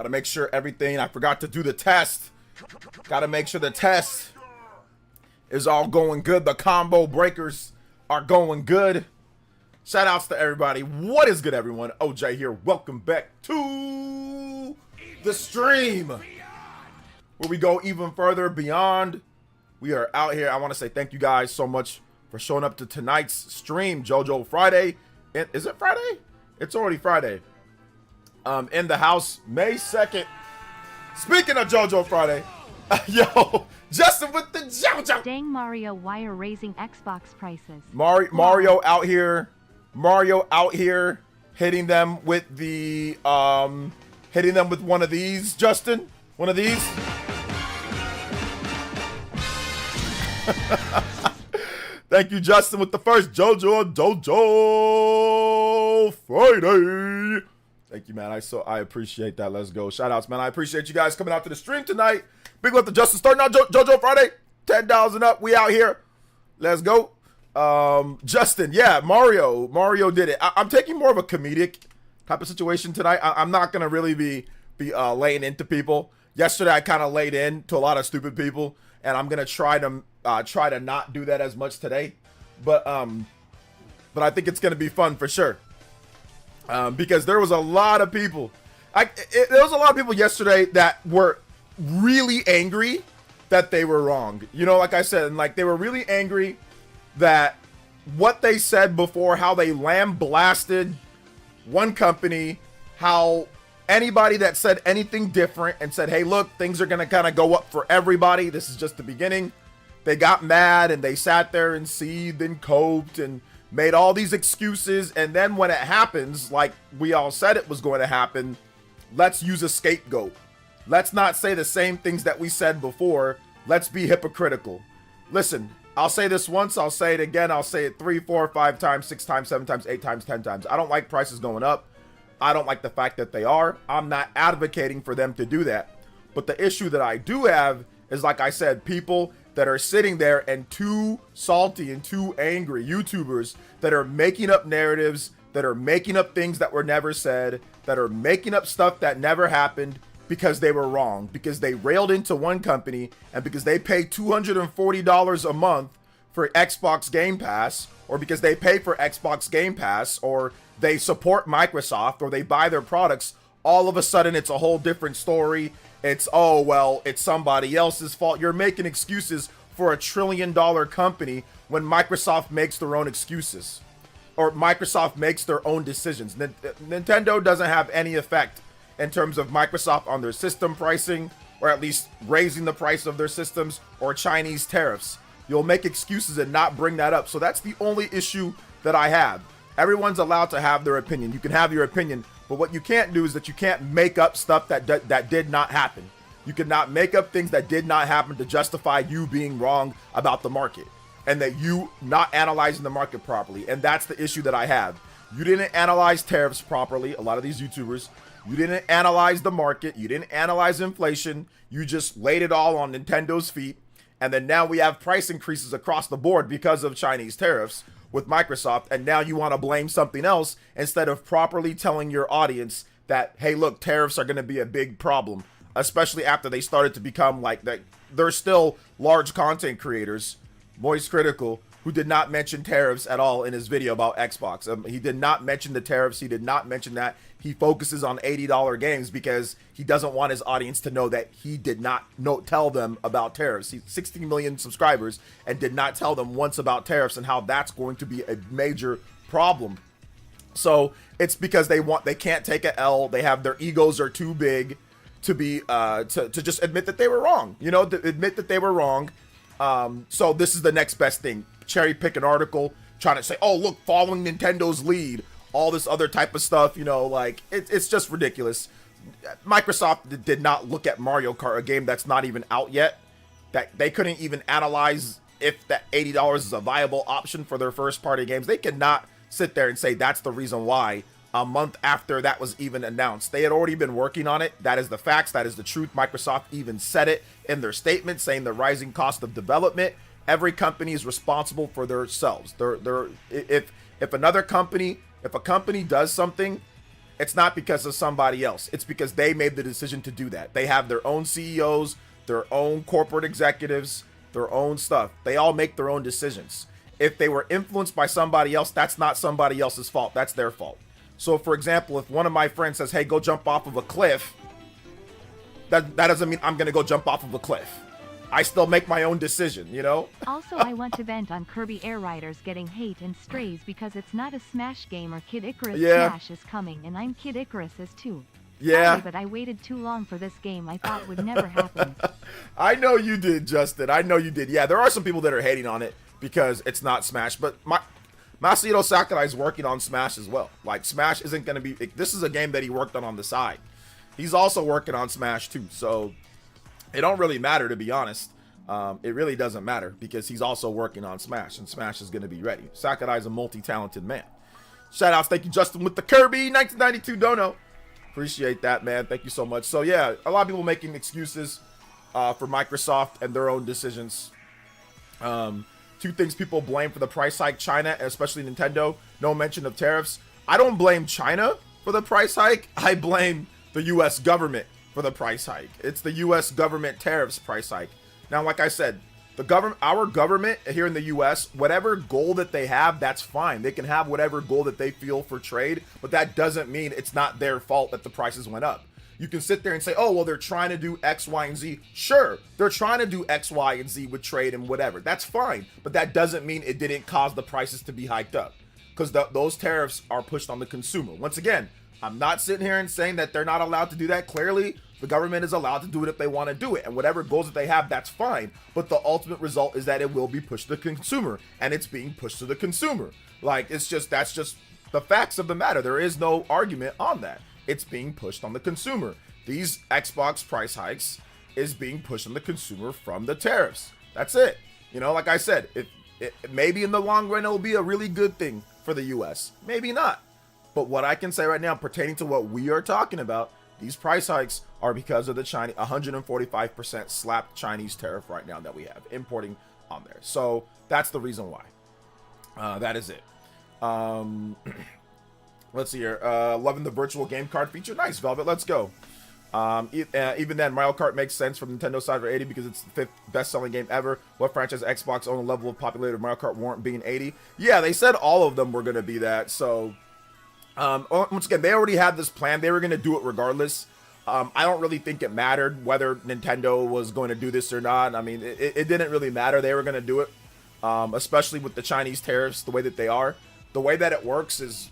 Gotta make sure everything, I forgot to do the test. Gotta make sure the test is all going good. The combo breakers are going good. Shout outs to everybody. What is good, everyone? OJ here. Welcome back to the stream, where we go even further beyond. We are out here. I want to say thank you guys so much for showing up to tonight's stream, JOJO Friday. Is it Friday? It's already Friday. In the house, May 2nd. Speaking of JOJO Friday, yo, Justin with the JOJO. Dang Mario, why are raising Xbox prices? Mario out here. Mario out here hitting them with the hitting them with one of these, Justin. One of these. Thank you, Justin, with the first JOJO Friday. Thank you, man. I appreciate that. Let's go. Shout outs, man. I appreciate you guys coming out to the stream tonight. Big love to Justin. Starting out JOJO Friday. $10 and up. We out here. Let's go. Justin, yeah, Mario did it. I'm taking more of a comedic type of situation tonight. I'm not gonna really be laying into people. Yesterday, I kind of laid in to a lot of stupid people, and I'm gonna try to not do that as much today. But I think it's gonna be fun for sure. Because there was a lot of people. There was a lot of people yesterday that were really angry that they were wrong. You know, like I said, and like they were really angry that what they said before, how they lambasted one company, how anybody that said anything different and said, hey, look, things are going to kind of go up for everybody. This is just the beginning. They got mad and they sat there and seethed and coped and made all these excuses. And then when it happens, like we all said it was going to happen, let's use a scapegoat. Let's not say the same things that we said before. Let's be hypocritical. Listen, I'll say this once, I'll say it again, I'll say it 3, 4, 5 times, 6 times, 7 times, 8 times, 10 times. I don't like prices going up. I don't like the fact that they are. I'm not advocating for them to do that. But the issue that I do have is, like I said, people that are sitting there and too salty and too angry, YouTubers that are making up narratives, that are making up things that were never said, that are making up stuff that never happened because they were wrong, because they railed into one company, and because they pay $240 a month for Xbox Game Pass, or because they pay for Xbox Game Pass, or they support Microsoft, or they buy their products. All of a sudden it's a whole different story. It's, oh, well, it's somebody else's fault. You're making excuses for $1 trillion company when Microsoft makes their own excuses, or Microsoft makes their own decisions. Nintendo doesn't have any effect in terms of Microsoft on their system pricing, or at least raising the price of their systems, or Chinese tariffs. You'll make excuses and not bring that up. So that's the only issue that I have. Everyone's allowed to have their opinion. You can have your opinion, but what you can't do is that you can't make up stuff that did not happen. You cannot make up things that did not happen to justify you being wrong about the market, and that you not analyzing the market properly. And that's the issue that I have. You didn't analyze tariffs properly. A lot of these YouTubers, you didn't analyze the market. You didn't analyze inflation. You just laid it all on Nintendo's feet. And then now we have price increases across the board because of Chinese tariffs with Microsoft. And now you want to blame something else instead of properly telling your audience that, hey, look, tariffs are going to be a big problem, especially after they started to become like that. They're still large content creators, Moist Critical, who did not mention tariffs at all in his video about Xbox. He did not mention the tariffs. He did not mention that. He focuses on $80 games because he doesn't want his audience to know that he did not tell them about tariffs. He's 16 million subscribers and did not tell them once about tariffs and how that's going to be a major problem. So it's because they can't take a L. They have, their egos are too big to be to just admit that they were wrong. You know, to admit that they were wrong. So this is the next best thing. Cherry pick an article, trying to say, oh, look, following Nintendo's lead, all this other type of stuff, you know, like it's just ridiculous. Microsoft did not look at Mario Kart, a game that's not even out yet, that they couldn't even analyze if that $80 is a viable option for their first party games. They could not sit there and say that's the reason why a month after that was even announced. They had already been working on it. That is the facts. That is the truth. Microsoft even said it in their statement, saying the rising cost of development. Every company is responsible for themselves. If a company does something it's not because of somebody else. It's because they made the decision to do that. They have their own CEOs, their own corporate executives, their own stuff. They all make their own decisions. If they were influenced by somebody else, that's not somebody else's fault. That's their fault. So, for example, if one of my friends says, hey, go jump off of a cliff, that doesn't mean I'm going to go jump off of a cliff. I still make my own decision, you know? Also, I want to vent on Kirby Air Riders getting hate and strays because it's not a Smash game or Kid Icarus Smash is coming, and I'm Kid Icarus is too. Yeah. Sorry, but I waited too long for this game. I thought would never happen. I know you did, Justin. I know you did. Yeah, there are some people that are hating on it because it's not Smash, but Masahiro Sakurai is working on Smash as well. Like, Smash isn't going to be... This is a game that he worked on the side. He's also working on Smash too, so it don't really matter, to be honest. It really doesn't matter because he's also working on Smash, and Smash is going to be ready. Sakurai's a multi-talented man. Shout-outs, thank you, Justin, with the Kirby 1992 dono. Appreciate that, man. Thank you so much. So, yeah, a lot of people making excuses for Microsoft and their own decisions. Two things people blame for the price hike: China, especially Nintendo. No mention of tariffs. I don't blame China for the price hike. I blame the U.S. government for the price hike. It's the U.S. government tariffs price hike. Now, like I said, our government here in the U.S., whatever goal that they have, that's fine. They can have whatever goal that they feel for trade, but that doesn't mean it's not their fault that the prices went up. You can sit there and say, oh, well, they're trying to do X, Y, and Z. Sure, they're trying to do X, Y, and Z with trade and whatever. That's fine, but that doesn't mean it didn't cause the prices to be hiked up, because those tariffs are pushed on the consumer. Once again, I'm not sitting here and saying that they're not allowed to do that. Clearly, the government is allowed to do it if they want to do it, and whatever goals that they have, that's fine. But the ultimate result is that it will be pushed to the consumer, and it's being pushed to the consumer. Like, that's just the facts of the matter. There is no argument on that. It's being pushed on the consumer. These Xbox price hikes is being pushed on the consumer from the tariffs. That's it. You know, like I said, maybe in the long run it'll be a really good thing for the US. Maybe not. But what I can say right now, pertaining to what we are talking about, these price hikes are because of the 145% slapped Chinese tariff right now that we have importing on there. So that's the reason why. That is it. Let's see here. Loving the virtual game card feature. Nice, Velvet. Let's go. Even then, Mario Kart makes sense from Nintendo side for 80 because it's the 5th best-selling game ever. What franchise Xbox own a level of popularity of Mario Kart warrant being 80? Yeah, they said all of them were going to be that. So, once again, they already had this plan. They were going to do it regardless. I don't really think it mattered whether Nintendo was going to do this or not. I mean, it didn't really matter. They were going to do it, especially with the Chinese tariffs the way that they are. The way that it works is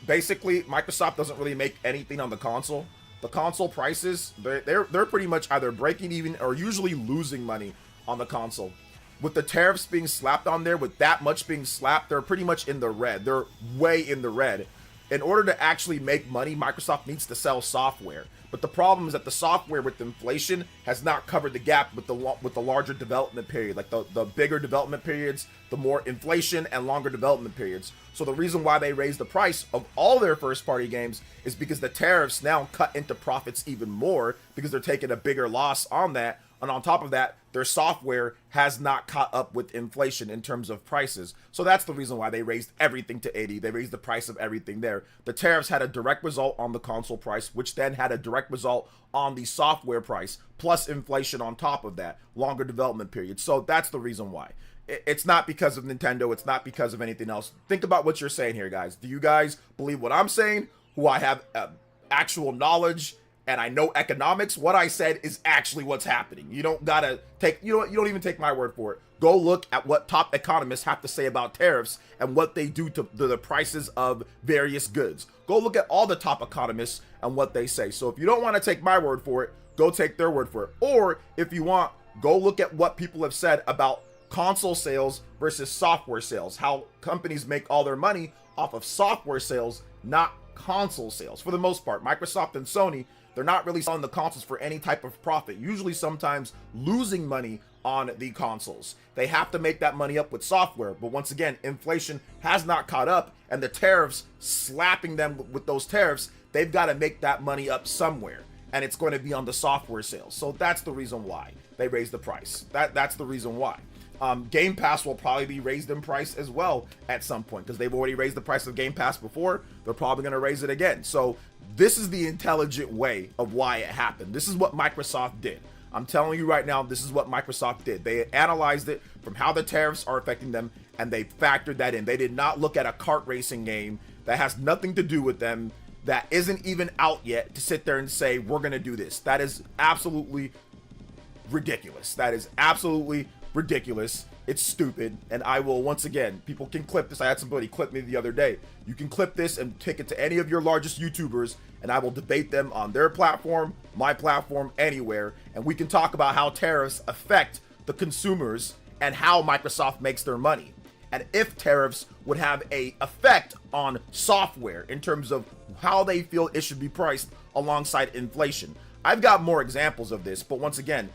basically Microsoft doesn't really make anything on the console. The console prices, they're pretty much either breaking even or usually losing money on the console. With the tariffs being slapped on there, with that much being slapped, they're pretty much in the red. They're way in the red. In order to actually make money, Microsoft needs to sell software. But the problem is that the software with inflation has not covered the gap with the larger development period. Like the bigger development periods, the more inflation and longer development periods. So the reason why they raised the price of all their first party games is because the tariffs now cut into profits even more because they're taking a bigger loss on that. And on top of that, their software has not caught up with inflation in terms of prices. So that's the reason why they raised everything to 80. They raised the price of everything there. The tariffs had a direct result on the console price, which then had a direct result on the software price, plus inflation on top of that, longer development period. So that's the reason why. It's not because of Nintendo. It's not because of anything else. Think about what you're saying here, guys. Do you guys believe what I'm saying, who I have actual knowledge and I know economics? What I said is actually what's happening. You don't gotta take, you don't even take my word for it. Go look at what top economists have to say about tariffs and what they do to the prices of various goods. Go look at all the top economists and what they say. So if you don't want to take my word for it, go take their word for it. Or if you want, go look at what people have said about console sales versus software sales, how companies make all their money off of software sales, not console sales. For the most part, Microsoft and Sony, they're not really selling the consoles for any type of profit, usually sometimes losing money on the consoles. They have to make that money up with software, but once again, inflation has not caught up, and the tariffs, slapping them with those tariffs, they've got to make that money up somewhere, and it's going to be on the software sales. So that's the reason why they raised the price. That's the reason why. Game Pass will probably be raised in price as well at some point, because they've already raised the price of Game Pass before. They're probably going to raise it again. So this is the intelligent way of why it happened. This is what Microsoft did. I'm telling you right now, this is what Microsoft did. They analyzed it from how the tariffs are affecting them, and they factored that in. They did not look at a kart racing game that has nothing to do with them, that isn't even out yet, to sit there and say, we're going to do this. That is absolutely ridiculous. That is absolutely ridiculous. It's stupid. And I will, once again, people can clip this. I had somebody clip me the other day. You can clip this and take it to any of your largest YouTubers, and I will debate them on their platform, my platform, anywhere. And we can talk about how tariffs affect the consumers and how Microsoft makes their money. And if tariffs would have a effect on software in terms of how they feel it should be priced alongside inflation. I've got more examples of this, but once again,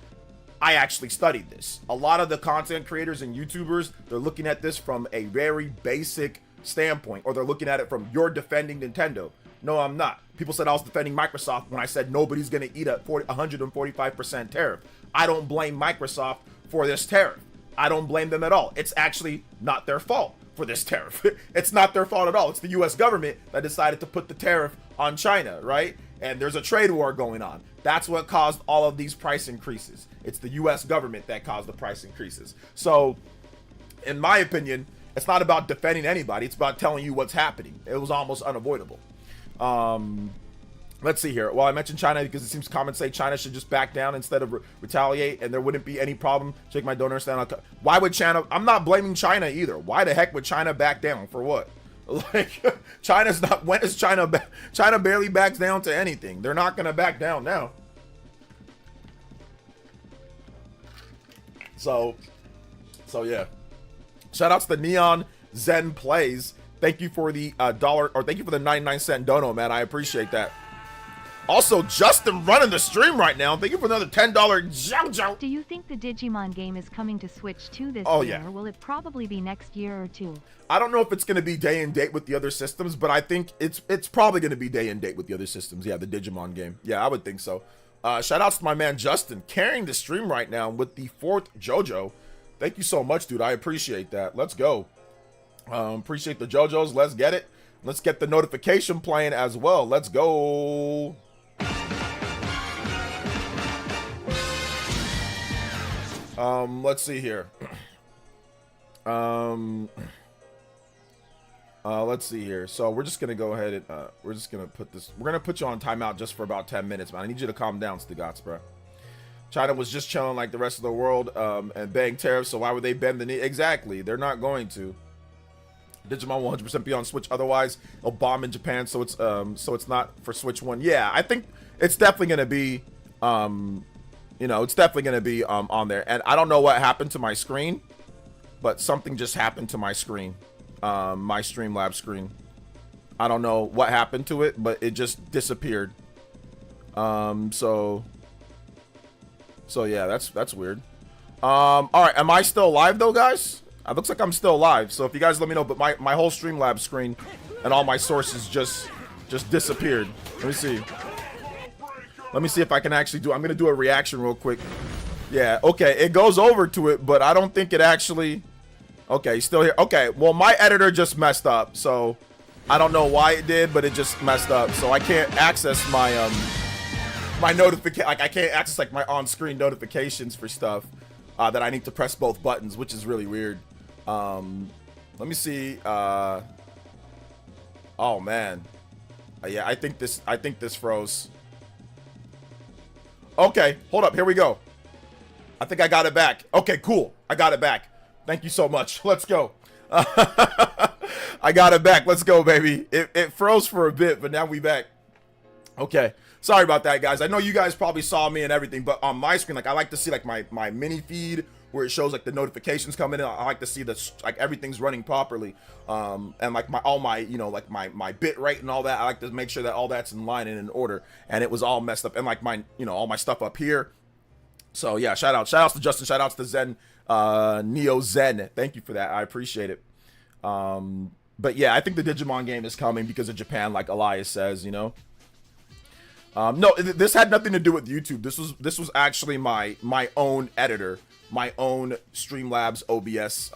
I actually studied this. A lot of the content creators and YouTubers, they're looking at this from a very basic standpoint, or they're looking at it from, you're defending Nintendo. No, I'm not. People said I was defending Microsoft when I said nobody's going to eat a 145% tariff. I don't blame Microsoft for this tariff. I don't blame them at all. It's actually not their fault for this tariff. It's not their fault at all. It's the US government that decided to put the tariff on China, right? And there's a trade war going on. That's what caused all of these price increases. It's the US government that caused the price increases. So, in my opinion, it's not about defending anybody. It's about telling you what's happening. It was almost unavoidable. Let's see here. Well, I mentioned China because it seems common to say China should just back down instead of retaliate, and there wouldn't be any problem. Shake my donor stand. Why would China? I'm not blaming China either. Why the heck would China back down? For what? Like, China's not. When is China? China barely backs down to anything. They're not gonna back down now. So yeah. Shout outs to Neon Zen Plays. Thank you for the thank you for the 99-cent dono, man. I appreciate that. Also, Justin running the stream right now. Thank you for another $10 JOJO. Do you think the Digimon game is coming to Switch 2 this year, yeah. or will it probably be next year or two? I don't know if it's going to be day and date with the other systems, but I think it's probably going to be day and date with the other systems. Yeah, the Digimon game. Yeah, I would think so. Shout outs to my man Justin, carrying the stream right now with the 4th JOJO. Thank you so much, dude. I appreciate that. Let's go. Appreciate the JOJOs. Let's get it. Let's get the notification playing as well. Let's go. Let's see here. Let's see here. So we're just gonna go ahead and we're just gonna put this. We're gonna put you on timeout just for about 10 minutes, man. I need you to calm down, Stigats, bro. China was just chilling like the rest of the world, and bang tariffs. So why would they bend the knee? Exactly. They're not going to. Digimon will 100% be on Switch. Otherwise, it'll bomb in Japan. So it's not for Switch 1. Yeah, I think it's definitely gonna be. You know, it's definitely going to be on there. And I don't know what happened to my screen, but something just happened to my screen, my Streamlabs screen. I don't know what happened to it, but it just disappeared. So yeah, that's weird. All right, am I still live though, guys? It looks like I'm still live. So if you guys let me know, but my whole Streamlabs screen and all my sources just disappeared. Let me see. Let me see if I can actually do. I'm gonna do a reaction real quick. Yeah, okay, it goes over to it, but I don't think it actually. Okay, still here. Okay, well, my editor just messed up, so I don't know why it did, but it just messed up, so I can't access my my notification. Like, I can't access like my on-screen notifications for stuff that I need to press both buttons, which is really weird. Let me see. Oh man, yeah, I think this froze. Okay, hold up. Here we go. I think I got it back. Okay, cool. I got it back. Thank you so much. Let's go. I got it back. Let's go, baby. It froze for a bit, but now we back. Okay. Sorry about that, guys. I know you guys probably saw me and everything, but on my screen, like, I like to see like my mini feed where it shows like the notifications coming in. I like to see that like everything's running properly, and like all my like my bit rate and all that. I like to make sure that all that's in line and in order, and it was all messed up, and like my all my stuff up here. So yeah, shout outs to Justin, shout outs to Zen, Neo Zen. Thank you for that. I appreciate it. But yeah, I think the Digimon game is coming because of Japan, like Elias says, No, this had nothing to do with YouTube. This was actually my own editor, my own Streamlabs OBS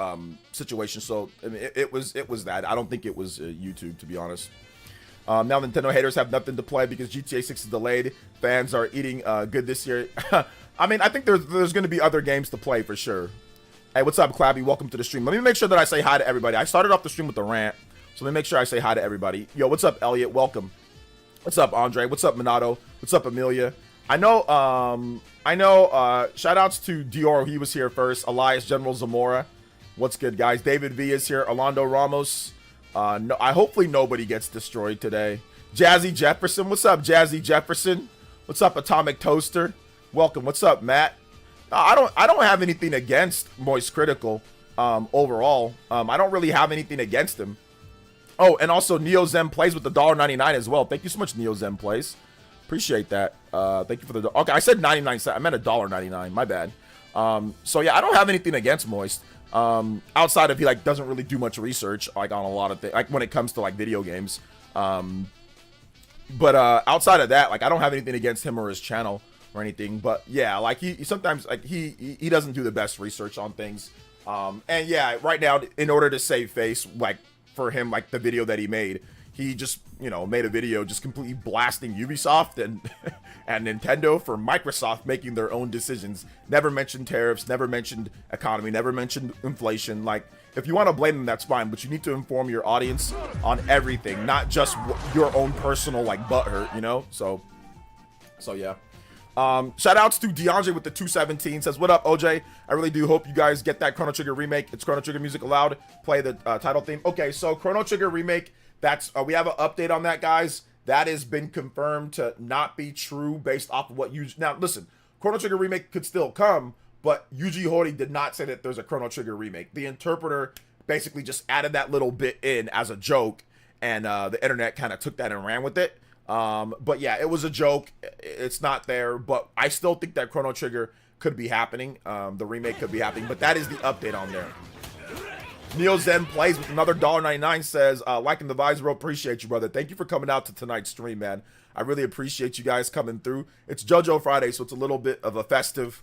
situation. So I mean, it was that. I don't think it was YouTube, to be honest. Now Nintendo haters have nothing to play because GTA 6 is delayed. Fans are eating good this year. I mean, I think there's going to be other games to play for sure. Hey, what's up, Clabby? Welcome to the stream. Let me make sure that I say hi to everybody. I started off the stream with a rant, so let me make sure I say hi to everybody. Yo, what's up, Elliot? Welcome. What's up, Andre? What's up, Minato? What's up, Amelia? I know, shout outs to Dior. He was here first. Elias, General Zamora. What's good, guys? David V is here. Orlando Ramos. No, hopefully nobody gets destroyed today. Jazzy Jefferson. What's up, Jazzy Jefferson? What's up, Atomic Toaster? Welcome. What's up, Matt? I don't have anything against Moist Critical, overall. I don't really have anything against him. Oh, and also NeoZem Plays with the $1.99 as well. Thank you so much, NeoZem Plays. Appreciate that. Thank you for the... Okay, I said 99 cents. I meant $1.99. My bad. So yeah, I don't have anything against Moist. Outside of he like doesn't really do much research like on a lot of things, like when it comes to like video games. But outside of that, like I don't have anything against him or his channel or anything. But yeah, like he sometimes like he doesn't do the best research on things. And yeah, right now in order to save face, like for him, like the video that he made, he just, you know, made a video just completely blasting Ubisoft and and Nintendo for Microsoft making their own decisions. Never mentioned tariffs, never mentioned economy, never mentioned inflation. Like, if you want to blame them, that's fine, but you need to inform your audience on everything, not just your own personal like butthurt, you know? So yeah. Shout outs to DeAndre with the 217. Says, what up, OJ? I really do hope you guys get that Chrono Trigger remake. It's Chrono Trigger music allowed. Play the title theme. Okay, so Chrono Trigger remake, that's we have an update on that, guys. That has been confirmed to not be true based off of what you... Now, listen, Chrono Trigger remake could still come, but Yuji Horii did not say that there's a Chrono Trigger remake. The interpreter basically just added that little bit in as a joke, and the internet kind of took that and ran with it. But yeah, it was a joke. It's not there, but I still think that Chrono Trigger could be happening. The remake could be happening, but that is the update on there. Neo Zen Plays with another $1.99 says, liking the vibes, bro. Appreciate you, brother. Thank you for coming out to tonight's stream, man. I really appreciate you guys coming through. It's JoJo Friday, so it's a little bit of a festive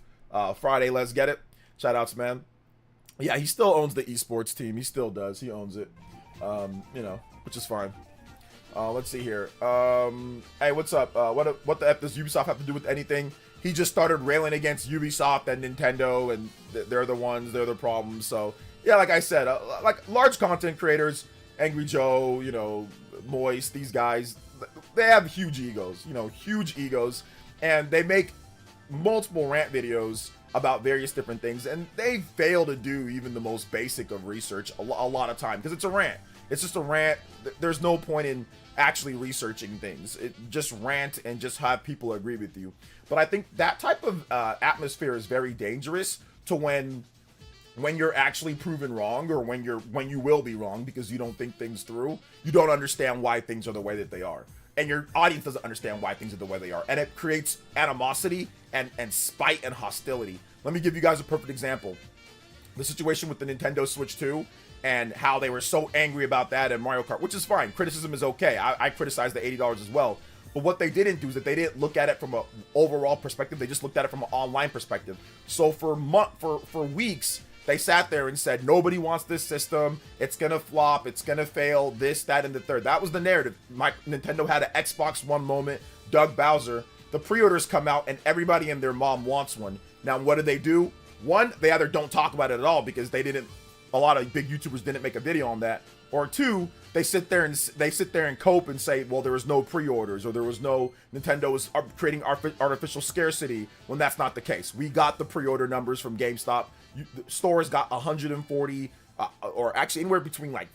Friday. Let's get it. Shout outs, man. Yeah, he still owns the esports team. He still does. He owns it. You know, which is fine. Let's see here. Hey, what's up? What the F does Ubisoft have to do with anything? He just started railing against Ubisoft and Nintendo, and they're the ones, they're the problems. So, yeah, like I said, like large content creators, Angry Joe, you know, Moist, these guys, they have huge egos, you know, huge egos, and they make multiple rant videos about various different things, and they fail to do even the most basic of research a lot of time, because it's a rant. It's just a rant. There's no point in actually researching things. Just rant and just have people agree with you. But I think that type of atmosphere is very dangerous to when you're actually proven wrong, or when you will be wrong because you don't think things through. You don't understand why things are the way that they are, and your audience doesn't understand why things are the way they are, and it creates animosity and spite and hostility. Let me give you guys a perfect example. The situation with the Nintendo Switch 2 and how they were so angry about that and Mario Kart, which is fine. Criticism is okay. I criticized the $80 as well. But what they didn't do is that they didn't look at it from an overall perspective. They just looked at it from an online perspective. So for weeks, they sat there and said, nobody wants this system. It's going to flop. It's going to fail. This, that, and the third. That was the narrative. Nintendo had an Xbox One moment. Doug Bowser. The pre-orders come out and everybody and their mom wants one. Now, what do? One, they either don't talk about it at all because a lot of big YouTubers didn't make a video on that. Or two, they sit there and cope and say, well, there was no pre-orders, or there was no, Nintendo was creating artificial scarcity, when that's not the case. We got the pre-order numbers from GameStop. The stores got 140, or actually anywhere between like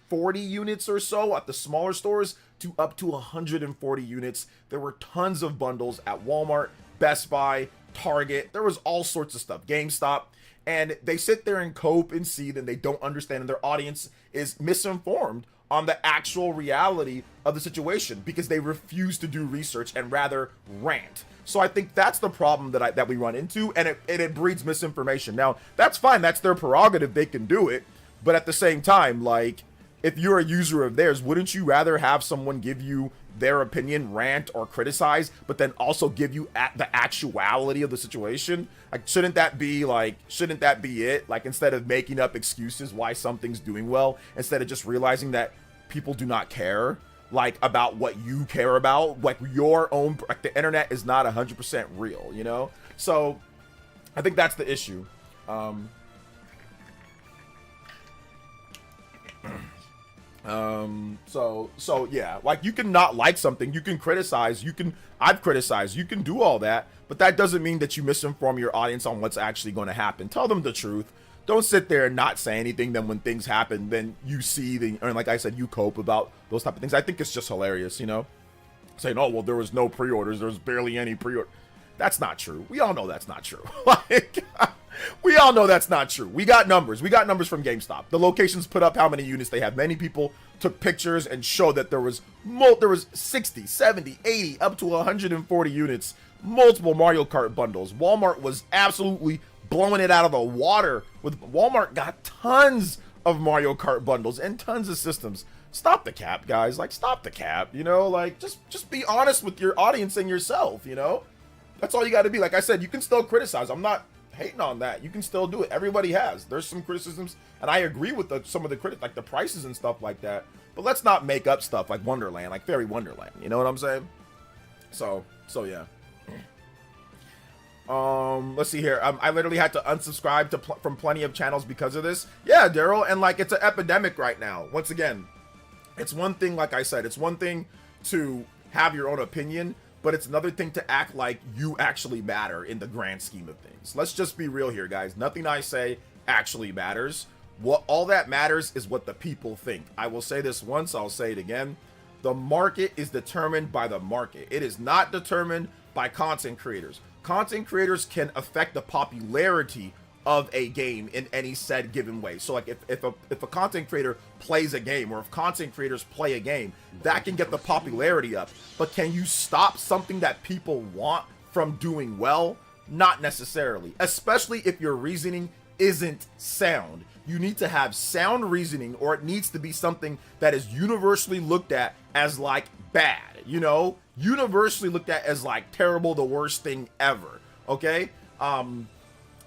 40 units or so at the smaller stores to up to 140 units. There were tons of bundles at Walmart, Best Buy, Target. There was all sorts of stuff. GameStop. And they sit there and cope and see that they don't understand, and their audience is misinformed on the actual reality of the situation because they refuse to do research and rather rant. So I think that's the problem that we run into, and it breeds misinformation. Now, that's fine. That's their prerogative. They can do it. But at the same time, like, if you're a user of theirs, wouldn't you rather have someone give you their opinion, rant or criticize, but then also give you the actuality of the situation. Like, shouldn't that be it? Like, instead of making up excuses why something's doing well, instead of just realizing that people do not care, like, about what you care about, like your own, like, the internet is not 100% real, you know? So I think that's the issue. So yeah, like, you can not like something, you can criticize, I've criticized, you can do all that, but that doesn't mean that you misinform your audience on what's actually going to happen. Tell them the truth. Don't sit there and not say anything. Then when things happen, then you see and like I said, you cope about those type of things. I think it's just hilarious, you know, saying, oh, well, there was no pre-orders, there's barely any pre-order. That's not true. We all know that's not true. Like, we all know that's not true. We got numbers from GameStop. The locations put up how many units they have. Many people took pictures and showed that there was 60, 70, 80, up to 140 units, multiple Mario Kart bundles. Walmart was absolutely blowing it out of the water. Walmart got tons of Mario Kart bundles and tons of systems. Stop the cap, guys. Like, stop the cap, you know? Like, just be honest with your audience and yourself, you know? That's all you got to be. Like I said, you can still criticize. I'm not hating on that. You can still do it. Everybody has. There's some criticisms, and I agree with some of the critics, like the prices and stuff like that. But let's not make up stuff like Wonderland, like Fairy Wonderland. You know what I'm saying? So yeah. Let's see here. I literally had to unsubscribe from plenty of channels because of this. Yeah, Daryl, and like, it's an epidemic right now. Once again, it's one thing, like I said, it's one thing to have your own opinion, but it's another thing to act like you actually matter in the grand scheme of things. Let's just be real here, guys. Nothing I say actually matters. All that matters is what the people think. I will say this once, I'll say it again. The market is determined by the market. It is not determined by content creators. Content creators can affect the popularity of a game in any said given way. So like, if a content creator plays a game, or if content creators play a game, that can get the popularity up. But can you stop something that people want from doing well? Not necessarily, especially if your reasoning isn't sound. You need to have sound reasoning, or it needs to be something that is universally looked at as like bad, you know, universally looked at as like terrible, the worst thing ever. Okay.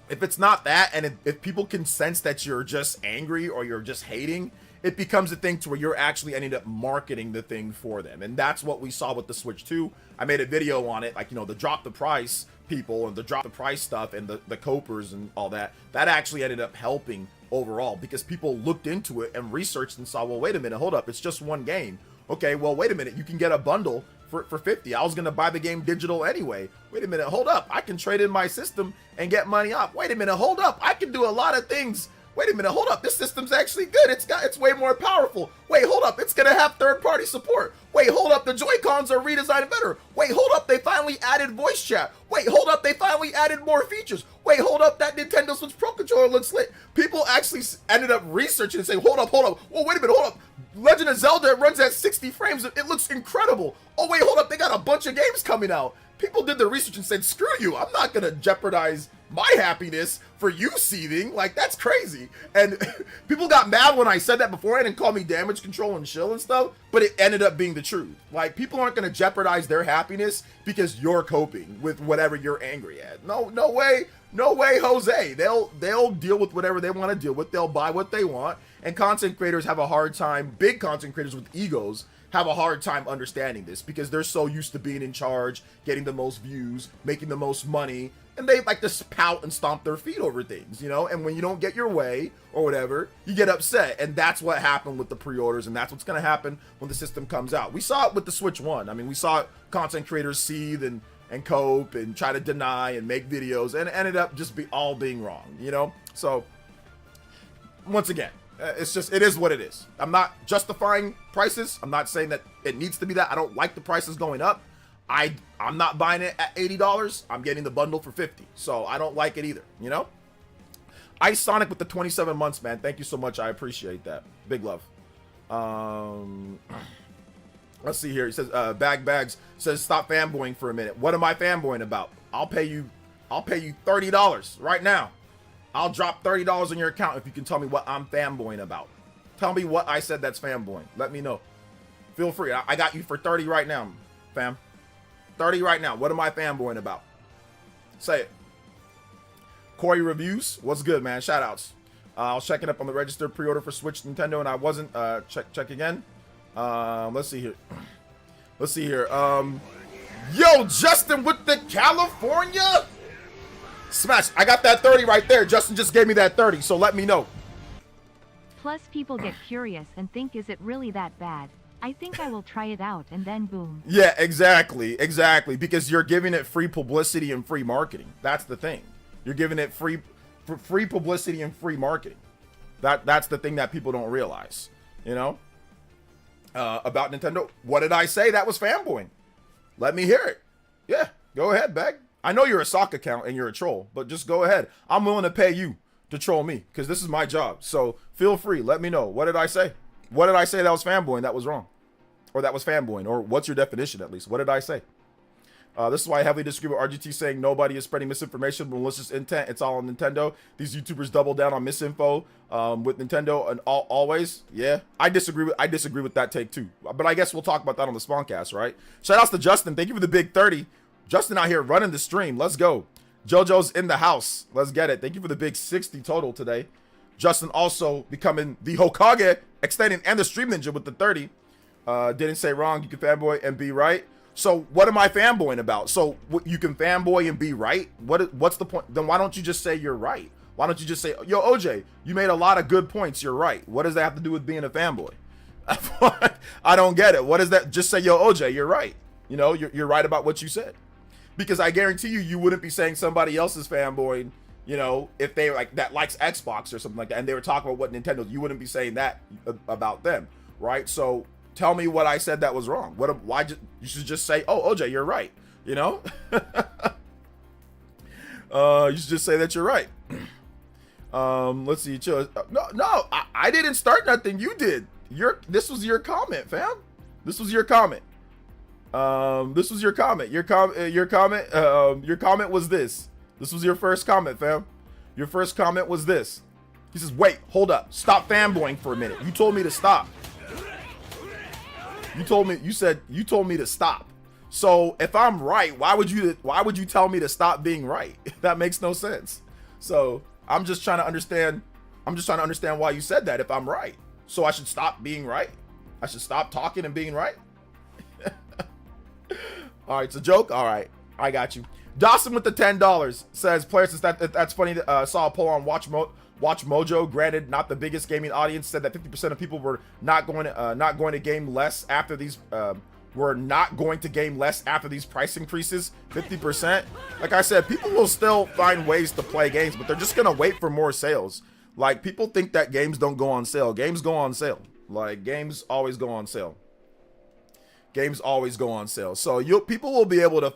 If it's not that, and if people can sense that you're just angry or you're just hating, it becomes a thing to where you're actually ending up marketing the thing for them. And that's what we saw with the Switch 2. I made a video on it, like, you know, the drop the price people and the drop the price stuff and the copers and all that. That actually ended up helping overall, because people looked into it and researched and saw, well, wait a minute, hold up, it's just one game. Okay, well, wait a minute, you can get a bundle for 50. I was gonna buy the game digital anyway. Wait a minute, hold up, I can trade in my system and get money off. Wait a minute, hold up, I can do a lot of things. Wait a minute, hold up, this system's actually good. It's way more powerful. Wait, hold up, it's gonna have third-party support. Wait, hold up, the Joy-Cons are redesigned better. Wait, hold up, they finally added voice chat. Wait, hold up, they finally added more features. Wait, hold up, that Nintendo Switch Pro controller looks lit. People actually ended up researching and saying, hold up, well, wait a minute, hold up. Legend of Zelda runs at 60 frames. It looks incredible. Oh, wait, hold up, they got a bunch of games coming out. People did the research and said, screw you, I'm not gonna jeopardize my happiness for you seething. Like, that's crazy. And people got mad when I said that beforehand and called me damage control and chill and stuff, but it ended up being the truth. Like, people aren't gonna jeopardize their happiness because you're coping with whatever you're angry at. No way, Jose. They'll deal with whatever they want to deal with. They'll buy what they want. And content creators have a hard time, big content creators with egos have a hard time understanding this, because they're so used to being in charge, getting the most views, making the most money, and they like to pout and stomp their feet over things, you know? And when you don't get your way or whatever, you get upset. And that's what happened with the pre-orders, and that's what's going to happen when the system comes out. We saw it with the Switch 1. I mean, we saw content creators seethe and cope and try to deny and make videos, and it ended up just all being wrong, you know? So once again, it is what it is. I'm not justifying prices. I'm not saying that it needs to be that. I don't like the prices going up. I'm not buying it at $80. I'm getting the bundle for $50. So I don't like it either, you know? Ice Sonic with the 27 months, man. Thank you so much. I appreciate that. Big love. Let's see here. He says, Bags says, stop fanboying for a minute. What am I fanboying about? I'll pay you $30 right now. I'll drop $30 on your account if you can tell me what I'm fanboying about. Tell me what I said that's fanboying. Let me know. Feel free. I got you for 30 right now, fam. 30 right now. What am I fanboying about? Say it. Corey Reviews. What's good, man? Shout outs. I was checking up on the registered pre-order for Switch Nintendo, and I wasn't. Check again. Let's see here. Let's see here. Yo, Justin with the California smash. I got that 30 right there. Justin just gave me that 30, so let me know. Plus, people get curious and think, is it really that bad? I think I will try it out, and then boom. Yeah, exactly. Because you're giving it free publicity and free marketing. That's the thing. You're giving it free publicity and free marketing. That's the thing that people don't realize. You know? About Nintendo. What did I say? That was fanboying. Let me hear it. Yeah, go ahead, Beg. I know you're a sock account and you're a troll, but just go ahead. I'm willing to pay you to troll me because this is my job. So feel free. Let me know. What did I say? What did I say that was fanboying that was wrong? Or that was fanboying? Or what's your definition at least? What did I say? This is why I heavily disagree with RGT saying nobody is spreading misinformation, malicious intent. It's all on Nintendo. These YouTubers double down on misinfo with Nintendo and always. Yeah, I disagree with that take too. But I guess we'll talk about that on the Spawncast, right? Shout outs to Justin. Thank you for the big 30. Justin out here running the stream. Let's go. JoJo's in the house. Let's get it. Thank you for the big 60 total today. Justin also becoming the Hokage, extending, and the Stream Ninja with the 30. Didn't say wrong. You can fanboy and be right. So what am I fanboying about? So you can fanboy and be right? What's the point? Then why don't you just say you're right? Why don't you just say, yo, OJ, you made a lot of good points. You're right. What does that have to do with being a fanboy? I don't get it. What is that? Just say, yo, OJ, you're right. You know, you're right about what you said. Because I guarantee you wouldn't be saying somebody else's fanboy, you know, if they like that likes Xbox or something like that, and they were talking about what Nintendo, you wouldn't be saying that about them, right? So tell me what I said that was wrong. You should just say, oh, OJ, you're right. You know? You should just say that you're right. Let's see. No, I didn't start nothing. You did. This was your comment, fam. This was your comment. This was your comment. Your comment was this. This was your first comment, fam. Your first comment was this. He says, wait, hold up. Stop fanboying for a minute. You told me to stop. You told me to stop. So if I'm right, why would you tell me to stop being right? That makes no sense. So I'm just trying to understand why you said that if I'm right. So I should stop being right? I should stop talking and being right? All right, it's a joke. All right, I got you. Dawson with the $10 says, players, that's funny. Saw a poll on Watch Mojo. Granted, not the biggest gaming audience. Said that 50% of people were not going to game less after these. Were not going to game less after these price increases. 50%. Like I said, people will still find ways to play games, but they're just gonna wait for more sales. Like people think that games don't go on sale. Games go on sale. Like games always go on sale. Games always go on sale. So people will be able to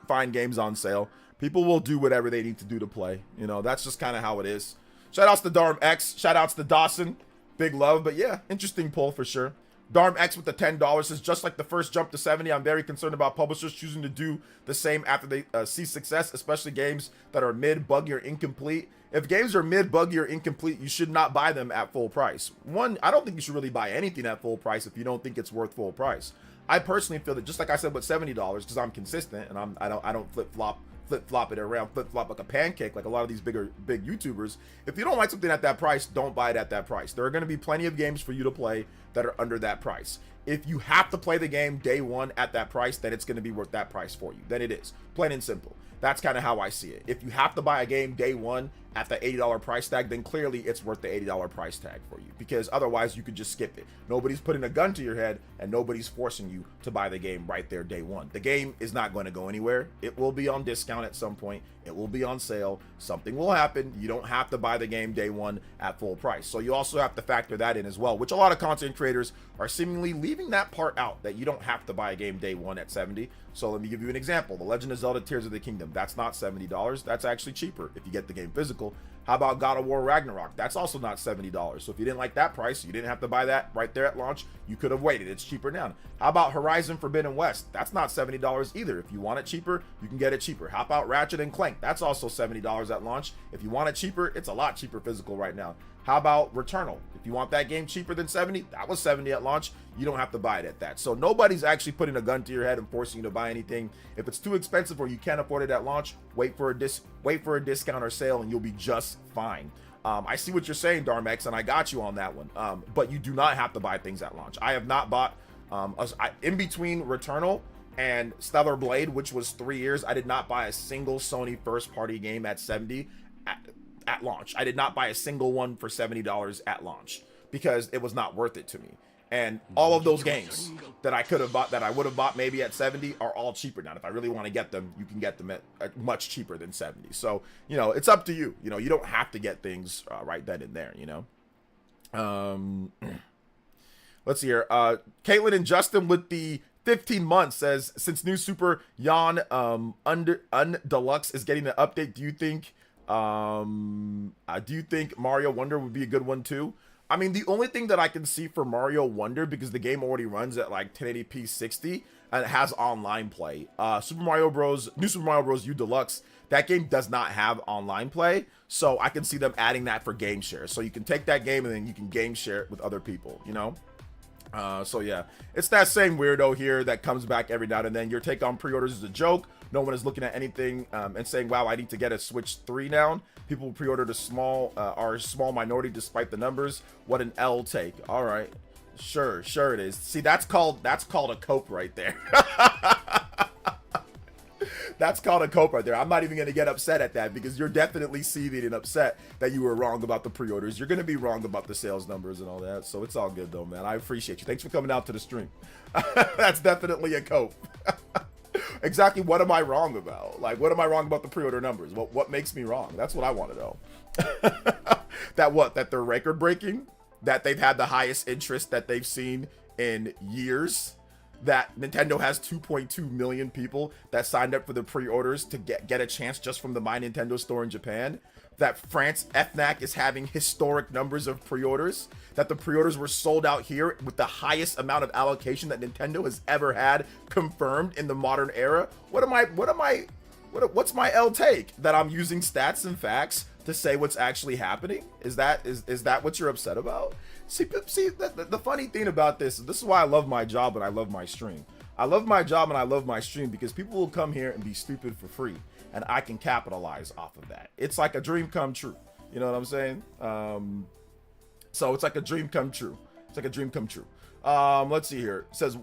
find games on sale. People will do whatever they need to do to play. You know, that's just kind of how it is. Shout outs to Darm X. Shout outs to Dawson. Big love. But yeah, interesting poll for sure. Darm X with the $10 says, just like the first jump to 70, I'm very concerned about publishers choosing to do the same after they see success, especially games that are mid, buggy, or incomplete. If games are mid, buggy, or incomplete, you should not buy them at full price. One, I don't think you should really buy anything at full price if you don't think it's worth full price. I personally feel that, just like I said with $70, because I'm consistent and I don't flip flop it around, flip flop like a pancake like a lot of these big YouTubers. If you don't like something at that price, don't buy it at that price. There are going to be plenty of games for you to play that are under that price. If you have to play the game day one at that price, then it's going to be worth that price for you. Then it is. Plain and simple. That's kind of how I see it. If you have to buy a game day one at the $80 price tag, then clearly it's worth the $80 price tag for you, because otherwise you could just skip it. Nobody's putting a gun to your head and nobody's forcing you to buy the game right there day one. The game is not going to go anywhere. It will be on discount at some point. It will be on sale. Something will happen. You don't have to buy the game day one at full price. So you also have to factor that in as well, which a lot of content creators are seemingly leaving that part out, that you don't have to buy a game day one at 70. So let me give you an example. The Legend of Zelda Tears of the Kingdom, that's not $70. That's actually cheaper if you get the game physical. How about God of War Ragnarok? That's also not $70. So if you didn't like that price, you didn't have to buy that right there at launch. You could have waited. It's cheaper now. How about Horizon Forbidden West? That's not $70 either. If you want it cheaper, you can get it cheaper. How about Ratchet and Clank? That's also $70 at launch. If you want it cheaper, it's a lot cheaper physical right now. How about Returnal? If you want that game cheaper than 70, that was 70 at launch. You don't have to buy it at that. So nobody's actually putting a gun to your head and forcing you to buy anything. If it's too expensive or you can't afford it at launch, wait for a discount or sale and you'll be just fine. I see what you're saying, Darmex, and I got you on that one. But you do not have to buy things at launch. I have not bought in between Returnal and Stellar Blade, which was 3 years. I did not buy a single Sony first-party game at 70 at launch. I did not buy a single one for $70 at launch because it was not worth it to me. And all of those games that I could have bought, that I would have bought maybe at 70, are all cheaper now. If I really want to get them, you can get them at much cheaper than 70. So, you know, it's up to you. You know, you don't have to get things right then and there, you know. Let's see here. Caitlin and Justin with the 15 months says, since new Super Yan Deluxe is getting an update, do you think Mario Wonder would be a good one too? I mean, the only thing that I can see for Mario Wonder, because the game already runs at like 1080p 60 and it has online play. New Super Mario Bros. U Deluxe, that game does not have online play, so I can see them adding that for game share. So you can take that game and then you can game share it with other people, you know? So yeah, it's that same weirdo here that comes back every now and then. Your take on pre-orders is a joke. No one is looking at anything and saying, wow, I need to get a Switch 3 now. People who pre-ordered are a small minority despite the numbers. What an L take. All right, sure it is. See, that's called a cope right there. That's called a cope right there. I'm not even going to get upset at that because you're definitely seething and upset that you were wrong about the pre-orders. You're going to be wrong about the sales numbers and all that. So it's all good though, man. I appreciate you. Thanks for coming out to the stream. That's definitely a cope. Exactly what am I wrong about? Like, what am I wrong about the pre-order numbers? What makes me wrong? That's what I want to know. That they're record breaking? That they've had the highest interest that they've seen in years? That Nintendo has 2.2 million people that signed up for the pre-orders to get a chance just from the My Nintendo store in Japan? That France FNAC is having historic numbers of pre-orders? That the pre-orders were sold out here with the highest amount of allocation that Nintendo has ever had confirmed in the modern era? What's my L take? That I'm using stats and facts to say what's actually happening? Is that what you're upset about? See, the funny thing about this is why I love my job and I love my stream. I love my job and I love my stream because people will come here and be stupid for free, and I can capitalize off of that. It's like a dream come true. You know what I'm saying? So it's like a dream come true. It's like a dream come true. Let's see here. It says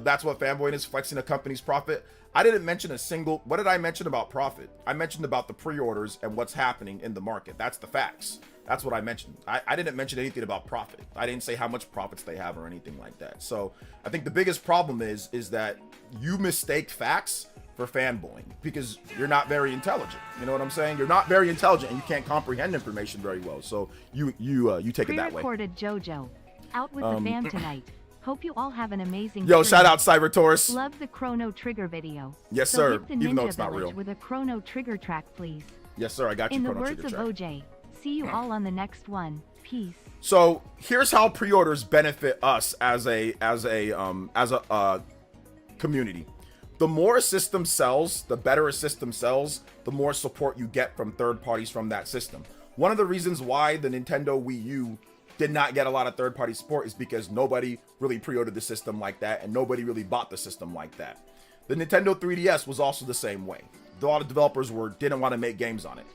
that's what fanboying is, flexing a company's profit. I didn't mention a single. What did I mention about profit? I mentioned about the pre-orders and what's happening in the market. That's the facts. That's what I mentioned. I didn't mention anything about profit. I didn't say how much profits they have or anything like that. So I think the biggest problem is that you mistake facts for fanboying because you're not very intelligent. You know what I'm saying? You're not very intelligent and you can't comprehend information very well. So you take it that way. Pre-recorded JoJo. Out with the fam tonight. Hope you all have an amazing Yo, stream. shout out Cyber Taurus. Love the Chrono Trigger video. Yes, so sir. Hit the Even though Ninja it's not Village real. with a Chrono Trigger track, please. Yes, sir. I got you. In the Chrono words Trigger of track. OJ, see you all on the next one. Peace. So here's how pre-orders benefit us as a community. The more a system sells, the better a system sells, the more support you get from third parties from that system. One of the reasons why the Nintendo Wii U did not get a lot of third-party support is because nobody really pre-ordered the system like that and nobody really bought the system like that. The Nintendo 3DS was also the same way. A lot of developers didn't want to make games on it.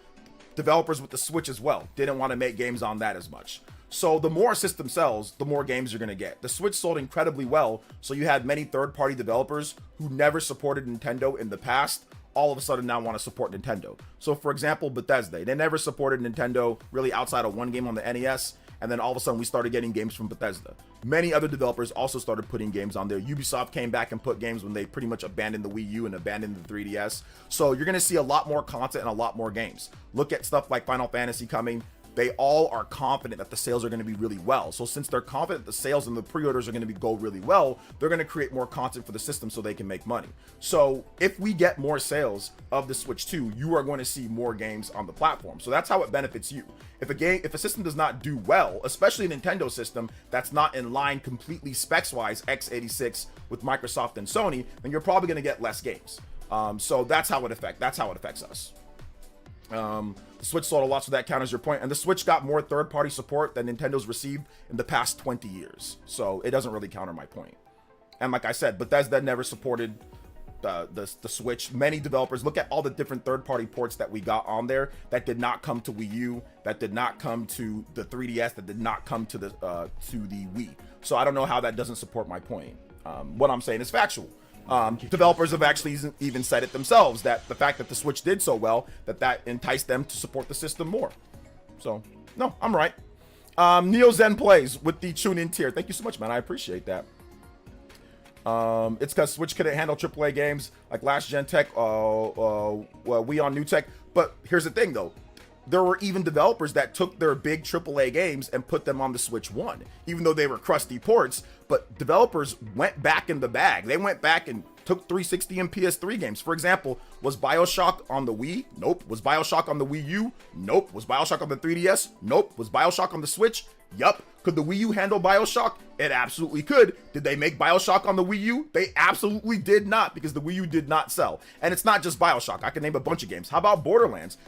Developers with the Switch as well didn't want to make games on that as much. So the more a system sells, the more games you're going to get. The Switch sold incredibly well, so you had many third-party developers who never supported Nintendo in the past all of a sudden now want to support Nintendo. So for example, Bethesda, they never supported Nintendo really outside of one game on the NES, and then all of a sudden we started getting games from Bethesda. Many other developers also started putting games on there. Ubisoft came back and put games when they pretty much abandoned the Wii U and abandoned the 3DS. So you're going to see a lot more content and a lot more games. Look at stuff like Final Fantasy coming. They all are confident that the sales are going to be really well. So since they're confident the sales and the pre-orders are going to go really well, they're going to create more content for the system so they can make money. So if we get more sales of the Switch 2, you are going to see more games on the platform. So that's how it benefits you. If a system does not do well, especially a Nintendo system that's not in line completely specs-wise, x86 with Microsoft and Sony, then you're probably going to get less games. So that's how it affects us. The Switch sold a lot, so that counters your point. And the Switch got more third-party support than Nintendo's received in the past 20 years. So it doesn't really counter my point. And like I said, Bethesda never supported the Switch. Many developers, look at all the different third-party ports that we got on there that did not come to Wii U, that did not come to the 3DS, that did not come to the Wii. So I don't know how that doesn't support my point. What I'm saying is factual. Developers have actually even said it themselves, that the fact that the Switch did so well, that enticed them to support the system more. So, no, I'm right. Neo Zen Plays with the tune-in tier. Thank you so much, man. I appreciate that. It's because Switch couldn't handle AAA games like last gen tech, Wii on new tech. But here's the thing, though. There were even developers that took their big AAA games and put them on the Switch 1, even though they were crusty ports. But developers went back in the bag. They went back and took 360 and PS3 games. For example, was BioShock on the Wii? Nope. Was BioShock on the Wii U? Nope. Was BioShock on the 3DS? Nope. Was BioShock on the Switch? Yup. Could the Wii U handle BioShock? It absolutely could. Did they make BioShock on the Wii U? They absolutely did not, because the Wii U did not sell. And it's not just BioShock. I can name a bunch of games. How about Borderlands?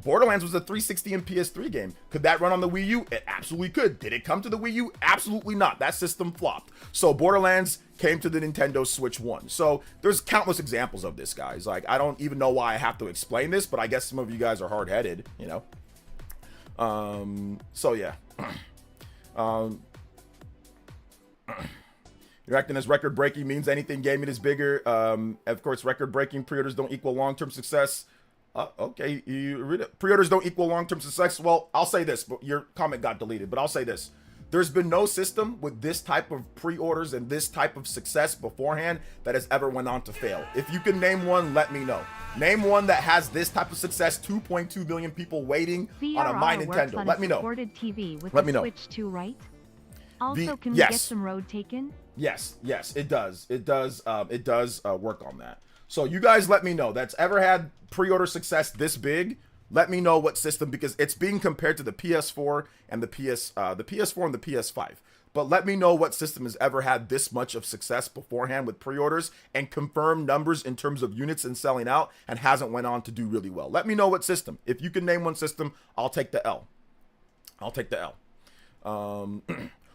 Borderlands was a 360 and PS3 game. Could that run on the Wii U? It absolutely could. Did it come to the Wii U? Absolutely not. That system flopped. So Borderlands came to the Nintendo Switch 1. So there's countless examples of this, guys. Like, I don't even know why I have to explain this, but I guess some of you guys are hard-headed, you know? So yeah. You're acting as record-breaking means anything gaming is bigger. Of course, record-breaking pre-orders don't equal long-term success. Okay, you read it. Pre-orders don't equal long-term success. Well, I'll say this, but your comment got deleted, but I'll say this. There's been no system with this type of pre-orders and this type of success beforehand that has ever went on to fail. If you can name one, let me know. Name one that has this type of success, 2.2 million people waiting on a My Nintendo. Let me know. TV with Let me know. Switch 2, right? Also, can we get some road taken? Yes, it does. It does work on that. So you guys let me know that's ever had pre-order success this big. Let me know what system, because it's being compared to the PS4 and the PS4 and the PS5. But let me know what system has ever had this much of success beforehand with pre-orders and confirmed numbers in terms of units and selling out and hasn't went on to do really well. Let me know what system. If you can name one system, I'll take the L. I'll take the L.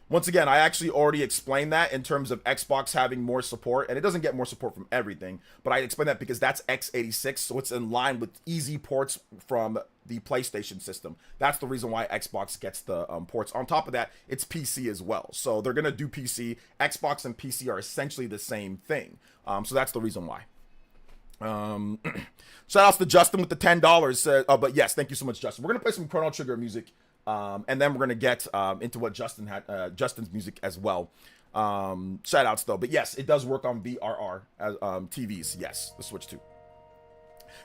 Once again, I actually already explained that in terms of Xbox having more support, and it doesn't get more support from everything, but I explained that because that's x86, so it's in line with easy ports from the PlayStation system. That's the reason why Xbox gets the ports. On top of that, it's PC as well, so they're gonna do PC. Xbox and PC are essentially the same thing, so that's the reason why. Shout outs to Justin with the $10. But yes, thank you so much, Justin. We're gonna play some Chrono Trigger music. And then we're going to get into what Justin had, Justin's music as well. Shout outs though. But yes, it does work on VRR TVs. Yes, the Switch 2.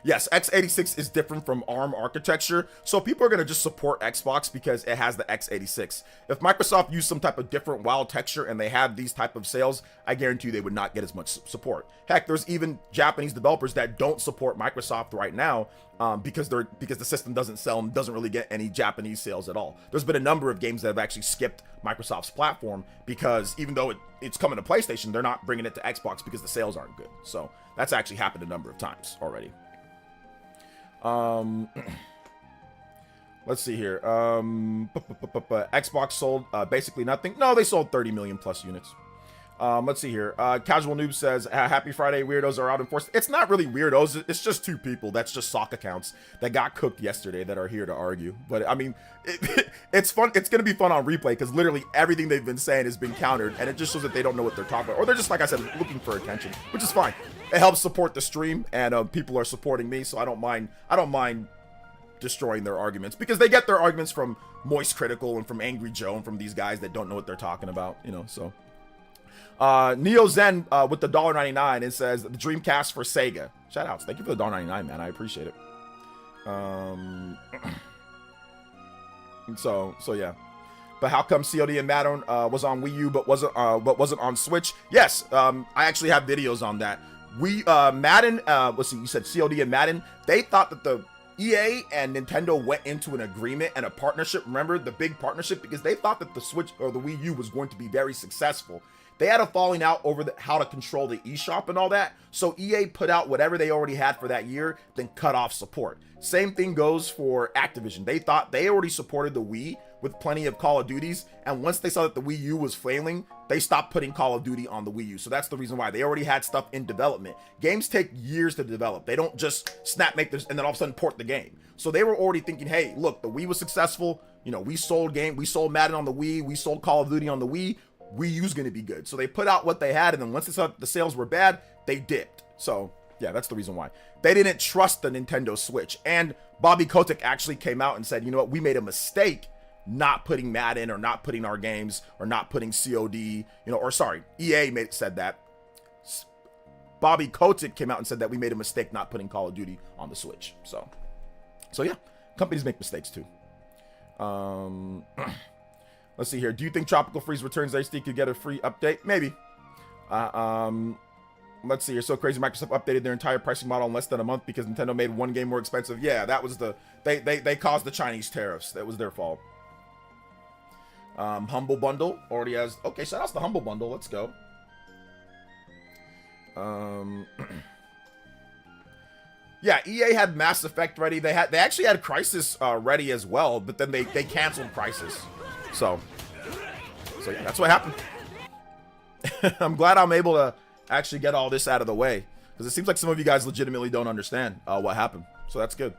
Yes, x86 is different from ARM architecture, so people are going to just support Xbox because it has the x86. If Microsoft used some type of different wild texture and they had these type of sales, I guarantee you they would not get as much support. Heck, there's even Japanese developers that don't support Microsoft right now because the system doesn't sell and doesn't really get any Japanese sales at all. There's been a number of games that have actually skipped Microsoft's platform because even though it's coming to PlayStation, they're not bringing it to Xbox because the sales aren't good. So that's actually happened a number of times already. Let's see here. Xbox sold basically nothing. No, they sold 30 million plus units. Let's see here. Casual Noob says, happy Friday, weirdos are out in force. It's not really weirdos. It's just two people. That's just sock accounts that got cooked yesterday that are here to argue. But I mean, it's fun. It's going to be fun on replay because literally everything they've been saying has been countered. And it just shows that they don't know what they're talking about. Or they're just, like I said, looking for attention, which is fine. It helps support the stream, and people are supporting me, so I don't mind destroying their arguments because they get their arguments from Moist Critical and from Angry Joe and from these guys that don't know what they're talking about, you know. So Neo Zen with the $1.99, it says the Dreamcast for Sega. Shout outs. Thank you for the $1.99, man. I appreciate it. So yeah. But how come COD and Madden was on Wii U but wasn't on Switch? Yes, I actually have videos on that. Madden, let's see, you said COD and Madden. They thought that the EA and Nintendo went into an agreement and a partnership. Remember the big partnership, because they thought that the Switch or the Wii U was going to be very successful. they had a falling out over how to control the eShop and all that. So EA put out whatever they already had for that year, then cut off support. Same thing goes for Activision. They thought they already supported the Wii with plenty of Call of Duties, and once they saw that the Wii U was failing, they stopped putting Call of Duty on the Wii U. So that's the reason why. They already had stuff in development. Games take years to develop. They don't just snap make this and then all of a sudden port the game. So they were already thinking, hey, look, the Wii was successful. You know, we sold Madden on the Wii, we sold Call of Duty on the Wii. Wii U's gonna be good. So they put out what they had, and then once they saw the sales were bad, they dipped. So yeah, that's the reason why. They didn't trust the Nintendo Switch. And Bobby Kotick actually came out and said, you know what, we made a mistake not putting Madden or not putting our games or not putting COD, you know, or sorry, EA said that. Bobby Kotick came out and said that we made a mistake not putting Call of Duty on the Switch. So yeah, companies make mistakes too. Let's see here. Do you think Tropical Freeze Returns HD could get a free update? Maybe. Let's see here. So crazy. Microsoft updated their entire pricing model in less than a month because Nintendo made one game more expensive. Yeah, that was they caused the Chinese tariffs. That was their fault. Humble Bundle already has. Okay, shout out to the Humble Bundle. Let's go. Yeah, EA had Mass Effect ready. They actually had Crysis ready as well, but then they canceled Crysis. So yeah, that's what happened. I'm glad I'm able to actually get all this out of the way, because it seems like some of you guys legitimately don't understand what happened. So that's good.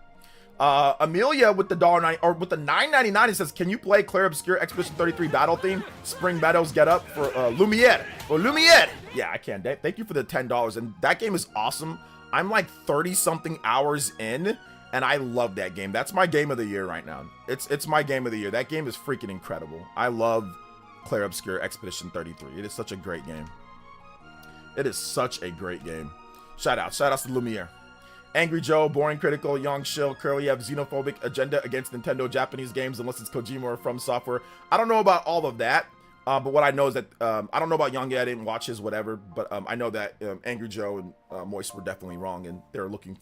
Amelia with the $9 or with the $9.99, it says, can you play Clair Obscur Expedition 33 battle theme? Spring Meadows Get Up for Lumiere. Or Lumiere. Yeah, I can. Thank you for the $10. And that game is awesome. I'm like 30 something hours in, and I love that game. That's my game of the year right now. It's my game of the year. That game is freaking incredible. I love Clair Obscur Expedition 33. It is such a great game. It is such a great game. Shout outs to Lumiere. Angry Joe, Boring Critical, Young Shill, Curly have xenophobic agenda against Nintendo Japanese games unless it's Kojima or From Software. I don't know about all of that, but what I know is that I don't know about Young. I didn't watch his whatever, but I know that Angry Joe and Moist were definitely wrong, and they're looking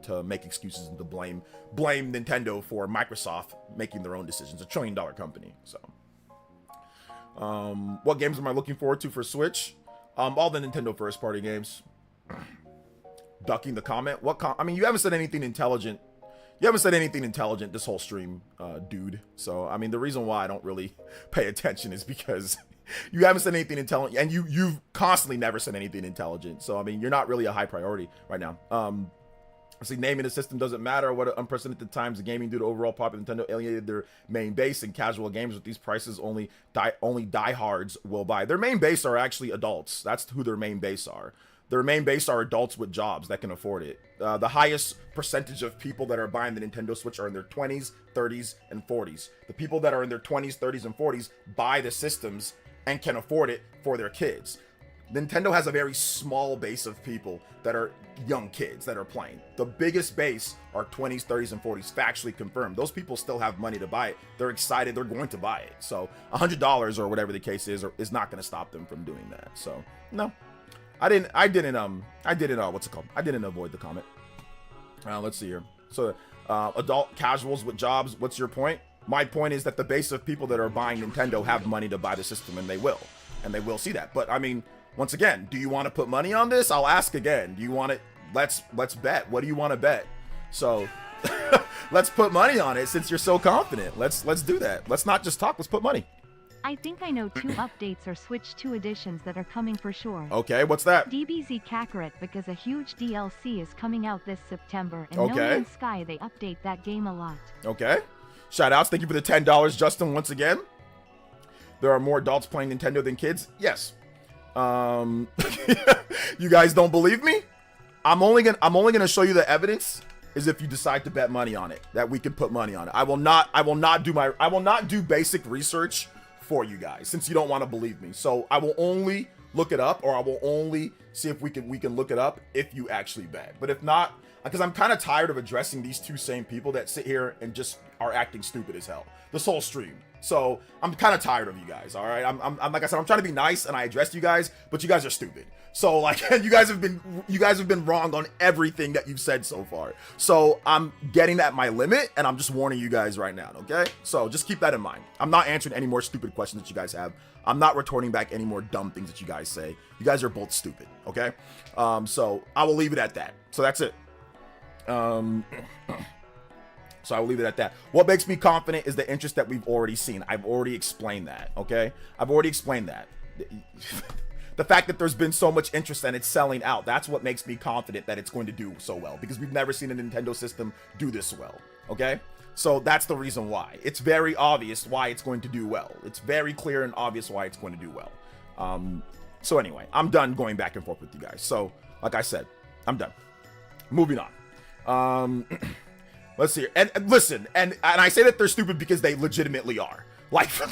to make excuses and to blame Nintendo for Microsoft making their own decisions. $1 trillion company. So, what games am I looking forward to for Switch? All the Nintendo first party games. Ducking the comment. I mean, you haven't said anything intelligent. You haven't said anything intelligent this whole stream, dude. So, I mean, the reason why I don't really pay attention is because you haven't said anything intelligent, and you've constantly never said anything intelligent. So, I mean, you're not really a high priority right now. See, naming the system doesn't matter. What unprecedented times the gaming due to overall popular Nintendo alienated their main base, and casual games with these prices only diehards will buy. Their main base are actually adults. That's who their main base are. Their main base are adults with jobs that can afford it. The highest percentage of people that are buying the Nintendo Switch are in their 20s, 30s, and 40s. The people that are in their 20s, 30s, and 40s buy the systems and can afford it for their kids. Nintendo has a very small base of people that are young kids that are playing. The biggest base are 20s, 30s, and 40s, factually confirmed. Those people still have money to buy it. They're excited. They're going to buy it. So $100 or whatever the case is not going to stop them from doing that. So no. I didn't what's it called? I didn't avoid the comment. Let's see here. So, adult casuals with jobs, what's your point? My point is that the base of people that are buying Nintendo have money to buy the system, and they will see that. But I mean, once again, do you want to put money on this? I'll ask again. Do you want it? Let's bet. What do you want to bet? So, let's put money on it since you're so confident. Let's do that. Let's not just talk, let's put money. I think I know 2 updates or Switch 2 editions that are coming for sure. Okay, what's that? DBZ Kakarot, because a huge DLC is coming out this September, and okay. No Man's Sky, they update that game a lot. Okay. Shout outs. Thank you for the $10, Justin, once again. There are more adults playing Nintendo than kids. Yes. You guys don't believe me? I'm only gonna show you the evidence is if you decide to bet money on it, that we can put money on it. I will not do basic research for you guys, since you don't want to believe me. So I will only look it up, or I will only see if we can look it up if you actually bet. But if not, because I'm kind of tired of addressing these two same people that sit here and just are acting stupid as hell this whole stream. So I'm kind of tired of you guys. All right, I'm like I said, I'm trying to be nice and I addressed you guys, but you guys are stupid. So like you guys have been wrong on everything that you've said so far. So I'm getting at my limit, and I'm just warning you guys right now. Okay, so just keep that in mind. I'm not answering any more stupid questions that you guys have. I'm not retorting back any more dumb things that you guys say. You guys are both stupid. Okay, so I will leave it at that. So that's it. So I will leave it at that. What makes me confident is the interest that we've already seen. I've already explained that, okay? I've already explained that. The fact that there's been so much interest and it's selling out, that's what makes me confident that it's going to do so well, because we've never seen a Nintendo system do this well, okay? So that's the reason why. It's very obvious why it's going to do well. It's very clear and obvious why it's going to do well. So anyway, I'm done going back and forth with you guys. So, like I said, I'm done. Moving on. Let's see here. And listen, and I say that they're stupid because they legitimately are. Like they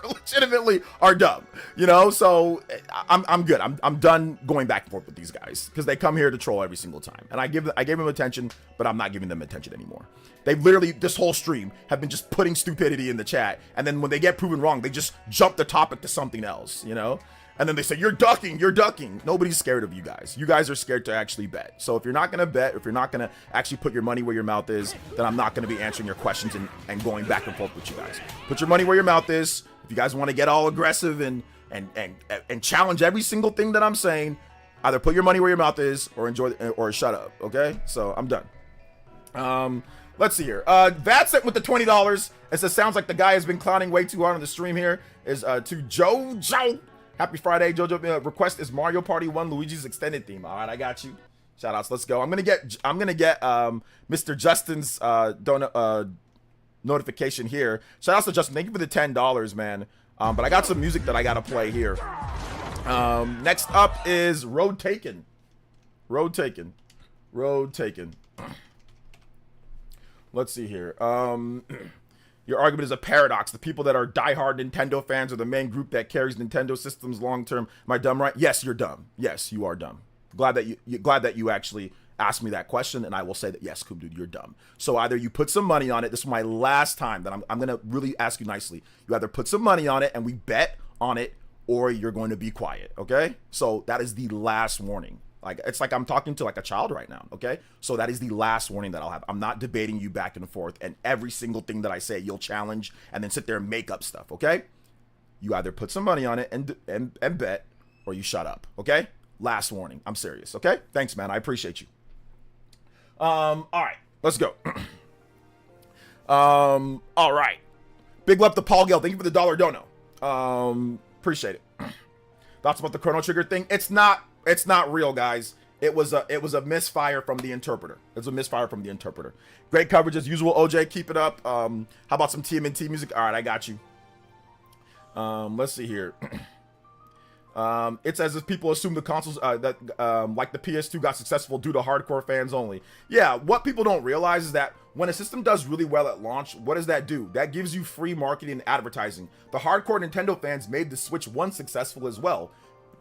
legitimately are dumb, you know? So I'm good. I'm done going back and forth with these guys because they come here to troll every single time. And I gave them attention, but I'm not giving them attention anymore. They literally, this whole stream, have been just putting stupidity in the chat, and then when they get proven wrong, they just jump the topic to something else, you know? And then they say, you're ducking. Nobody's scared of you guys. You guys are scared to actually bet. So if you're not going to bet, if you're not going to actually put your money where your mouth is, then I'm not going to be answering your questions and going back and forth with you guys. Put your money where your mouth is. If you guys want to get all aggressive and challenge every single thing that I'm saying, either put your money where your mouth is or or shut up, okay? So I'm done. Let's see here. Vatset with the $20. It says, sounds like the guy has been clowning way too hard on the stream here. Is to JOJO. Happy Friday, JoJo. Request is Mario Party 1 Luigi's extended theme. All right, I got you. Shout outs. Let's go. I'm gonna get Mr. Justin's notification here. Shout outs to Justin. Thank you for the $10, man. But I got some music that I gotta play here. Next up is Road Taken. Let's see here. Your argument is a paradox. The people that are diehard Nintendo fans are the main group that carries Nintendo systems long term. Am I dumb, right? Yes, you're dumb. Yes, you are dumb. Glad that you actually asked me that question, and I will say that yes, Coop Dude, you're dumb. So either you put some money on it. This is my last time that I'm gonna really ask you nicely. You either put some money on it and we bet on it, or you're going to be quiet. Okay? So that is the last warning. Like, it's like I'm talking to like a child right now, okay? So that is the last warning that I'll have. I'm not debating you back and forth, and every single thing that I say, you'll challenge and then sit there and make up stuff, okay? You either put some money on it and bet, or you shut up, okay? Last warning. I'm serious, okay? Thanks, man. I appreciate you. All right. Let's go. All right. Big love to Paul Gale. Thank you for the $1 dono. Appreciate it. Thoughts about the Chrono Trigger thing? It's not real, guys. It was a misfire from the interpreter. It's a misfire from the interpreter. Great coverage as usual, OJ. Keep it up. How about some TMNT music? All right, I got you. Let's see here. It's as if people assume the consoles that like the PS2 got successful due to hardcore fans only. Yeah, what people don't realize is that when a system does really well at launch, what does that do? That gives you free marketing and advertising. The hardcore Nintendo fans made the Switch 1 successful as well.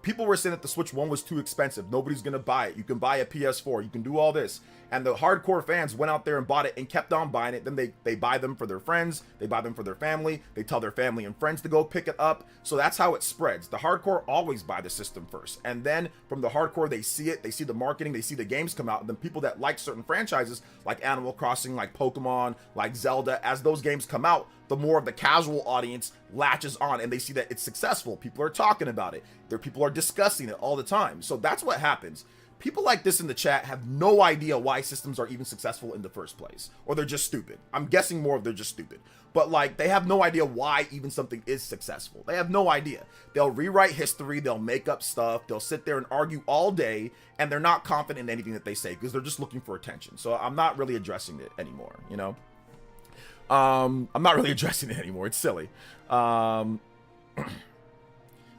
People were saying that the Switch 1 was too expensive. Nobody's going to buy it. You can buy a PS4. You can do all this. And the hardcore fans went out there and bought it and kept on buying it. Then they buy them for their friends. They buy them for their family. They tell their family and friends to go pick it up. So that's how it spreads. The hardcore always buy the system first. And then from the hardcore, they see it. They see the marketing. They see the games come out. And then people that like certain franchises like Animal Crossing, like Pokemon, like Zelda, as those games come out, the more of the casual audience latches on and they see that it's successful. People are talking about it. People are discussing it all the time. So that's what happens. People like this in the chat have no idea why systems are even successful in the first place. Or they're just stupid. I'm guessing more of they're just stupid. But like, they have no idea why even something is successful. They have no idea. They'll rewrite history. They'll make up stuff. They'll sit there and argue all day. And they're not confident in anything that they say because they're just looking for attention. So I'm not really addressing it anymore, you know? I'm not really addressing it anymore. It's silly.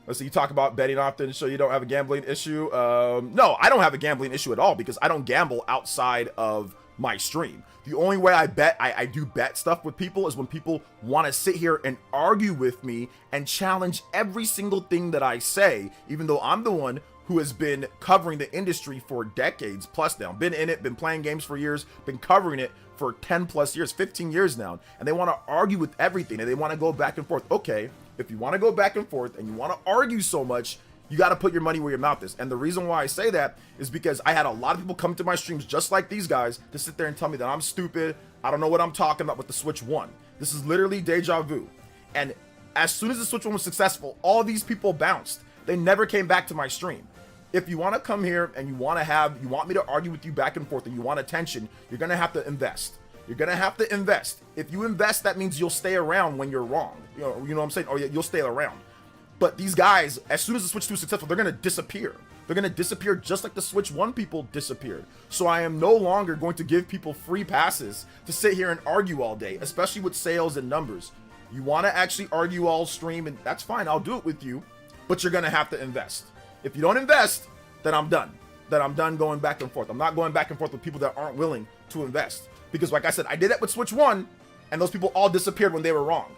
Let's see, you talk about betting often, so you don't have a gambling issue. No, I don't have a gambling issue at all because I don't gamble outside of my stream. The only way I bet, I do bet stuff with people is when people want to sit here and argue with me and challenge every single thing that I say, even though I'm the one who has been covering the industry for decades plus now, been in it, been playing games for years, been covering it for 10 plus years, 15 years now, and they want to argue with everything, and they want to go back and forth. Okay, if you want to go back and forth and you want to argue so much, you got to put your money where your mouth is. And the reason why I say that is because I had a lot of people come to my streams just like these guys to sit there and tell me that I'm stupid, I don't know what I'm talking about with the Switch 1. This is literally deja vu. And as soon as the Switch 1 was successful, all these people bounced. They never came back to my stream. If you want to come here and you want me to argue with you back and forth and you want attention, you're going to have to invest. You're going to have to invest. If you invest, that means you'll stay around when you're wrong. You know what I'm saying? Or you'll stay around. But these guys, as soon as the Switch 2 is successful, they're going to disappear. They're going to disappear just like the Switch 1 people disappeared. So I am no longer going to give people free passes to sit here and argue all day, especially with sales and numbers. You want to actually argue all stream, and that's fine. I'll do it with you, but you're going to have to invest. If you don't invest, then I'm done. Then I'm done going back and forth. I'm not going back and forth with people that aren't willing to invest. Because like I said, I did that with Switch 1, and those people all disappeared when they were wrong.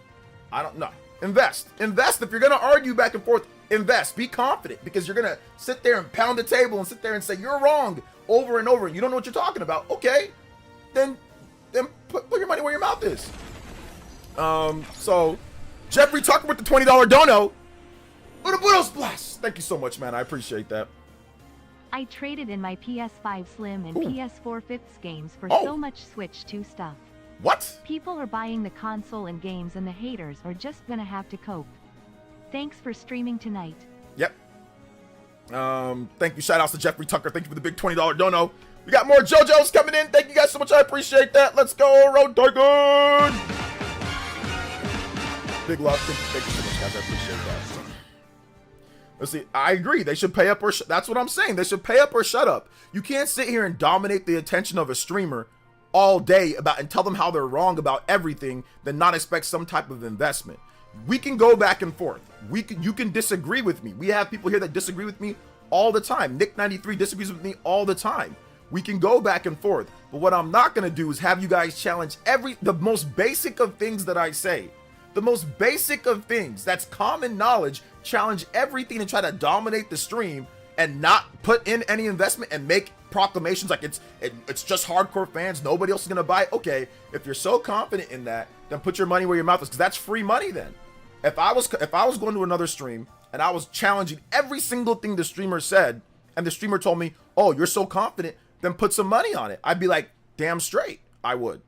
I don't know. Invest. Invest. If you're going to argue back and forth, invest. Be confident, because you're going to sit there and pound the table and sit there and say, you're wrong over and over. You don't know what you're talking about. Okay. Then put your money where your mouth is. So Jeffrey Tucker with the $20 dono. Buenos blast. Thank you so much, man. I appreciate that. I traded in my PS5 Slim and PS4 Fifths games for so much Switch 2 stuff. What? People are buying the console and games, and the haters are just gonna have to cope. Thanks for streaming tonight. Yep. Thank you. Shout outs to Jeffrey Tucker. Thank you for the big $20 dono. We got more JoJo's coming in. Thank you guys so much. I appreciate that. Let's go, Road Target. Big love. Thank you so much, guys. I appreciate that. Let's see. I agree. They should pay up or that's what I'm saying. They should pay up or shut up. You can't sit here and dominate the attention of a streamer all day and tell them how they're wrong about everything, then not expect some type of investment. We can go back and forth. You can disagree with me. We have people here that disagree with me all the time. Nick93 disagrees with me all the time. We can go back and forth. But what I'm not going to do is have you guys challenge the most basic of things that I say. The most basic of things, that's common knowledge, challenge everything and try to dominate the stream and not put in any investment and make proclamations like it's just hardcore fans, nobody else is gonna buy it. Okay, if you're so confident in that, then put your money where your mouth is, because that's free money. Then if I was going to another stream and I was challenging every single thing the streamer said, and the streamer told me, oh, you're so confident, then put some money on it, I'd be like, damn straight I will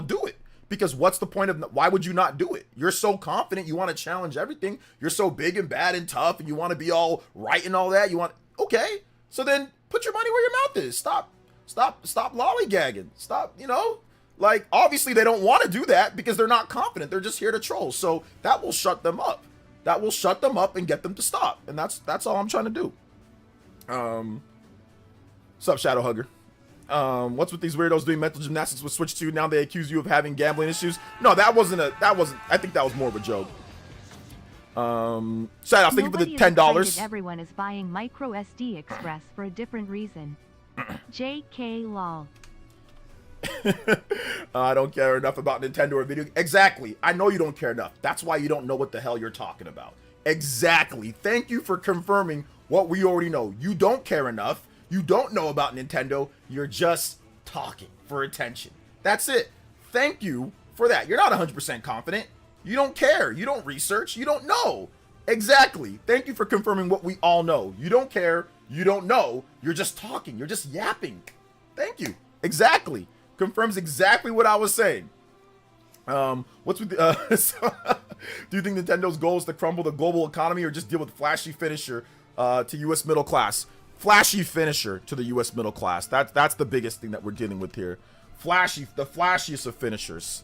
do it. Because what's the point of, why would you not do it? You're so confident, you want to challenge everything. You're so big and bad and tough, and you want to be all right and all that. Okay, so then put your money where your mouth is. Stop lollygagging. Stop, like, obviously they don't want to do that because they're not confident. They're just here to troll. So that will shut them up. That will shut them up and get them to stop. And that's all I'm trying to do. What's up, Shadow Hugger? What's with these weirdos doing mental gymnastics with Switch 2? Now they accuse you of having gambling issues. No, I think that was more of a joke. Shout out, thank you for the $10. Everyone is buying micro SD Express for a different reason. JK lol. I don't care enough about Nintendo or video. Exactly. I know you don't care enough. That's why you don't know what the hell you're talking about. Exactly. Thank you for confirming what we already know. You don't care enough. You don't know about Nintendo. You're just talking for attention. That's it. Thank you for that. You're not 100% confident. You don't care. You don't research. You don't know. Exactly. Thank you for confirming what we all know. You don't care. You don't know. You're just talking. You're just yapping. Thank you. Exactly. Confirms exactly what I was saying. What's with the, do you think Nintendo's goal is to crumble the global economy or just deal with flashy finisher to U.S. middle class? Flashy finisher to the U.S. middle class. That's the biggest thing that we're dealing with here. The flashiest of finishers.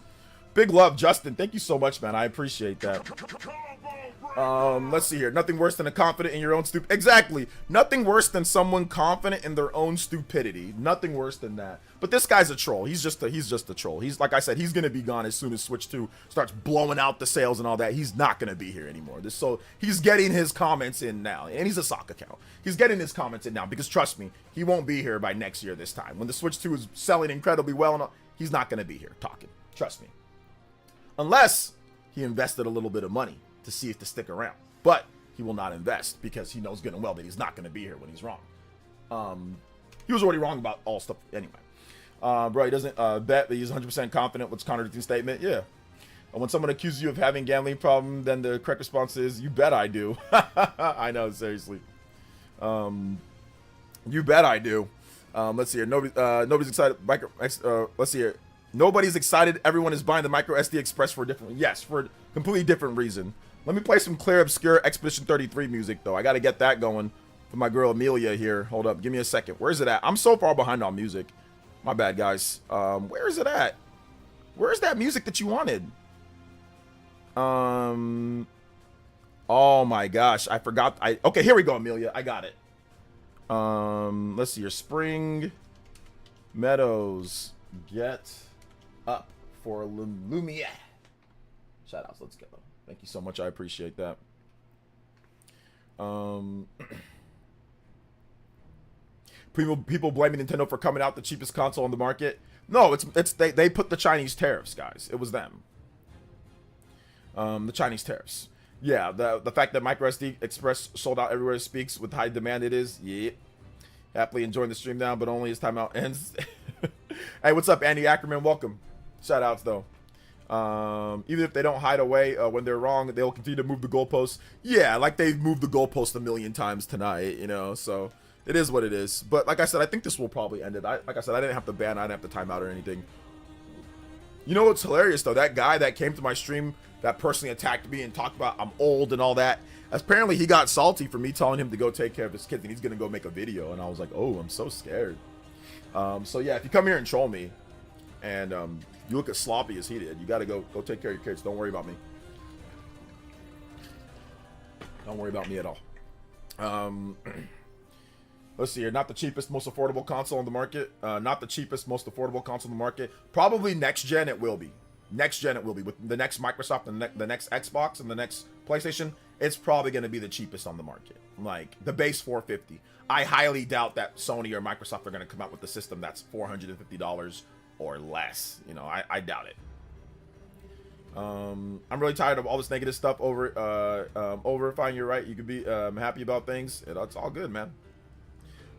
Big love, Justin. Thank you so much, man. I appreciate that. Let's see here. Nothing worse than a confident in your own Exactly. Nothing worse than someone confident in their own stupidity. Nothing worse than that. But this guy's a troll. He's just a troll. He's, like I said, he's gonna be gone as soon as Switch 2 starts blowing out the sales and all that. He's not gonna be here anymore. So he's getting his comments in now, and he's a sock account. He's getting his comments in now because trust me, he won't be here by next year this time. When the Switch 2 is selling incredibly well, and all, he's not gonna be here talking. Trust me. Unless he invested a little bit of money to see if to stick around. But he will not invest because he knows good and well that he's not going to be here when he's wrong. He was already wrong about all stuff anyway. Bro, he doesn't bet that he's 100% confident. What's contradicting statement? Yeah. When someone accuses you of having a gambling problem, then the correct response is, you bet I do. I know, seriously. You bet I do. Let's see here. Nobody's excited. Let's see here. Nobody's excited. Everyone is buying the micro SD Express for a different, yes, for a completely different reason. Let me play some clear, obscure Expedition 33 music, though. I got to get that going for my girl Amelia here. Hold up. Give me a second. Where's it at? I'm so far behind on music. My bad, guys. Where is it at? Where's that music that you wanted? Oh my gosh. I forgot. Okay, here we go, Amelia. I got it. Let's see here. Spring Meadows. Get up for Lumiere. Shout outs. Let's go. Thank you so much. I appreciate that. People blaming Nintendo for coming out the cheapest console on the market. No, they put the Chinese tariffs, guys. It was them. The Chinese tariffs. Yeah, the fact that micro SD Express sold out everywhere it speaks with high demand it is. Yeah. Happily enjoying the stream now, but only as timeout ends. Hey, what's up, Andy Ackerman? Welcome. Shout outs though. Even if they don't hide away when they're wrong, they'll continue to move the goalposts. Yeah, like they've moved the goalposts a million times tonight, you know, so it is what it is. But like I said, I think this will probably end it. Like I said, I didn't have to ban, I didn't have to time out or anything. You know what's hilarious though? That guy that came to my stream that personally attacked me and talked about I'm old and all that, apparently he got salty for me telling him to go take care of his kids and he's gonna go make a video, and I was like, oh, I'm so scared. So yeah, if you come here and troll me and you look as sloppy as he did, you gotta go take care of your kids. Don't worry about me. Don't worry about me at all. Let's see here. Not the cheapest, most affordable console on the market. Not the cheapest, most affordable console on the market. Probably next gen it will be. Next gen it will be. With the next Microsoft and the next Xbox and the next PlayStation, it's probably going to be the cheapest on the market. Like the base $450. I highly doubt that Sony or Microsoft are going to come out with the system that's $450 or less. You know, I doubt it. I'm really tired of all this negative stuff over fine. You're right. You could be happy about things. It's all good, man.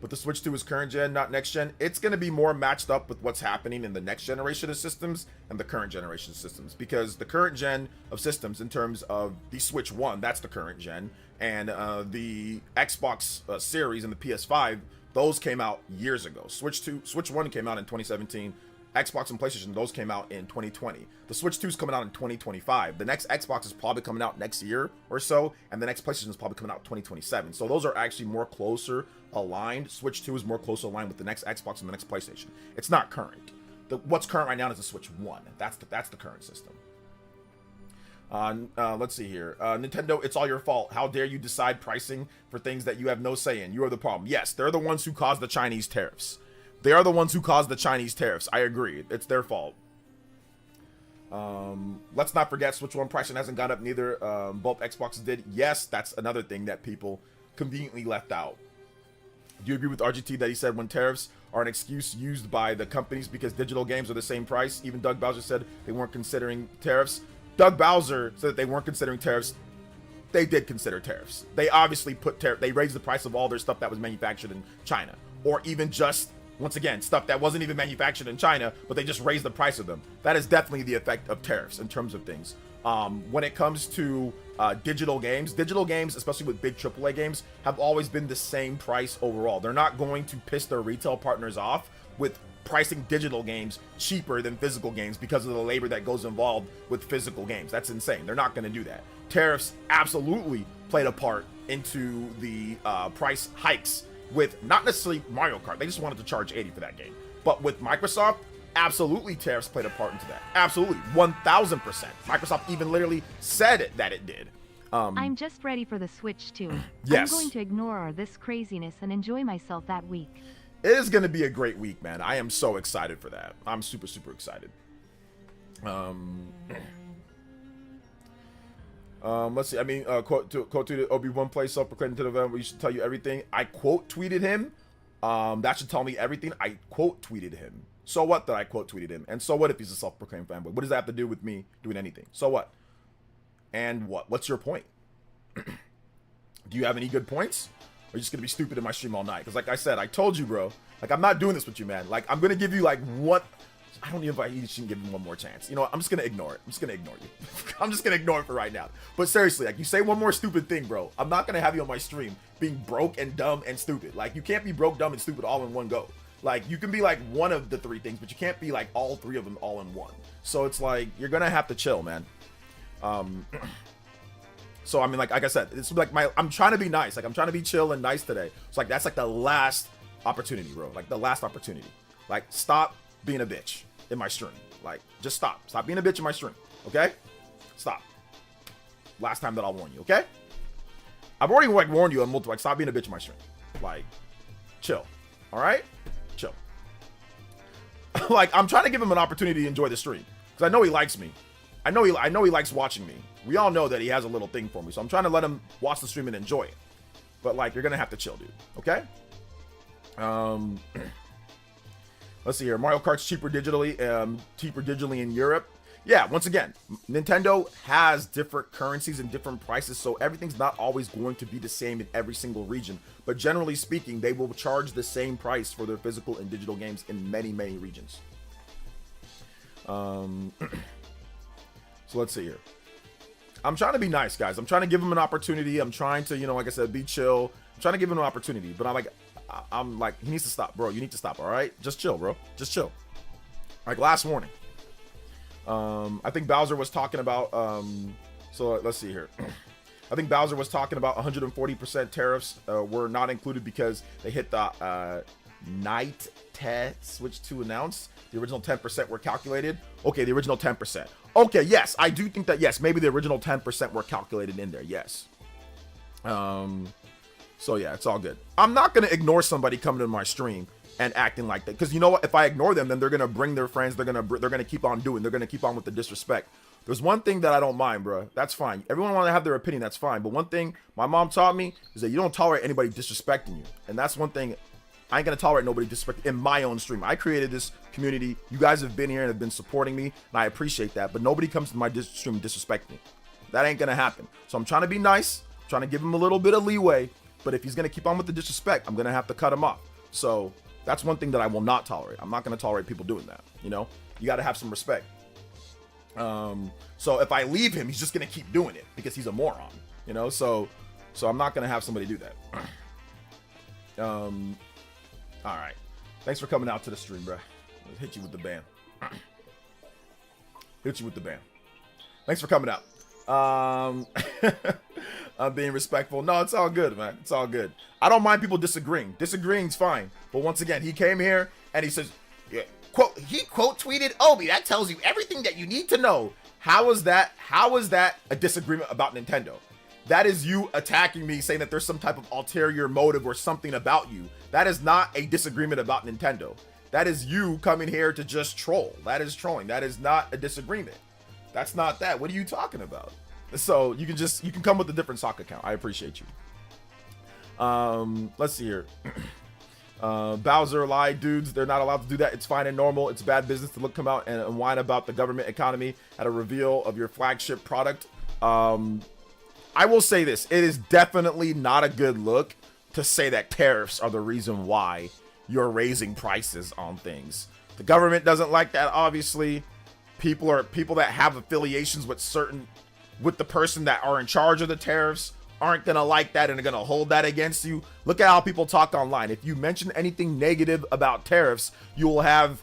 But the Switch 2 is current gen, not next gen. It's going to be more matched up with what's happening in the next generation of systems and the current generation of systems. Because the current gen of systems, in terms of the Switch 1, that's the current gen. And the Xbox series and the PS5, those came out years ago. Switch 1 came out in 2017. Xbox and PlayStation, those came out in 2020. The Switch 2 is coming out in 2025. The next Xbox is probably coming out next year or so, and the next PlayStation is probably coming out in 2027. So those are actually more closer aligned. Switch 2 is more closely aligned with the next Xbox and the next PlayStation. It's not current. What's current right now is the Switch 1. That's the current system. Let's see here. Nintendo, it's all your fault. How dare you decide pricing for things that you have no say in? You are the problem. Yes, they're the ones who caused the Chinese tariffs. They are the ones who caused the Chinese tariffs. I agree. It's their fault. Let's not forget Switch 1 pricing hasn't gone up neither. Both Xboxes did. Yes, that's another thing that people conveniently left out. Do you agree with RGT that he said when tariffs are an excuse used by the companies because digital games are the same price? Even Doug Bowser said they weren't considering tariffs. Doug Bowser said that they weren't considering tariffs. They did consider tariffs. They obviously they raised the price of all their stuff that was manufactured in China, or even just, once again, stuff that wasn't even manufactured in China, but they just raised the price of them. That is definitely the effect of tariffs in terms of things. When it comes to digital games, especially with big AAA games, have always been the same price overall. They're not going to piss their retail partners off with pricing digital games cheaper than physical games because of the labor that goes involved with physical games. That's insane. They're not going to do that. Tariffs absolutely played a part into the price hikes with not necessarily Mario Kart. They just wanted to charge $80 for that game. But with Microsoft, absolutely tariffs played a part into that. Absolutely. 1000%. Microsoft even literally said that it did. I'm just ready for the Switch 2. Yes. I'm going to ignore this craziness and enjoy myself that week. It is going to be a great week, man. I am so excited for that. I'm super, super excited. Let's see. I mean, quote tweeted Obi-Wan play self-proclaimed to the event. We should tell you everything. I quote tweeted him. That should tell me everything. I quote tweeted him. So what that I quote tweeted him? And so what if he's a self-proclaimed fanboy? What does that have to do with me doing anything? So what? And what? What's your point? Do you have any good points? Or are you just gonna be stupid in my stream all night? Because like I said, I told you, bro. Like, I'm not doing this with you, man. Like, I'm gonna give you like one. I don't even if I shouldn't give him one more chance. You know what? I'm just gonna ignore it. I'm just gonna ignore you. I'm just gonna ignore it for right now. But seriously, like, you say one more stupid thing, bro, I'm not gonna have you on my stream being broke and dumb and stupid. Like, you can't be broke, dumb, and stupid all in one go. Like, you can be like one of the three things, but you can't be like all three of them all in one. So it's like, you're gonna have to chill, man. So I mean, like I said, it's like I'm trying to be nice. Like, I'm trying to be chill and nice today. So like, that's like the last opportunity, bro. Like, the last opportunity. Like, stop being a bitch in my stream. Like, just stop being a bitch in my stream. Okay, stop. Last time that I'll warn you. Okay, I've already like warned you on multiple. Like, stop being a bitch in my stream. Like, chill. All right, chill. Like, I'm trying to give him an opportunity to enjoy the stream because I know he likes me. I know he likes watching me. We all know that he has a little thing for me, so I'm trying to let him watch the stream and enjoy it. But like, you're gonna have to chill, dude. Okay. Let's see here. Mario Kart's cheaper digitally in Europe. Yeah, once again, Nintendo has different currencies and different prices, so everything's not always going to be the same in every single region. But generally speaking, they will charge the same price for their physical and digital games in many, many regions. So let's see here. I'm trying to be nice, guys. I'm trying to give him an opportunity. I'm trying to, you know, like I said, be chill. I'm trying to give him an opportunity, but I'm like, he needs to stop, bro. You need to stop, all right? Just chill, bro. Just chill. Like, last warning. I think Bowser was talking about, so let's see here. I think Bowser was talking about 140% tariffs were not included because they hit the night test switch to announce. The original 10% were calculated. Okay, the original 10%. Okay, yes, I do think that, yes, maybe the original 10% were calculated in there, yes. So yeah, it's all good. I'm not gonna ignore somebody coming to my stream and acting like that, because you know what? If I ignore them, then they're gonna bring their friends. They're gonna keep on doing. They're gonna keep on with the disrespect. There's one thing that I don't mind, bro. That's fine. Everyone want to have their opinion. That's fine. But one thing my mom taught me is that you don't tolerate anybody disrespecting you, and that's one thing. I ain't gonna tolerate nobody disrespect in my own stream. I created this community. You guys have been here and have been supporting me, and I appreciate that. But nobody comes to my stream and disrespect me. That ain't gonna happen. So I'm trying to be nice, trying to give him a little bit of leeway. But if he's gonna keep on with the disrespect, I'm gonna have to cut him off. So that's one thing that I will not tolerate. I'm not gonna tolerate people doing that. You know, you got to have some respect. So if I leave him, he's just gonna keep doing it because he's a moron. You know, so I'm not gonna have somebody do that. All right. Thanks for coming out to the stream, bro. Let's hit you with the ban. Hit you with the ban. Thanks for coming out. I'm being respectful. No, it's all good, man. It's all good. I don't mind people disagreeing. Disagreeing's fine. But once again, he came here and he says, yeah, he quote tweeted Obi. That tells you everything that you need to know. How is that a disagreement about Nintendo? That is you attacking me, saying that there's some type of ulterior motive or something about you. That is not a disagreement about Nintendo. That is you coming here to just troll. That is trolling. That is not a disagreement. That's not that. What are you talking about? So you can come with a different sock account. I appreciate you. Let's see here. Bowser lied, dudes. They're not allowed to do that. It's fine and normal. It's bad business to come out and whine about the government economy at a reveal of your flagship product. I will say this. It is definitely not a good look to say that tariffs are the reason why you're raising prices on things. The government doesn't like that, obviously. People that have affiliations with the person that are in charge of the tariffs aren't gonna like that and are gonna hold that against you. Look at how people talk online. If you mention anything negative about tariffs, you'll have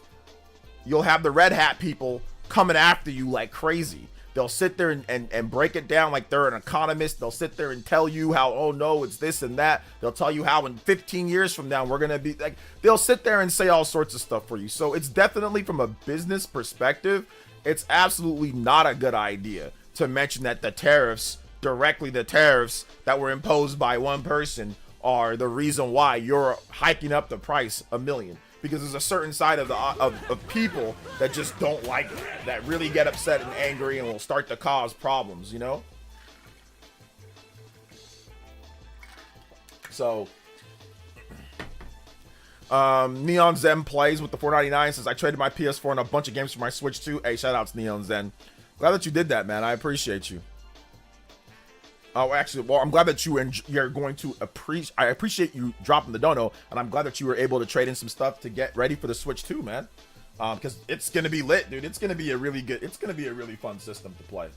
the red hat people coming after you like crazy. They'll sit there and break it down like they're an economist. They'll sit there and tell you how, oh no, it's this and that. They'll tell you how in 15 years from now, we're going to be like, they'll sit there and say all sorts of stuff for you. So it's definitely, from a business perspective, it's absolutely not a good idea to mention that the tariffs that were imposed by one person are the reason why you're hiking up the price $1 million. Because there's a certain side of people that just don't like it, that really get upset and angry and will start to cause problems, you know? So, Neon Zen plays with the $4.99, says, I traded my PS4 and a bunch of games for my Switch too. Hey, shout out to Neon Zen. Glad that you did that, man. I appreciate you. Oh, actually, well, I'm glad that you're going to appreciate. I appreciate you dropping the dono, and I'm glad that you were able to trade in some stuff to get ready for the Switch 2, man. Because it's gonna be lit, dude. It's gonna be a really fun system to play.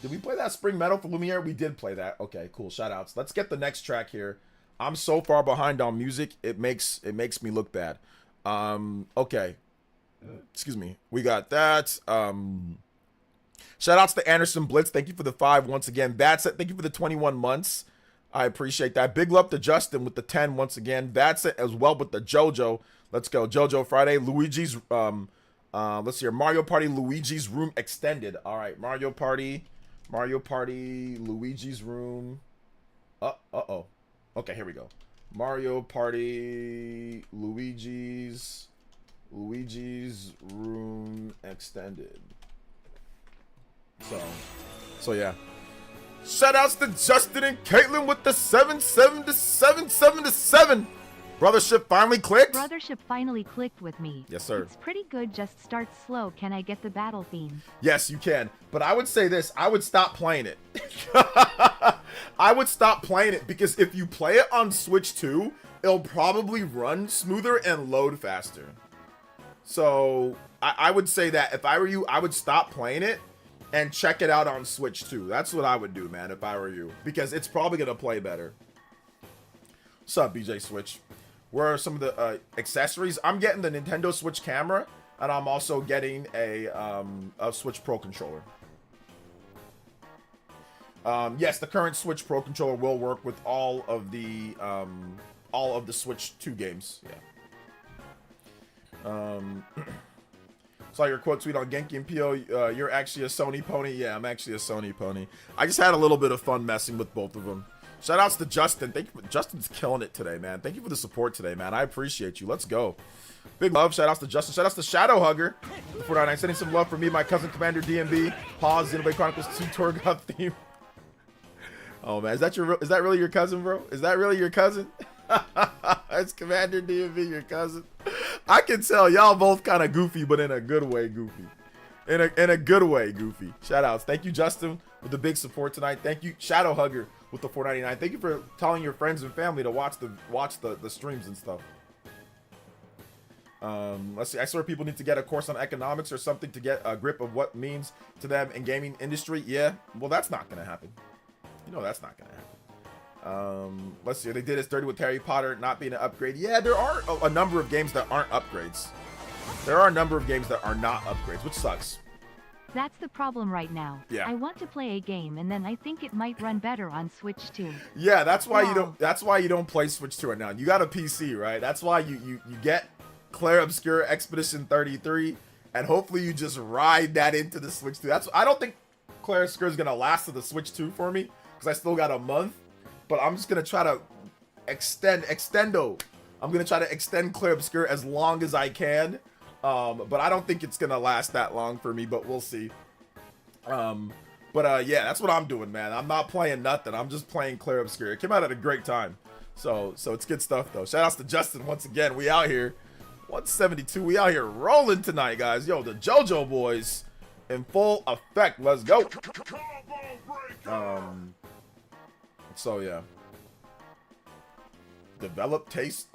Did we play that Spring Metal for Lumiere? We did play that. Okay, cool. Shout outs. Let's get the next track here. I'm so far behind on music, it makes me look bad. Okay. Excuse me. We got that. Shout outs to Anderson Blitz. Thank you for the 5 once again. Bad Set, thank you for the 21 months. I appreciate that. Big love to Justin with the 10 once again. Bad Set as well with the JoJo. Let's go. JoJo Friday. Luigi's let's see here. Mario Party Luigi's Room Extended. All right. Mario Party Luigi's Room. Uh-oh. Okay, here we go. Mario Party Luigi's Room Extended. So yeah. Shoutouts to Justin and Caitlin with the 7-7-7-7-7. Brothership finally clicked? Brothership finally clicked with me. Yes, sir. It's pretty good, just start slow. Can I get the battle theme? Yes, you can. But I would say this. I would stop playing it. I would stop playing it because if you play it on Switch 2, it'll probably run smoother and load faster. So I would say that if I were you, I would stop playing it and check it out on Switch 2. That's what I would do, man, if I were you. Because it's probably going to play better. What's up, BJ Switch? Where are some of the accessories? I'm getting the Nintendo Switch camera, and I'm also getting a Switch Pro controller. Yes, the current Switch Pro controller will work with all of the Switch 2 games. Yeah. Saw your quote tweet on Genki and Pio. You're actually a Sony pony. Yeah, I'm actually a Sony pony. I just had a little bit of fun messing with both of them. Shout outs to Justin. Justin's killing it today, man. Thank you for the support today, man. I appreciate you. Let's go. Big love. Shout outs to Justin. Shout outs to Shadow Hugger. 499 sending some love for me, my cousin Commander DMB. Pause. Xenoblade Chronicles 2 Tour God theme. Oh man, is that really your cousin, bro? Is that really your cousin? It's Commander DMV, your cousin. I can tell y'all both kind of goofy, but in a good way goofy. In a good way goofy. Shout outs. Thank you, Justin, with the big support tonight. Thank you, Shadow Hugger, with the 499. Thank you for telling your friends and family to watch the streams and stuff. Let's see. I swear people need to get a course on economics or something to get a grip of what it means to them in gaming industry. Yeah, well, that's not gonna happen. You know that's not gonna happen. Let's see. They did us dirty with Harry Potter not being an upgrade. Yeah, there are a number of games that aren't upgrades. There are a number of games that are not upgrades, which sucks. That's the problem right now. Yeah. I want to play a game and then I think it might run better on Switch 2. Yeah, that's why you don't play Switch 2 right now. You got a PC, right? That's why you get Claire Obscure Expedition 33 and hopefully you just ride that into the Switch 2. I don't think Claire Obscure is going to last to the Switch 2 for me because I still got a month, but I'm just going to try to extendo. I'm going to try to extend Claire Obscure as long as I can. But I don't think it's gonna last that long for me, but we'll see. Yeah, that's what I'm doing, man. I'm not playing nothing. I'm just playing Claire Obscure. It came out at a great time. So it's good stuff, though. Shout outs to Justin once again. We out here. 172. We out here rolling tonight, guys. Yo, the JoJo boys in full effect. Let's go. So, yeah. Develop taste.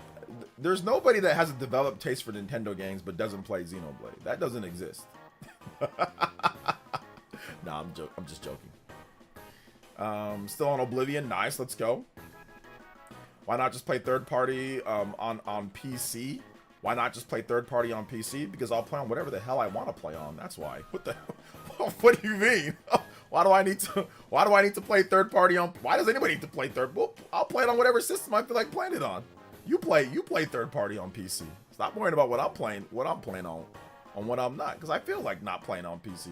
There's nobody that has a developed taste for Nintendo games but doesn't play Xenoblade. That doesn't exist. Nah, I'm just joking. Still on Oblivion. Nice. Let's go. Why not just play third party on PC? Why not just play third party on PC? Because I'll play on whatever the hell I want to play on. That's why. What the? What do you mean? Why do I need to play third party on? Why does anybody need to play third? Well, I'll play it on whatever system I feel like playing it on. You play third party on PC. Stop worrying about what I'm playing on what I'm not, because I feel like not playing on PC.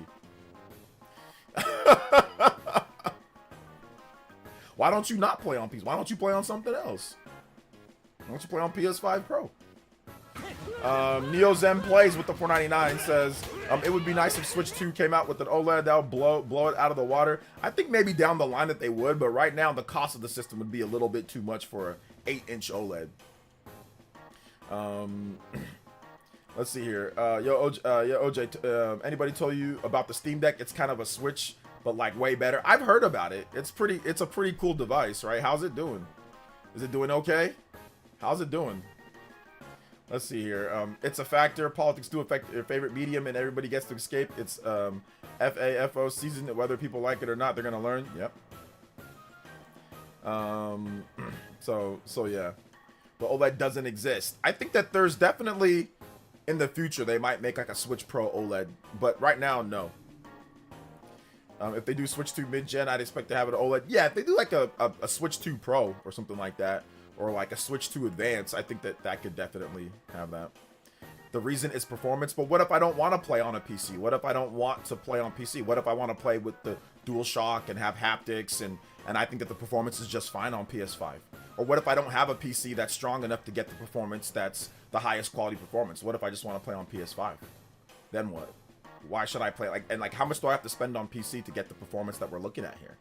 Why don't you not play on PC? Why don't you play on something else? Why don't you play on PS5 Pro? Neo Zen Plays with the 499 says, it would be nice if Switch 2 came out with an OLED that would blow it out of the water. I think maybe down the line that they would, but right now the cost of the system would be a little bit too much for a 8-inch OLED. Let's see here. OJ, anybody told you about the Steam Deck? It's kind of a Switch but like way better. I've heard about it. It's a pretty cool device, right? How's it doing? Is it doing okay? How's it doing? Let's see here. It's a factor. Politics do affect your favorite medium, and everybody gets to escape. It's FAFO season. Whether people like it or not, they're gonna learn. Yep. So yeah. But OLED doesn't exist. I think that there's definitely in the future they might make like a Switch Pro OLED, but right now, no. If they do Switch 2 mid-gen, I'd expect to have an OLED. Yeah, if they do like a Switch 2 Pro or something like that, or like a Switch 2 Advance, I think that could definitely have that. The reason is performance, but what if I don't want to play on a PC? What if I don't want to play on PC? What if I want to play with the DualShock and have haptics, and I think that the performance is just fine on PS5? Or what if I don't have a PC that's strong enough to get the performance that's the highest quality performance? What if I just want to play on PS5? Then what? Why should I play like how much do I have to spend on PC to get the performance that we're looking at here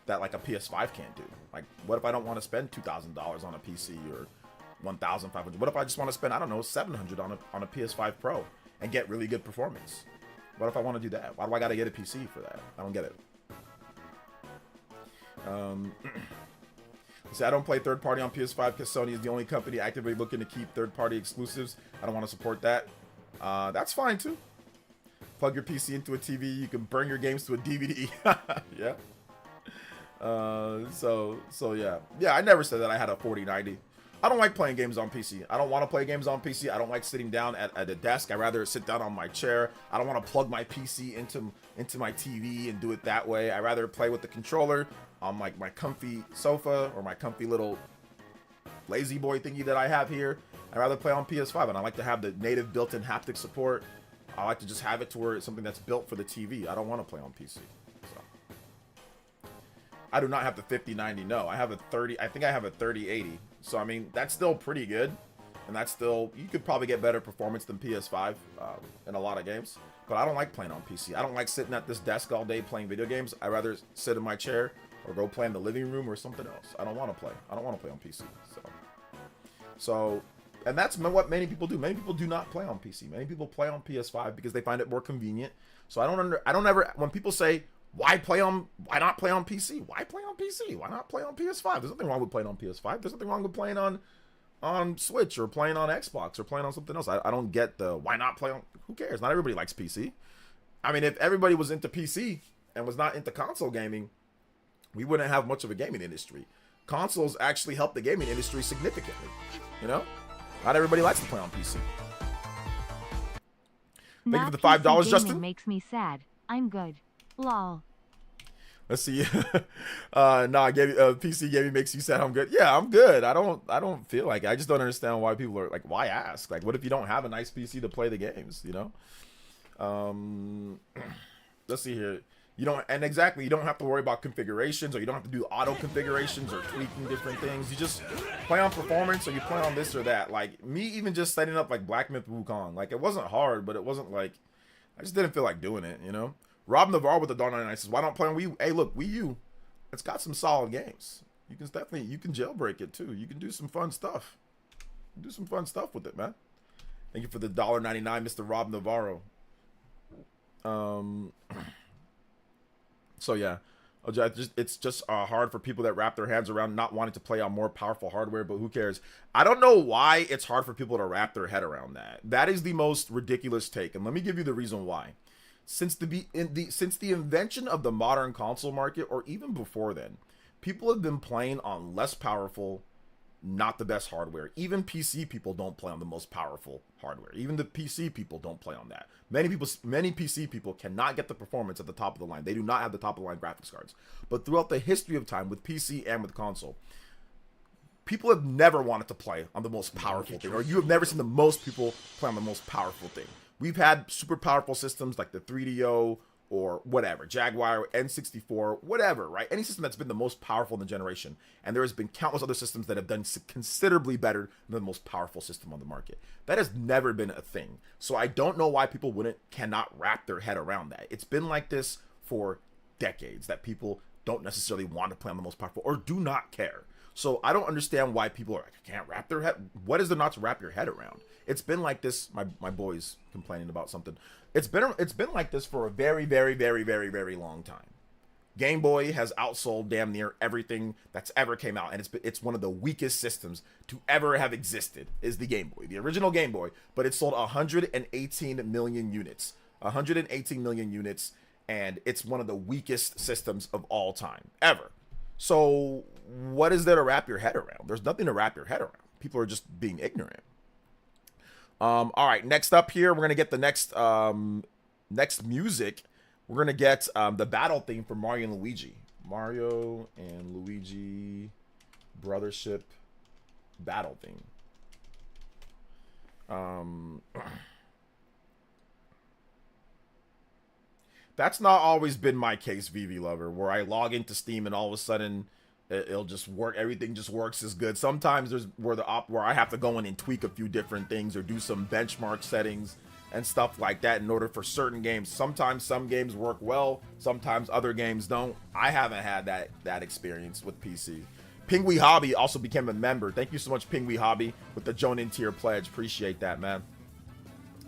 that like a PS5 can't do? Like, what if I don't want to spend $2,000 on a PC or $1,500? What if I just want to spend, I don't know, $700 on a PS5 Pro and get really good performance? What if I want to do that? Why do I got to get a PC for that? I don't get it. See, I don't play third party on PS5 because Sony is the only company actively looking to keep third party exclusives. I don't want to support that. That's fine too. Plug your PC into a TV. You can burn your games to a DVD. Yeah. So yeah. Yeah, I never said that I had a 4090. I don't like playing games on PC. I don't want to play games on PC. I don't like sitting down at a desk. I'd rather sit down on my chair. I don't want to plug my PC into my TV and do it that way. I'd rather play with the controller on like my comfy sofa or my comfy little lazy boy thingy that I have here. I'd rather play on PS5, and I like to have the native built-in haptic support. I like to just have it to where it's something that's built for the TV. I don't want to play on PC. So I do not have the 5090. No, I have a 30. I think I have a 3080. So I mean, that's still pretty good, and that's still, you could probably get better performance than PS5 in a lot of games. But I don't like playing on PC. I don't like sitting at this desk all day playing video games. I'd rather sit in my chair or go play in the living room or something else. I don't want to play. I don't want to play on PC. So. And that's what many people do. Many people do not play on PC. Many people play on PS5 because they find it more convenient. So I don't ever, when people say, why not play on PC? Why play on PC? Why not play on PS5? There's nothing wrong with playing on PS5. There's nothing wrong with playing on Switch or playing on Xbox or playing on something else. I don't get the, why not play on, who cares? Not everybody likes PC. I mean, if everybody was into PC and was not into console gaming, we wouldn't have much of a gaming industry. Consoles actually help the gaming industry significantly, you know? Not everybody likes to play on PC. Thank you for the $5, Justin. Makes me sad. I'm good. Lol. Let's see. PC gaming makes you sad. I'm good. Yeah, I'm good. I don't feel like it. I just don't understand why people are like, why ask? Like, what if you don't have a nice PC to play the games? You know. Let's see here. You don't have to worry about configurations, or you don't have to do auto configurations or tweaking different things. You just play on performance, or you play on this or that. Like me, even just setting up like Black Myth Wukong, like it wasn't hard, but it wasn't like, I just didn't feel like doing it, you know. Rob Navarro with the $1.99 says, why don't play on Wii U? Hey, look, Wii U, it's got some solid games. You can jailbreak it too. You can do some fun stuff. Do some fun stuff with it, man. Thank you for the $1.99, Mr. Rob Navarro. So yeah, it's just hard for people that wrap their hands around not wanting to play on more powerful hardware, but who cares? I don't know why it's hard for people to wrap their head around that. That is the most ridiculous take, and let me give you the reason why. Since the invention of the modern console market, or even before then, people have been playing on less powerful, not the best hardware. Even PC people don't play on the most powerful hardware. Even the PC people don't play on that. Many PC people cannot get the performance at the top of the line. They do not have the top of the line graphics cards. But throughout the history of time, with PC and with console, people have never wanted to play on the most powerful thing, or you have never seen the most people play on the most powerful thing. We've had super powerful systems like the 3DO or whatever, Jaguar, N64, whatever, right? Any system that's been the most powerful in the generation. And there has been countless other systems that have done considerably better than the most powerful system on the market. That has never been a thing. So I don't know why people cannot wrap their head around that. It's been like this for decades, that people don't necessarily want to play on the most powerful or do not care. So I don't understand why people are like, can't wrap their head. What is there not to wrap your head around? It's been like this. My boy's complaining about something. It's been like this for a very, very, very, very, very long time. Game Boy has outsold damn near everything that's ever came out, and it's one of the weakest systems to ever have existed. Is the Game Boy, the original Game Boy, but it sold 118 million units, 118 million units, and it's one of the weakest systems of all time ever. So what is there to wrap your head around? There's nothing to wrap your head around. People are just being ignorant. All right, next up here, we're gonna get the next music. We're gonna get the battle theme for Mario and Luigi. Mario and Luigi Brothership battle theme. That's not always been my case, VV Lover, where I log into Steam and all of a sudden it'll just work. Everything just works as good. Sometimes there's where I have to go in and tweak a few different things or do some benchmark settings and stuff like that in order for certain games. Sometimes some games work well, sometimes other games don't. I haven't had that experience with PC. Pingwee Hobby also became a member. Thank you so much, Pingwee Hobby, with the Jonin tier pledge. Appreciate that, man.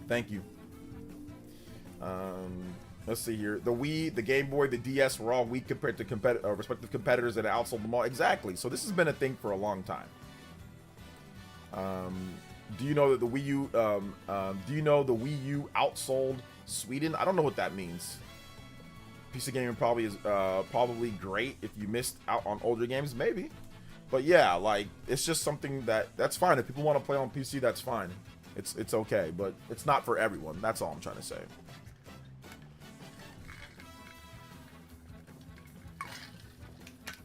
Thank you. Let's see here. The Wii, the Game Boy, the DS were all weak compared to respective competitors that outsold them all. Exactly. So this has been a thing for a long time. Do you know that the Wii U? Do you know the Wii U outsold Sweden? I don't know what that means. PC gaming probably is probably great if you missed out on older games, maybe. But yeah, like it's just something that's fine. If people want to play on PC, that's fine. It's okay, but it's not for everyone. That's all I'm trying to say.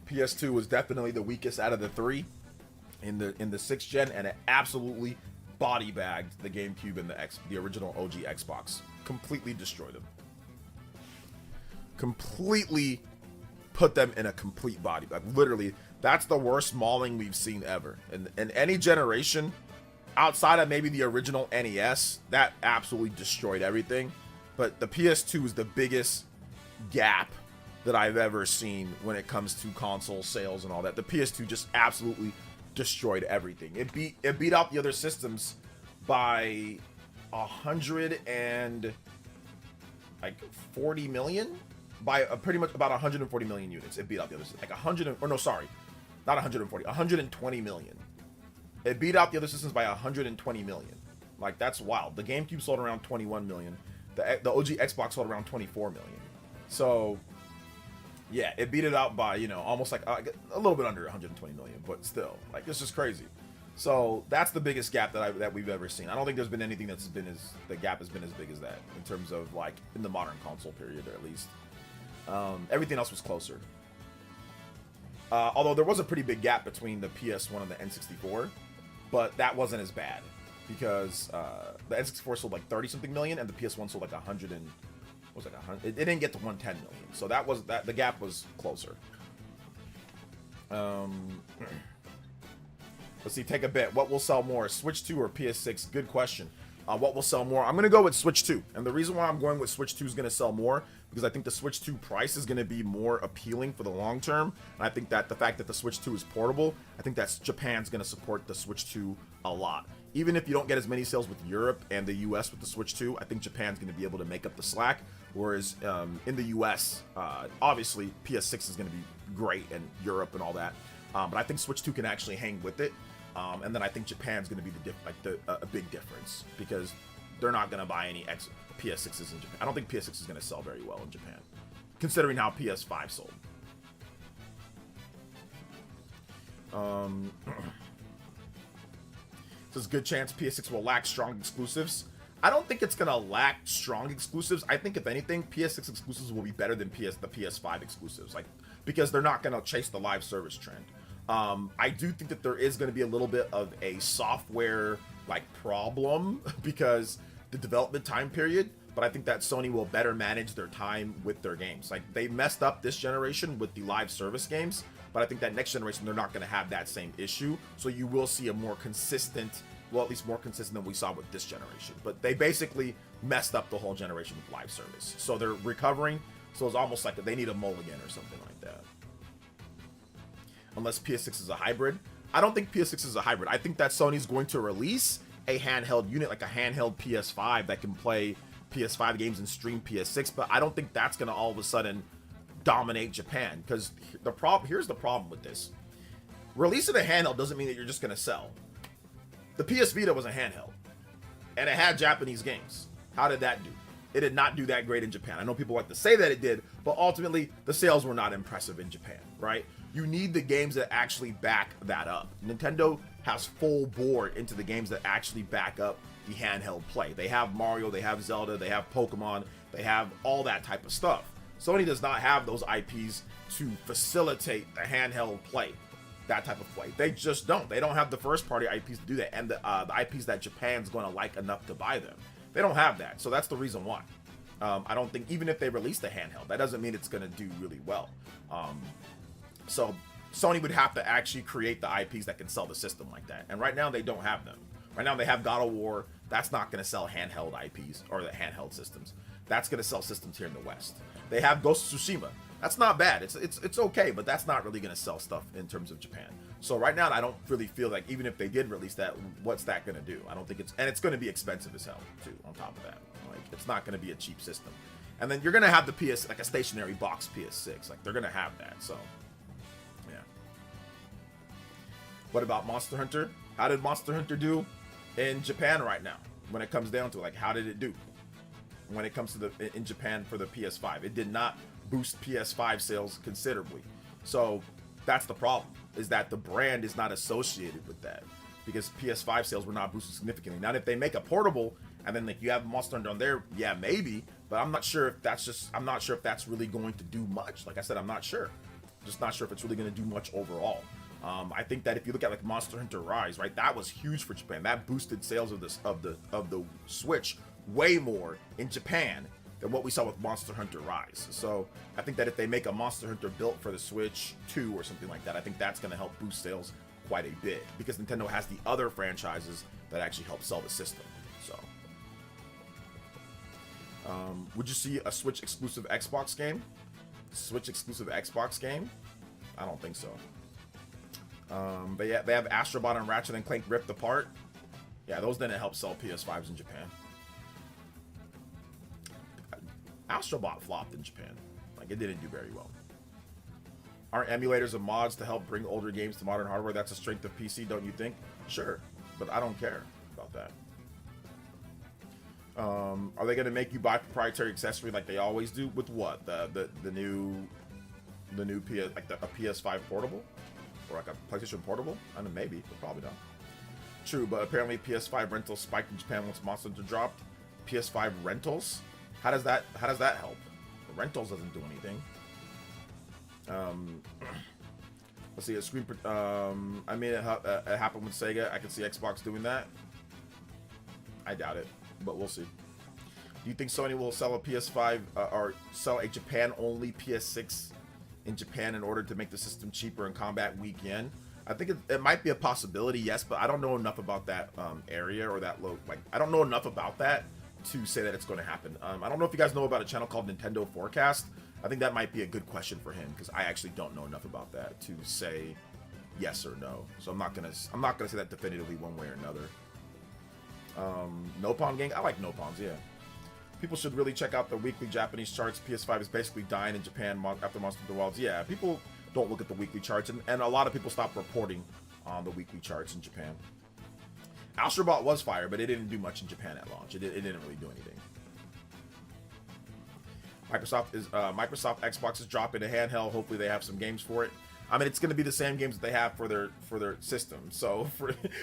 PS2 was definitely the weakest out of the three in the 6th gen, and it absolutely body bagged the GameCube and the original OG Xbox. Completely destroyed them. Completely put them in a complete body bag. Literally, that's the worst mauling we've seen ever. In any generation, outside of maybe the original NES, that absolutely destroyed everything. But the PS2 is the biggest gap that I've ever seen when it comes to console sales and all that. The PS2 just absolutely destroyed everything. It beat out the other systems by 140 million, by pretty much about 140 million units. It beat out the other, like 120 million. It beat out the other systems by 120 million. Like, that's wild. The GameCube sold around 21 million. The OG Xbox sold around 24 million. So yeah, it beat it out by, almost like a little bit under 120 million, but still, like, it's just crazy. So that's the biggest gap that we've ever seen. I don't think there's been anything the gap has been as big as that in terms of, like, in the modern console period, at least. Everything else was closer. Although there was a pretty big gap between the PS1 and the N64, but that wasn't as bad because the N64 sold like 30 something million and the PS1 sold like 100 and was like 100. It didn't get to 110 million, so the gap was closer. Let's see, take a bet. What will sell more, Switch 2 or PS6? Good question. What will sell more? I'm going to go with Switch 2. And the reason why I'm going with Switch 2 is going to sell more, because I think the Switch 2 price is going to be more appealing for the long term. And I think that the fact that the Switch 2 is portable, I think that Japan's going to support the Switch 2 a lot. Even if you don't get as many sales with Europe and the US with the Switch 2, I think Japan's going to be able to make up the slack. Whereas in the US, obviously PS6 is going to be great in Europe and all that. But I think Switch 2 can actually hang with it. And then I think Japan's going to be a big difference, because they're not going to buy any PS6s in Japan. I don't think PS6 is going to sell very well in Japan, considering how PS5 sold. There's a good chance PS6 will lack strong exclusives. I don't think it's going to lack strong exclusives. I think, if anything, PS6 exclusives will be better than the PS5 exclusives, because they're not going to chase the live service trend. I do think that there is going to be a little bit of a software problem because the development time period, but I think that Sony will better manage their time with their games. Like, they messed up this generation with the live service games, but I think that next generation they're not going to have that same issue. So you will see a more consistent, well, at least more consistent than we saw with this generation. But they basically messed up the whole generation with live service. So they're recovering. So it's almost like they need a mulligan or something like that. Unless PS6 is a hybrid. I don't think PS6 is a hybrid. I think that Sony's going to release a handheld unit, like a handheld PS5 that can play PS5 games and stream PS6, but I don't think that's going to all of a sudden dominate Japan. Because here's the problem with this. Releasing a handheld doesn't mean that you're just going to sell. The PS Vita was a handheld, and it had Japanese games. How did that do? It did not do that great in Japan. I know people like to say that it did, but ultimately, the sales were not impressive in Japan, right? You need the games that actually back that up. Nintendo has full board into the games that actually back up the handheld play. They have Mario, they have Zelda, they have Pokemon, they have all that type of stuff. Sony does not have those IPs to facilitate the handheld play, that type of play. They just don't. They don't have the first party IPs to do that, and the IPs that Japan's going to like enough to buy them. They don't have that, so that's the reason why. I don't think, even if they release the handheld, that doesn't mean it's going to do really well. So Sony would have to actually create the IPs that can sell the system like that, and right now they don't have them. Right now they have God of War. That's not going to sell handheld IPs or the handheld systems. That's going to sell systems here in the West. They have Ghost of Tsushima. That's not bad. It's okay, but that's not really going to sell stuff in terms of Japan. So right now, I don't really feel like, even if they did release that, what's that going to do? I don't think it's going to be expensive as hell too. On top of that, like, it's not going to be a cheap system. And then you're going to have the PS, like a stationary box PS6. Like, they're going to have that. So yeah. What about Monster Hunter? How did Monster Hunter do in Japan right now? When it comes down to, like, how did it do when it comes to in Japan for the PS5? It did not boost PS5 sales considerably. So that's the problem, is that the brand is not associated with that, because PS5 sales were not boosted significantly. Now, if they make a portable and then, like, you have Monster Hunter on there, yeah, maybe, but I'm not sure if that's really going to do much. Like I said, I'm not sure. Just not sure if it's really going to do much overall. I think that if you look at, like, Monster Hunter Rise, right, that was huge for Japan. That boosted sales of the Switch way more in Japan than what we saw with Monster Hunter Rise. So I think that if they make a Monster Hunter built for the Switch 2 or something like that, I think that's going to help boost sales quite a bit, because Nintendo has the other franchises that actually help sell the system. So would you see a Switch exclusive Xbox game? Switch exclusive Xbox game? I don't think so. But yeah, they have Astrobot and Ratchet and Clank Rift Apart. Yeah, those didn't help sell PS5s in Japan. Astrobot flopped in Japan. Like, it didn't do very well. Aren't emulators and mods to help bring older games to modern hardware? That's a strength of PC, don't you think? Sure, but I don't care about that. Are they going to make you buy proprietary accessory like they always do? With what? The new PS, like a PS5 portable? Or like a PlayStation portable? I don't know, maybe, but probably not. True, but apparently PS5 rentals spiked in Japan once Monster Hunter dropped. PS5 rentals? How does that help? The rentals doesn't do anything. Let's see, a screen. I mean, it happened with Sega. I can see Xbox doing that. I doubt it, but we'll see. Do you think Sony will sell a PS5 or sell a Japan-only PS6 in Japan in order to make the system cheaper and combat weak yen? I think it might be a possibility, yes, but I don't know enough about that area or that I don't know enough about that to say that it's going to happen. I don't know if you guys know about a channel called Nintendo Forecast. I think that might be a good question for him, because I actually don't know enough about that to say yes or no. So I'm not gonna say that definitively one way or another. Nopon gang, I like Nopons, yeah. People should really check out the weekly Japanese charts. PS5 is basically dying in Japan after Monster Hunter Wilds. Yeah, people don't look at the weekly charts, and a lot of people stopped reporting on the weekly charts in Japan. Astrobot was fire, but it didn't do much in Japan at launch. It didn't really do anything. Microsoft Xbox is dropping a handheld. Hopefully they have some games for it. I mean, it's going to be the same games that they have for their system. So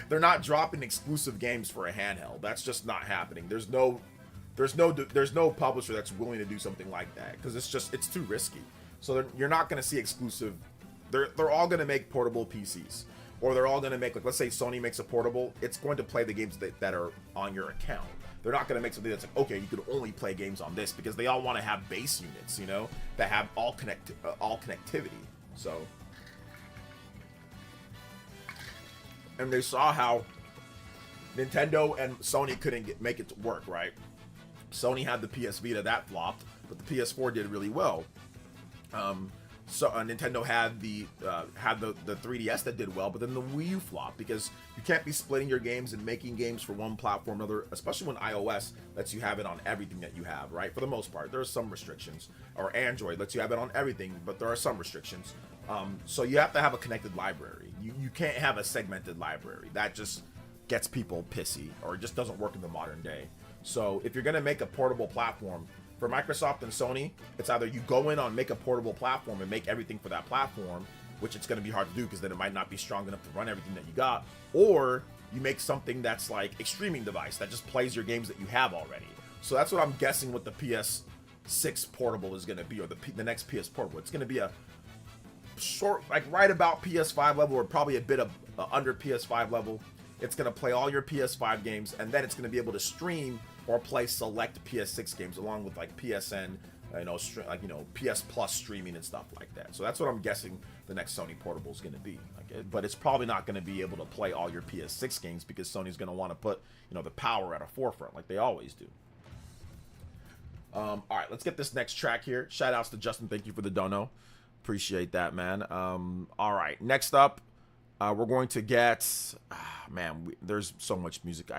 they're not dropping exclusive games for a handheld. That's just not happening. There's no publisher that's willing to do something like that, because it's too risky. So you're not going to see exclusive. They're all going to make portable PCs, or they're all going to make, like, let's say Sony makes a portable. It's going to play the games that are on your account. They're not going to make something that's like, okay, you could only play games on this, because they all want to have base units, you know, that have all connectivity. So, and they saw how Nintendo and Sony couldn't make it to work, right? Sony had the PS Vita, that flopped, but the PS4 did really well. So Nintendo had the 3DS that did well, but then the Wii U flopped because you can't be splitting your games and making games for one platform or another, especially when iOS lets you have it on everything that you have, right? For the most part, there are some restrictions, or Android lets you have it on everything, but there are some restrictions. So you have to have a connected library. You can't have a segmented library. That just gets people pissy, or it just doesn't work in the modern day. So if you're gonna make a portable platform, for Microsoft and Sony, it's either you go in on make a portable platform and make everything for that platform, which it's going to be hard to do because then it might not be strong enough to run everything that you got, or you make something that's like a streaming device that just plays your games that you have already. So that's what I'm guessing what the PS6 portable is going to be, or the next PS portable. It's going to be a short, like right about PS5 level, or probably a bit of under PS5 level. It's going to play all your PS5 games, and then it's going to be able to stream or play select PS6 games along with like PSN, PS Plus streaming and stuff like that. So that's what I'm guessing the next Sony portable is going to be. But it's probably not going to be able to play all your PS6 games because Sony's going to want to put the power at a forefront like they always do. All right, let's get this next track here. Shout outs to Justin. Thank you for the dono. Appreciate that, man. All right, next up, we're going to get. There's so much music.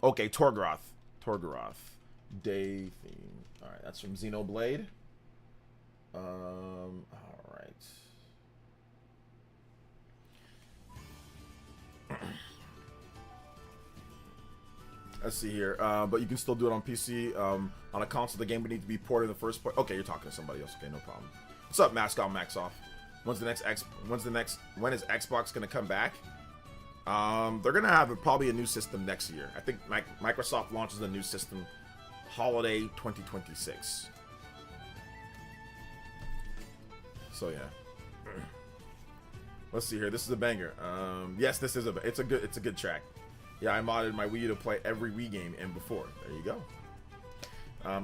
Okay, Torgaroth. Day theme. All right, that's from Xenoblade. All right. Let's see here. But you can still do it on PC. On a console, the game would need to be ported in the first place. Okay, you're talking to somebody else. Okay, no problem. What's up, Mascot Max Off? When is Xbox gonna come back? They're gonna have probably a new system next year. I think Microsoft launches a new system holiday 2026. So yeah. Let's see here. This is a banger. Yes, this is it's a good track. Yeah, I modded my Wii U to play every Wii game and before. There you go.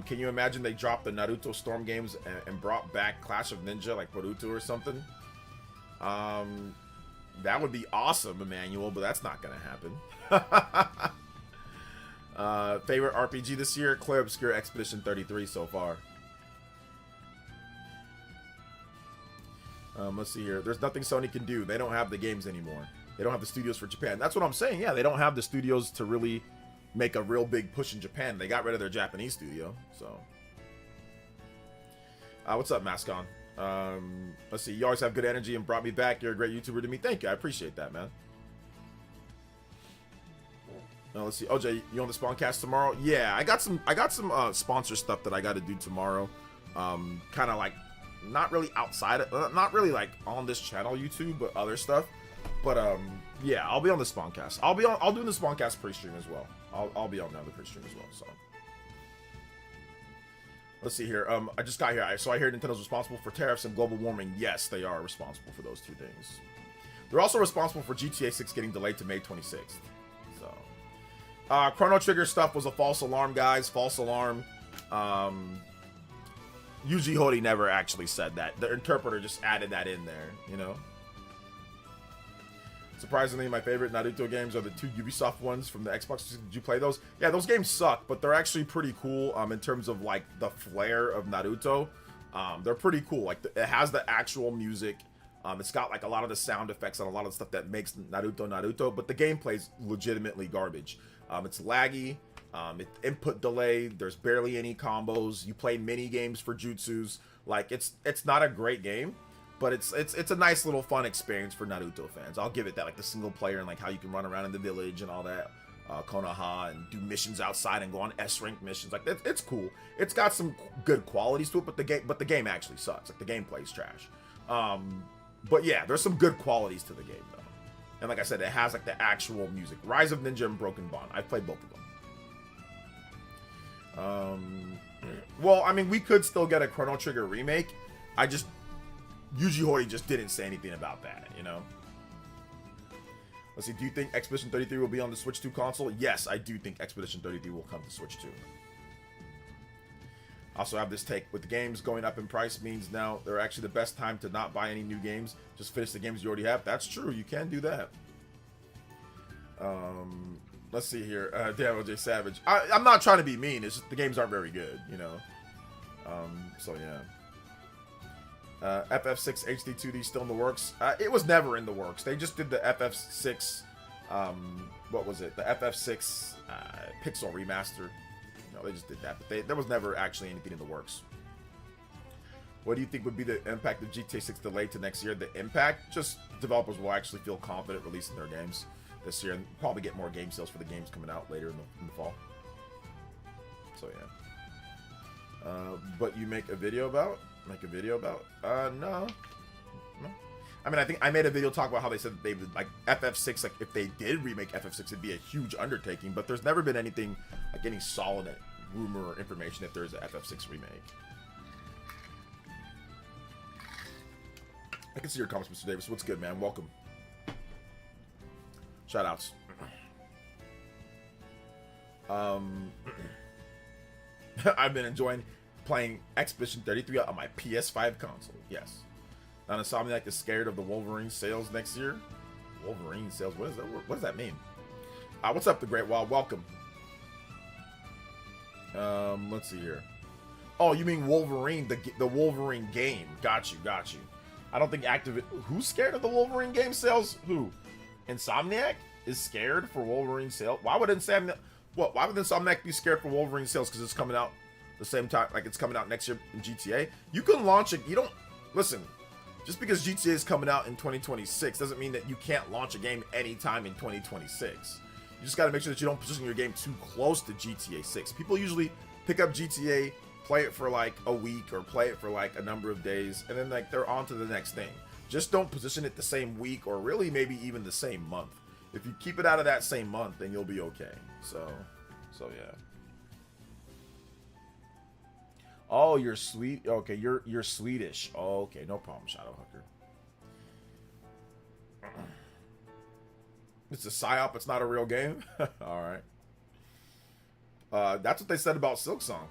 Can you imagine they dropped the Naruto Storm games and brought back Clash of Ninja like Boruto or something? That would be awesome, Emmanuel, but that's not gonna happen. Favorite RPG this year? Claire Obscure Expedition 33 so far. Let's see here. There's nothing Sony can do. They don't have the games anymore. They don't have the studios for Japan. That's what I'm saying. Yeah, they don't have the studios to really make a real big push in Japan. They got rid of their Japanese studio. So, what's up, Mascon? Let's see. You always have good energy and brought me back. You're a great YouTuber to me. Thank you. I appreciate that, man. Let's see. OJ, you on the Spawncast tomorrow? Yeah, I got some sponsor stuff that I got to do tomorrow. Kind of like not really outside of, not really like on this channel YouTube, but other stuff. But yeah, I'll be on the Spawncast. I'll do the Spawncast pre-stream as well. I'll be on the other pre-stream as well. So let's see here. I just got here. So I hear Nintendo's responsible for tariffs and global warming. Yes, they are responsible for those two things. They're also responsible for GTA 6 getting delayed to May 26th. So Chrono Trigger stuff was a false alarm, guys. False alarm. Yuji Horii never actually said that. The interpreter just added that in there, you know. Surprisingly, my favorite Naruto games are the two Ubisoft ones from the Xbox. Did you play those? Yeah, those games suck, but they're actually pretty cool in terms of like the flair of Naruto. They're pretty cool. Like it has the actual music. It's got like a lot of the sound effects and a lot of the stuff that makes Naruto, but the gameplay's legitimately garbage. It's laggy. Input delay. There's barely any combos. You play mini games for jutsus. Like it's not a great game. But it's a nice little fun experience for Naruto fans. I'll give it that, like the single player and like how you can run around in the village and all that, Konoha, and do missions outside and go on S-rank missions. Like it's cool. It's got some good qualities to it, but the game actually sucks. Like the gameplay's trash. But yeah, there's some good qualities to the game though. And like I said, it has like the actual music. Rise of Ninja and Broken Bond. I've played both of them. Well, I mean, we could still get a Chrono Trigger remake. Yuji Horii just didn't say anything about that, you know? Let's see, do you think Expedition 33 will be on the Switch 2 console? Yes, I do think Expedition 33 will come to Switch 2. Also have this take, with the games going up in price means now they're actually the best time to not buy any new games. Just finish the games you already have. That's true, you can do that. Let's see here, Daniel J. Savage. I'm not trying to be mean, it's just the games aren't very good, you know? So yeah. FF6 HD2D still in the works. It was never in the works. They just did the FF6, what was it? The FF6 pixel remaster. No, they just did that, but there was never actually anything in the works. What do you think would be the impact of GTA 6 delayed to next year? The impact? Just developers will actually feel confident releasing their games this year and probably get more game sales for the games coming out later in the fall. So yeah. But you make a video about? No. I mean, I think I made a video talk about how they said that they would, like, FF6, like, if they did remake FF6, it'd be a huge undertaking, but there's never been anything, like, any solid rumor or information that there's an FF6 remake. I can see your comments, Mr. Davis. What's good, man? Welcome. Shoutouts. I've been enjoying playing Expedition 33 on my PS5 console. Yes. Now, Insomniac is scared of the Wolverine sales next year. Wolverine sales? What is that? What does that mean? What's up, the Great Wild? Welcome. Let's see here. Oh, you mean Wolverine, the Wolverine game? Got you. I don't think who's scared of the Wolverine game sales? Who? Insomniac is scared for Wolverine sales? Why would Insomniac be scared for Wolverine sales? Because it's coming out the same time, like it's coming out next year in GTA. You can launch it. You don't listen. Just because GTA is coming out in 2026 doesn't mean that you can't launch a game anytime in 2026. You just got to make sure that you don't position your game too close to GTA 6. People usually pick up GTA, play it for like a week or play it for like a number of days, and then like they're on to the next thing. Just don't position it the same week or really maybe even the same month. If you keep it out of that same month, then you'll be okay. So yeah. Oh, you're sweet. Okay, you're Swedish. Oh, okay, no problem, Shadowhooker. It's a psyop. It's not a real game. All right. That's what they said about Silksong.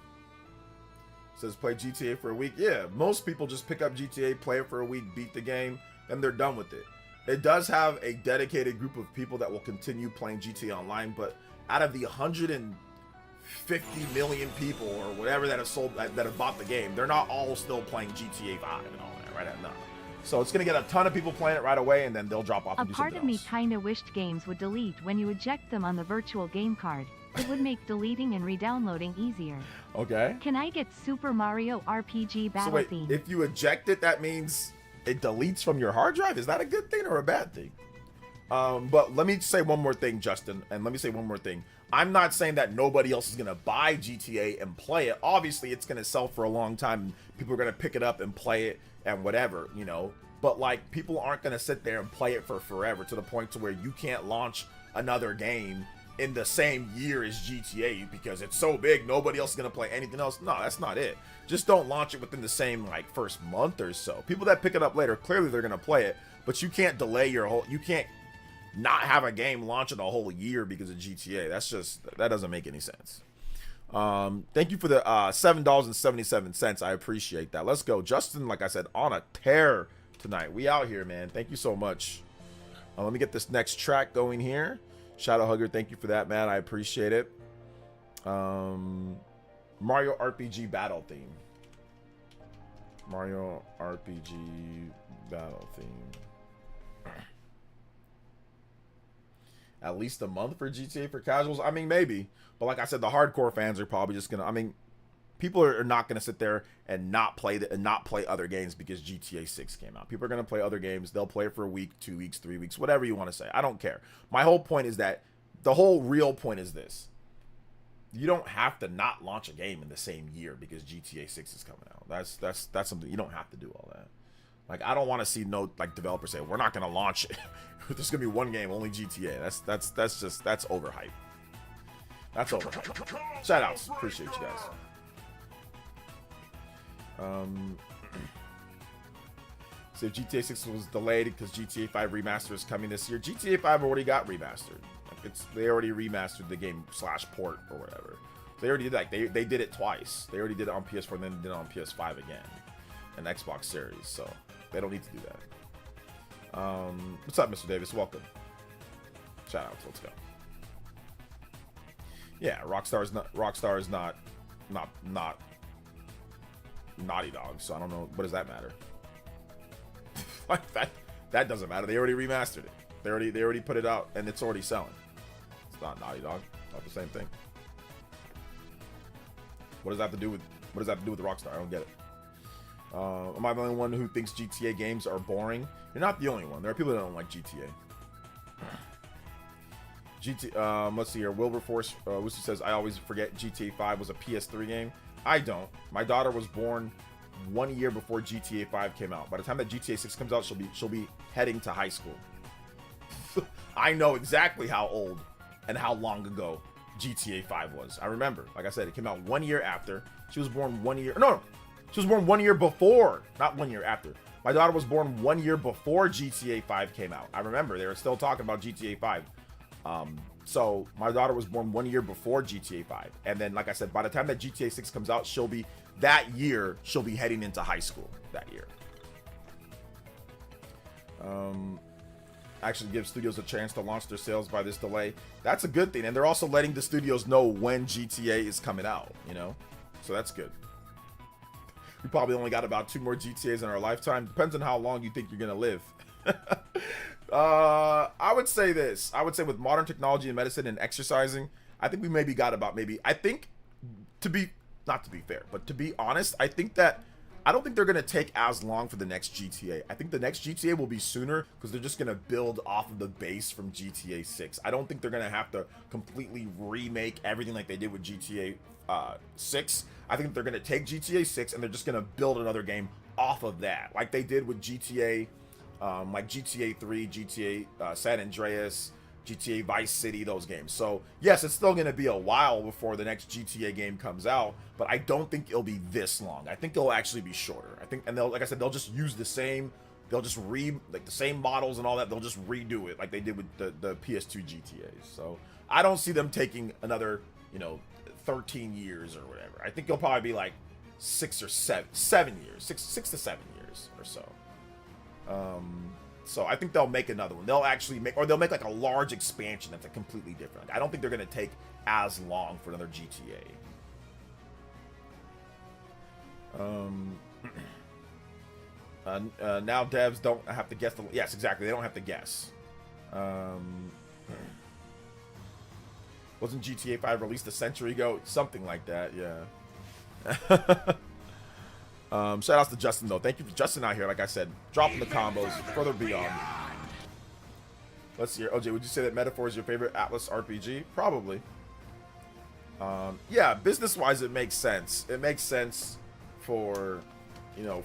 It says play GTA for a week. Yeah, most people just pick up GTA, play it for a week, beat the game, and they're done with it. It does have a dedicated group of people that will continue playing GTA Online, but out of the 150 million people or whatever that have bought the game, they're not all still playing GTA 5 and all that, right? No. So it's gonna get a ton of people playing it right away, and then they'll drop off. A part of me kinda wished games would delete when you eject them on the virtual game card. It would make deleting and re-downloading easier. Okay. Can I get Super Mario RPG Battle So wait, Theme? if you eject it, that means it deletes from your hard drive? Is that a good thing or a bad thing? But let me say one more thing, Justin, and let me say one more thing. I'm not saying that nobody else is going to buy GTA and play it. Obviously, it's going to sell for a long time, and people are going to pick it up and play it and whatever, you know. But, like, people aren't going to sit there and play it for forever to the point to where you can't launch another game in the same year as GTA because it's so big, nobody else is going to play anything else. No, that's not it. Just don't launch it within the same, like, first month or so. People that pick it up later, clearly they're going to play it, but you can't delay your whole... You can't not have a game launch in a whole year because of GTA. That doesn't make any sense. Thank you for the $7.77. I appreciate that. Let's go. Justin, like I said, on a tear tonight. We out here, man. Thank you so much. Let me get this next track going here. Shadow Hugger, thank you for that, man. I appreciate it. Mario RPG Battle Theme. Mario RPG Battle Theme. At least a month for GTA for casuals? I mean, maybe. But like I said, the hardcore fans are probably just going to... I mean, people are not going to sit there and not play other games because GTA 6 came out. People are going to play other games. They'll play it for a week, 2 weeks, 3 weeks, whatever you want to say. I don't care. My whole point is that... The whole real point is this. You don't have to not launch a game in the same year because GTA 6 is coming out. That's something... You don't have to do all that. Like, I don't want to see no, like, developers say, we're not going to launch it. There's going to be one game, only GTA. That's overhyped. That's overhyped. Shoutouts. Appreciate you guys. So GTA 6 was delayed because GTA 5 remaster is coming this year. GTA 5 already got remastered. Like, they already remastered the game /port or whatever. They already did that. They did it twice. They already did it on PS4 and then did it on PS5 again. And Xbox Series. So they don't need to do that. What's up, Mr. Davis? Welcome. Shout out. Let's go. Yeah, Rockstar is not Naughty Dog, so I don't know. What does that matter? Like that doesn't matter. They already remastered it. They already put it out, and it's already selling. It's not Naughty Dog. It's not the same thing. What does that have to do with Rockstar? I don't get it. Am I the only one who thinks GTA games are boring? You're not the only one. There are people that don't like GTA. Let's see here. Wilberforce Wooster says, I always forget GTA 5 was a PS3 game. I don't. My daughter was born 1 year before GTA 5 came out. By the time that GTA 6 comes out, she'll be heading to high school. I know exactly how old and how long ago GTA 5 was. I remember. Like I said, it came out 1 year after. She was born 1 year. No. She was born 1 year before. Not 1 year after. My daughter was born 1 year before GTA 5 came out. I remember. They were still talking about GTA 5. So my daughter was born 1 year before GTA 5. And then, like I said, by the time that GTA 6 comes out, she'll be heading into high school that year. Actually gives studios a chance to launch their sales by this delay. That's a good thing. And they're also letting the studios know when GTA is coming out, you know? So that's good. We probably only got about 2 more GTAs in our lifetime. Depends on how long you think you're going to live. I would say this. I would say with modern technology and medicine and exercising, I think we maybe got about not to be fair, but to be honest, I don't think they're going to take as long for the next GTA. I think the next GTA will be sooner because they're just going to build off of the base from GTA 6. I don't think they're going to have to completely remake everything like they did with GTA 6. I think they're going to take GTA 6 and they're just going to build another game off of that. Like they did with GTA, like GTA 3, GTA San Andreas, GTA Vice City, those games. So yes, it's still going to be a while before the next GTA game comes out, but I don't think it'll be this long. I think it'll actually be shorter. I think, and they'll, like I said, they'll just use the same the same models and all that. They'll just redo it like they did with the PS2 GTAs. So I don't see them taking another, 13 years or whatever. I think it'll probably be like 6 to 7 years or so. So I think they'll make another one. They'll make like a large expansion that's completely different. Like, I don't think they're going to take as long for another GTA. Now devs don't have to guess yes, exactly. They don't have to guess. Wasn't GTA 5 released a century ago? Something like that, yeah. Shout outs to Justin though. Thank you for Justin out here. Like I said, dropping the combos further beyond. Let's see here. OJ, would you say that Metaphor is your favorite Atlas RPG? Probably. Yeah, business-wise, it makes sense. It makes sense for,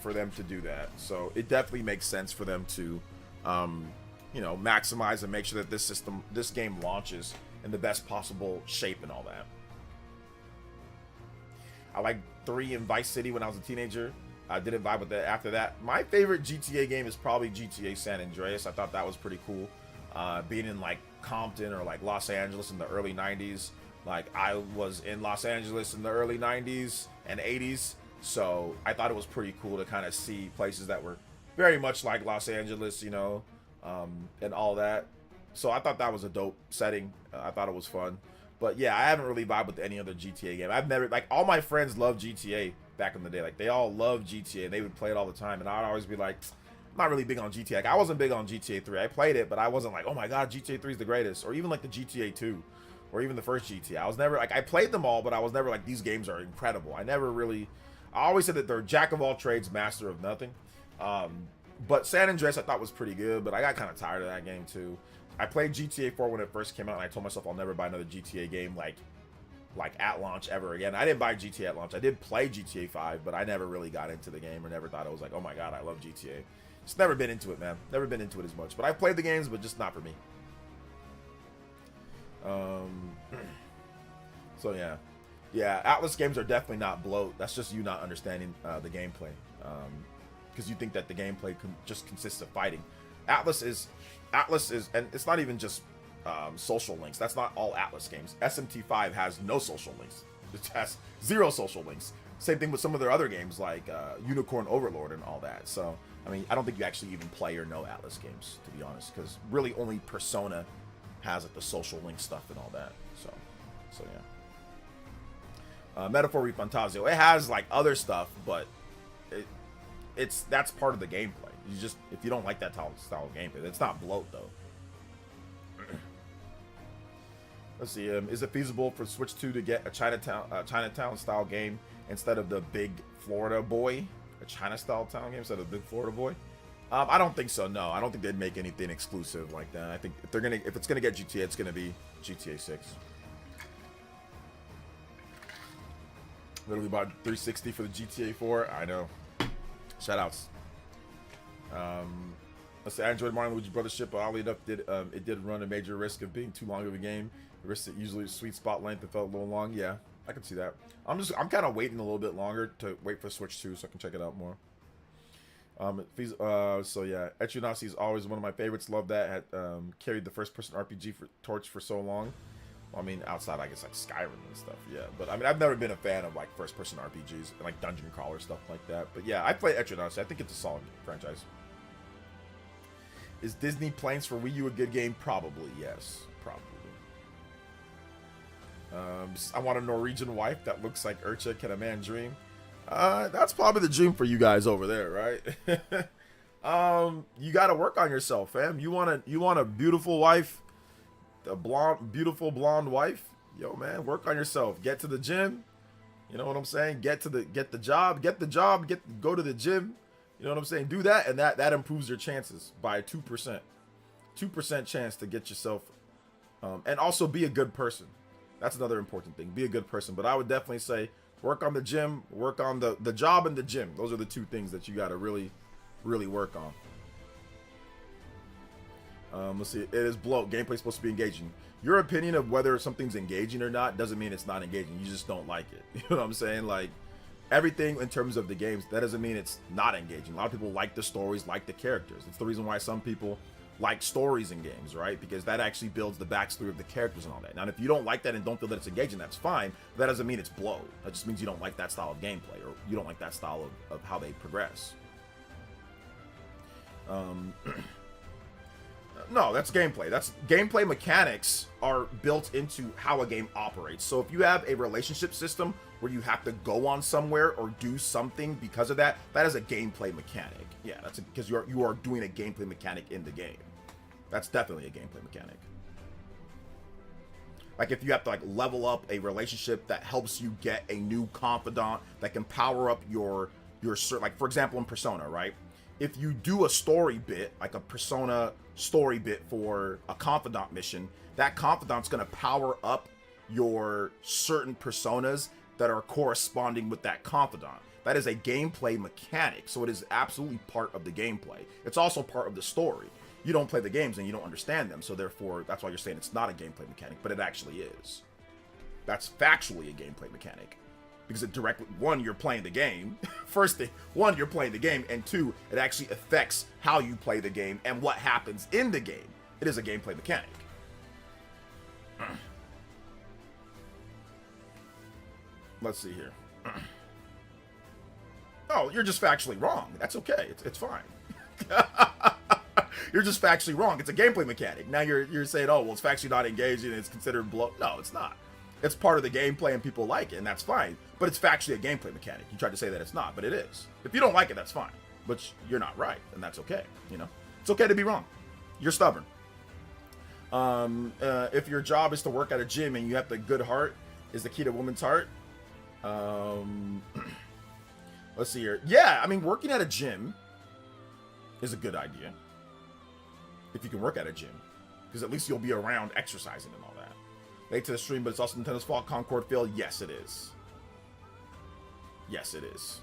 for them to do that. So it definitely makes sense for them to, maximize and make sure that this game launches in the best possible shape and all that. I like 3 in Vice City when I was a teenager. I didn't vibe with that after that. My favorite GTA game is probably GTA San Andreas. I thought that was pretty cool. Being in like Compton or like Los Angeles in the early 90s. Like I was in Los Angeles in the early 90s and 80s. So I thought it was pretty cool to kind of see places that were very much like Los Angeles, and all that. So I thought that was a dope setting. I thought it was fun. But yeah, I haven't really vibed with any other GTA game. I've never, like, all my friends love GTA back in the day. Like, they all love GTA, and they would play it all the time. And I'd always be like, I'm not really big on GTA. Like, I wasn't big on GTA 3. I played it, but I wasn't like, oh my god, GTA 3 is the greatest. Or even like the GTA 2. Or even the first GTA. I was never, like, I played them all, but I was never like, these games are incredible. I always said that they're jack of all trades, master of nothing. But San Andreas I thought was pretty good, but I got kind of tired of that game too. I played GTA 4 when it first came out, and I told myself I'll never buy another GTA game like at launch ever again. I didn't buy GTA at launch. I did play GTA 5, but I never really got into the game or never thought it was like, oh my god, I love GTA. Just never been into it, man. Never been into it as much. But I played the games, but just not for me. So yeah. Yeah, Atlas games are definitely not bloat. That's just you not understanding the gameplay. Because you think that the gameplay just consists of fighting. Atlas is, and it's not even just social links. That's not all Atlas games. SMT5 has no social links. It has 0 social links. Same thing with some of their other games like Unicorn Overlord and all that. So, I mean, I don't think you actually even play or know Atlas games, to be honest, because really only Persona has like the social link stuff and all that. So yeah. Metaphor Refantazio. It has like other stuff, but that's part of the gameplay. You just, if you don't like that style of gameplay, it's not bloat though. Let's see. Is it feasible for Switch 2 to get a Chinatown style game instead of the big Florida boy? A China style town game instead of the big Florida boy? I don't think so. No, I don't think they'd make anything exclusive like that. I think if it's gonna get GTA, it's gonna be GTA 6. Literally bought 360 for the GTA 4. I know. Shoutouts. Let's say I enjoyed Mario Luigi Brothers ship, but oddly enough, it did run a major risk of being too long of a game. The risk that usually sweet spot length, it felt a little long. Yeah, I can see that. I'm kind of waiting a little bit longer to wait for Switch 2 so I can check it out more. So yeah, Echunasi is always one of my favorites. Love that. Had carried the first-person RPG torch for so long. Well, I mean, outside I guess like Skyrim and stuff. Yeah, but I mean, I've never been a fan of like first-person RPGs and like dungeon crawler stuff like that. But yeah, I play Echunasi. I think it's a solid franchise. Is Disney Planes for Wii U a good game? Probably yes. Probably. I want a Norwegian wife that looks like Urcha. Can a man dream? That's probably the dream for you guys over there, right? You got to work on yourself, fam. You want a beautiful wife, a beautiful blonde wife. Yo, man, work on yourself. Get to the gym. You know what I'm saying? Go to the gym. You know what I'm saying? Do that, and that improves your chances by 2%. 2% chance to get yourself, and also be a good person. That's another important thing. Be a good person. But I would definitely say work on the gym, work on the job and the gym. Those are the two things that you got to really, really work on. Let's see. It is bloat. Gameplay's supposed to be engaging. Your opinion of whether something's engaging or not doesn't mean it's not engaging. You just don't like it. You know what I'm saying? Like, everything in terms of the games, that doesn't mean it's not engaging. A lot of people like the stories, like the characters. It's the reason why some people like stories in games, right? Because that actually builds the backstory of the characters and all that. Now, if you don't like that and don't feel that it's engaging, that's fine. That doesn't mean it's bloat. That just means you don't like that style of gameplay, or you don't like that style of how they progress. No, that's gameplay. That's gameplay mechanics are built into how a game operates. So if you have a relationship system where you have to go on somewhere or do something because of that, that is a gameplay mechanic. Yeah, that's because you are doing a gameplay mechanic in the game. That's definitely a gameplay mechanic. Like if you have to like level up a relationship that helps you get a new confidant that can power up your like for example in Persona, right? If you do a story bit, like a Persona story bit for a confidant mission, that confidant's going to power up your certain personas that are corresponding with that confidant. That is a gameplay mechanic, so it is absolutely part of the gameplay. It's also part of the story. You don't play the games and you don't understand them, so therefore that's why you're saying it's not a gameplay mechanic, but it actually is. That's factually a gameplay mechanic. Because it directly, one, you're playing the game. First thing, one, you're playing the game, and two, it actually affects how you play the game and what happens in the game. It is a gameplay mechanic. Let's see here. Oh, you're just factually wrong. That's okay. It's fine. You're just factually wrong. It's a gameplay mechanic. Now you're saying, oh, well, it's factually not engaging and it's considered bloat. No, it's not. It's part of the gameplay and people like it, and that's fine. But it's factually a gameplay mechanic. You tried to say that it's not, but it is. If you don't like it, that's fine. But you're not right, and that's okay. You know, it's okay to be wrong. You're stubborn. If your job is to work at a gym and you have the good heart, is the key to woman's heart? Let's see here. Yeah, I mean, working at a gym is a good idea. If you can work at a gym, because at least you'll be around exercising and all that. Late to the stream, but it's also Nintendo's fault. Concord failed. Yes, it is. Yes, it is.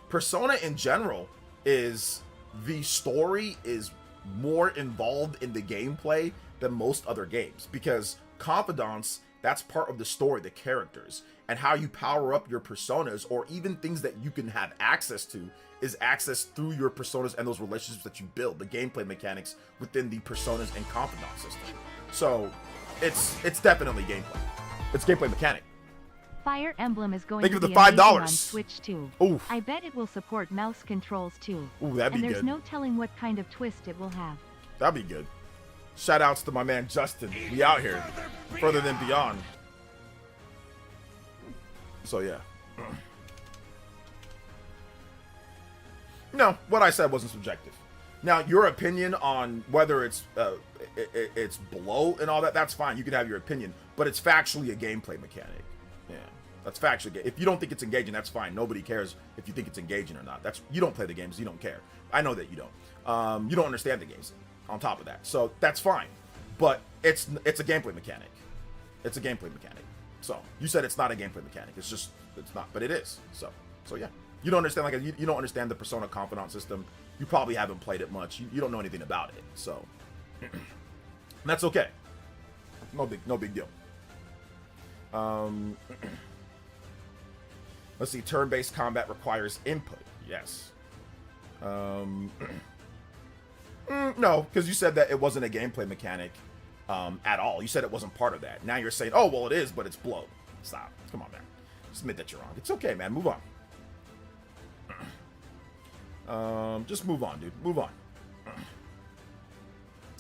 Persona in general is, the story is more involved in the gameplay than most other games, because confidants, that's part of the story, the characters, and how you power up your personas, or even things that you can have access to, is access through your personas and those relationships that you build, the gameplay mechanics within the personas and confidant system. So it's definitely gameplay. It's gameplay mechanic. Fire Emblem is going Thank to you for be the $5. amazing on Switch too. Oof. I bet it will support mouse controls too. Ooh, that'd be and there's good. no telling what kind of twist it will have. That'd be good. Shout outs to my man Justin. We out here. Further than beyond. So yeah. No, what I said wasn't subjective. Now, your opinion on whether it's blow and all that, that's fine. You can have your opinion, but it's factually a gameplay mechanic. Yeah, that's factually. If you don't think it's engaging, that's fine. Nobody cares if you think it's engaging or not. You don't play the games, you don't care. I know that you don't. You don't understand the games. On top of that, so that's fine. But it's a gameplay mechanic. It's a gameplay mechanic. So you said it's not a gameplay mechanic. It's not, but it is. So yeah. You don't understand, like, you don't understand the Persona Confidant system. You probably haven't played it much. You don't know anything about it. So that's okay. No big deal. Let's see. Turn-based combat requires input. Yes. No, because you said that it wasn't a gameplay mechanic at all. You said it wasn't part of that. Now you're saying, oh, well, it is, but it's blow. Stop. Come on, man. Just admit that you're wrong. It's okay, man. Move on. Just move on, dude. Move on.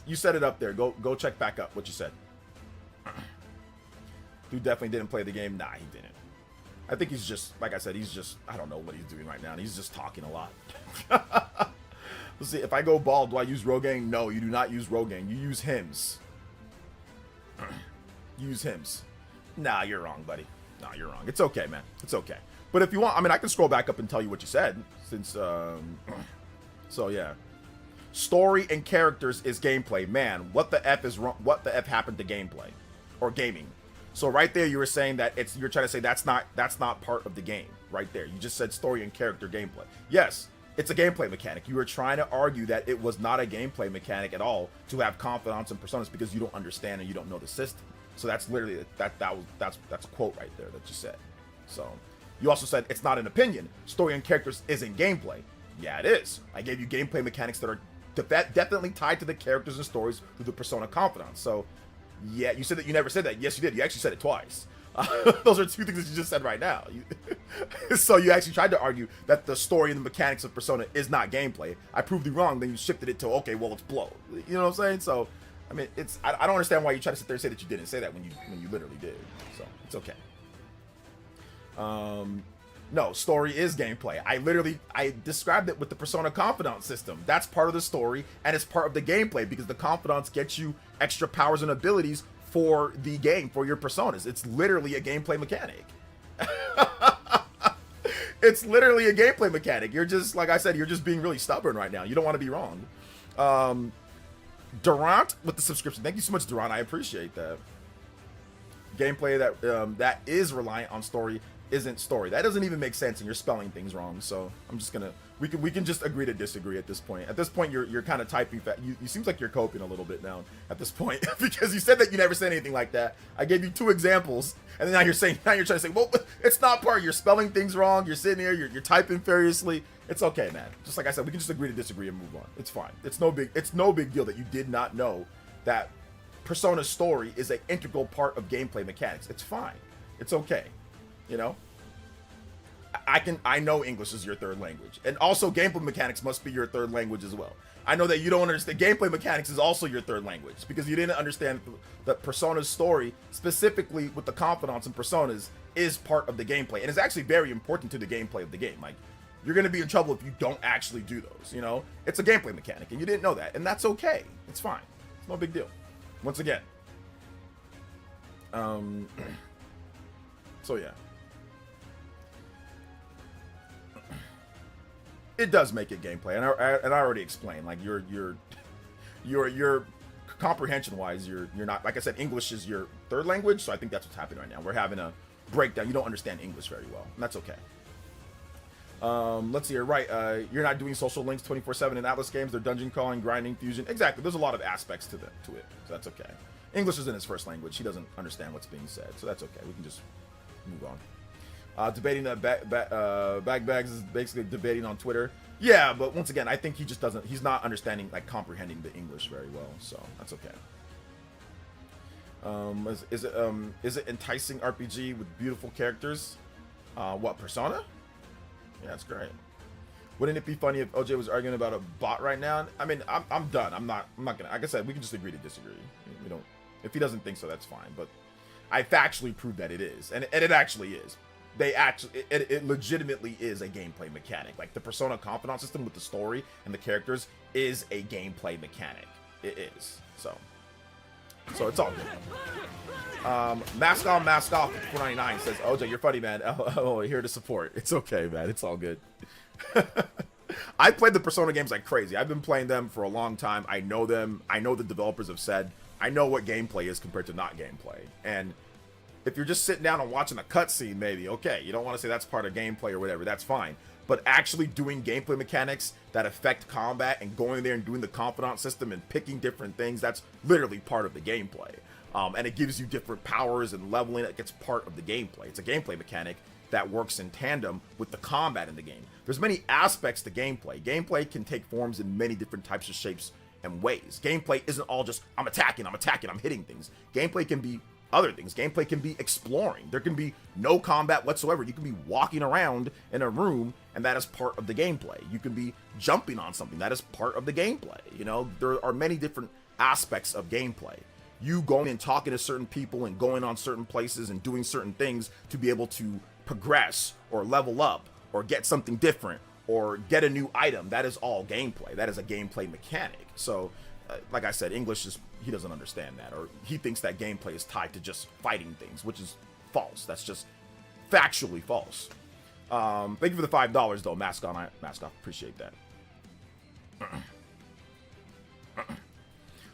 You set it up there. Go check back up what you said. Dude definitely didn't play the game. Nah, he didn't. I think he's just, like I said, I don't know what he's doing right now. And he's just talking a lot. Let's see. If I go bald, do I use Rogaine? No, you do not use Rogaine. You use hymns. Use hymns. Nah, you're wrong, buddy. Nah, you're wrong. It's okay, man. It's okay. But if you want, I mean, I can scroll back up and tell you what you said, since, so yeah. Story and characters is gameplay. Man, what the F is wrong? What the F happened to gameplay? Or gaming? So right there, you were saying that you're trying to say that's not part of the game. Right there. You just said story and character gameplay. Yes, it's a gameplay mechanic. You were trying to argue that it was not a gameplay mechanic at all to have confidants and personas because you don't understand and you don't know the system. So that's literally, that's a quote right there that you said. So... You also said it's not an opinion. Story and characters isn't gameplay. Yeah, it is. I gave you gameplay mechanics that are definitely tied to the characters and stories through the Persona Confidant. So, yeah, you said that you never said that. Yes, you did. You actually said it twice. Those are two things that you just said right now. So you actually tried to argue that the story and the mechanics of Persona is not gameplay. I proved you wrong. Then you shifted it to, okay, well, it's blow. You know what I'm saying? So, I mean, I don't understand why you try to sit there and say that you didn't say that when you literally did. So, it's okay. No, story is gameplay. I described it with the Persona Confidant system. That's part of the story, and it's part of the gameplay, because the Confidants get you extra powers and abilities for the game, for your personas. It's literally a gameplay mechanic. It's literally a gameplay mechanic. You're just, like I said, you're just being really stubborn right now. You don't want to be wrong. Durant with the subscription. Thank you so much, Durant. I appreciate that. Gameplay that is reliant on story isn't story. That doesn't even make sense, and you're spelling things wrong. So I'm just gonna we can just agree to disagree at this point. At this point, you're kind of typing fast. You seems like you're coping a little bit now at this point because you said that you never said anything like that. I gave you 2 examples, and then now you're trying to say, well, it's not part. You're spelling things wrong. You're sitting here. You're typing furiously. It's okay, man. Just like I said, we can just agree to disagree and move on. It's fine. It's no big deal that you did not know that Persona's story is an integral part of gameplay mechanics. It's fine. It's okay. You know, I know English is your 3rd language, and also gameplay mechanics must be your 3rd language as well. I know that you don't understand gameplay mechanics is also your 3rd language because you didn't understand that Persona's story, specifically with the confidants and personas, is part of the gameplay, and it's actually very important to the gameplay of the game. Like, you're gonna be in trouble if you don't actually do those. You know, it's a gameplay mechanic, and you didn't know that, and that's okay. It's fine. It's no big deal. Once again, so yeah. It does make it gameplay, and I already explained. Like your comprehension wise, you're not, like I said, English is your 3rd language, so I think that's what's happening right now. We're having a breakdown. You don't understand English very well, and that's okay. Let's see here. Right, you're not doing social links 24/7 in Atlas games. They're dungeon crawling, grinding, fusion. Exactly. There's a lot of aspects to it, so that's okay. English isn't his first language. He doesn't understand what's being said, so that's okay. We can just move on. Debating that bag bags is basically debating on Twitter. Yeah, but once again, I think he just doesn't. He's not understanding, like, comprehending the English very well. So that's okay. Is it enticing RPG with beautiful characters? What, Persona? Yeah, that's great. Wouldn't it be funny if OJ was arguing about a bot right now? I mean, I'm done. I'm not gonna. Like I said, we can just agree to disagree. We don't. If he doesn't think so, that's fine. But I factually proved that it is, and it actually is. they actually, it legitimately is a gameplay mechanic. Like the Persona confidant system with the story and the characters is a gameplay mechanic. It is. So it's all good. Mask on, mask off. 499 says, OJ, you're funny, man. Oh, here to support. It's okay, man. It's all good. I played the Persona games like crazy. I've been playing them for a long time. I know them. I know the developers have said. I know what gameplay is compared to not gameplay. And if you're just sitting down and watching a cutscene, maybe, okay, you don't want to say that's part of gameplay or whatever, that's fine. But actually doing gameplay mechanics that affect combat and going there and doing the confidant system and picking different things, that's literally part of the gameplay. And it gives you different powers and leveling. It gets part of the gameplay. It's a gameplay mechanic that works in tandem with the combat in the game. There's many aspects to gameplay. Gameplay can take forms in many different types of shapes and ways. Gameplay isn't all just, I'm attacking, I'm hitting things. Gameplay can be other things. Gameplay can be exploring. There can be no combat whatsoever. You can be walking around in a room, and that is part of the gameplay. You can be jumping on something. That is part of the gameplay. You know, there are many different aspects of gameplay. You going and talking to certain people and going on certain places and doing certain things to be able to progress or level up or get something different or get a new item. That is all gameplay. That is a gameplay mechanic. So like I said, English is, he doesn't understand that, or he thinks that gameplay is tied to just fighting things, which is false. That's just factually false. Thank you for the $5 though, mask on, mask off. Appreciate that.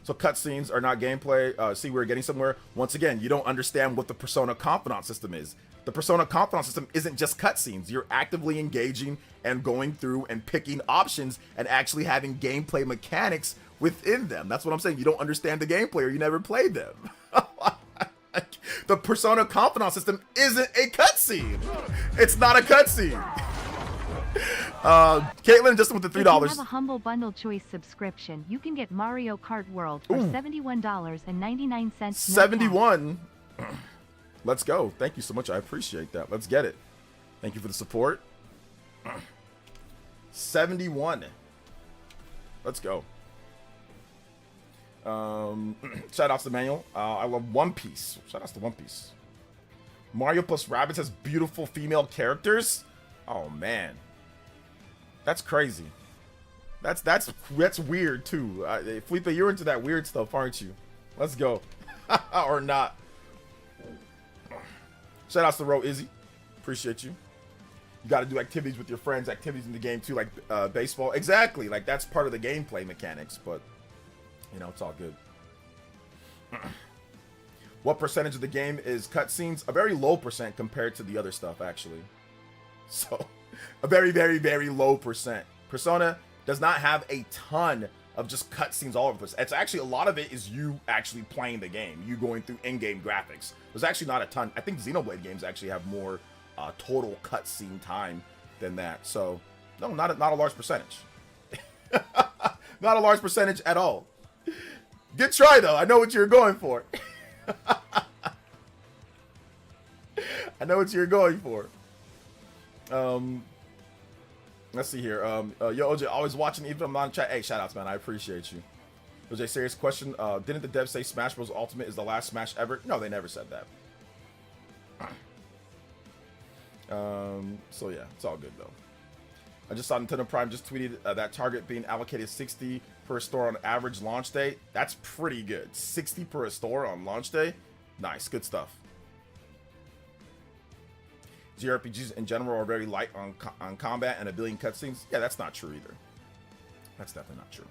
So cutscenes are not gameplay. See, we're getting somewhere. Once again, you don't understand what the Persona confidant system is. The Persona confidant system isn't just cutscenes. You're actively engaging and going through and picking options and actually having gameplay mechanics within them. That's what I'm saying. You don't understand the gameplay or you never played them. The Persona confidant system isn't a cutscene. It's not a cutscene. Caitlin, just with the $3. If you have a Humble Bundle Choice subscription, you can get Mario Kart World for $71.99. 71. Let's go. Thank you so much. I appreciate that. Let's get it. Thank you for the support. 71. Let's go. Shout outs to Manuel. I love One Piece. Shout outs to One Piece. Mario plus Rabbids has beautiful female characters. Oh man, that's crazy. That's weird too. Felipe, you're into that weird stuff, aren't you? Let's go. Or not. Shout outs to Ro Izzy. Appreciate you. You got to do activities with your friends, activities in the game too, like baseball. Exactly, like that's part of the gameplay mechanics, but you know, it's all good. What percentage of the game is cutscenes? A very low percent compared to the other stuff, actually. So, a very, very, very low percent. Persona does not have a ton of just cutscenes all over the place. It's actually, a lot of it is you actually playing the game, you going through in-game graphics. There's actually not a ton. I think Xenoblade games actually have more total cutscene time than that. So, no, not a large percentage. Not a large percentage at all. Good try, though. I know what you're going for. I know what you're going for. Let's see here. Yo, OJ, always watching even if I'm not in chat. Hey, shout outs, man. I appreciate you. OJ, serious question. Didn't the devs say Smash Bros. Ultimate is the last Smash ever? No, they never said that. So yeah, it's all good though. I just saw Nintendo Prime just tweeted that Target being allocated 60 per store on average launch day. That's pretty good. 60 per store on launch day. Nice, good stuff. JRPGs in general are very light on combat and a billion cutscenes. Yeah, that's not true either. That's definitely not true.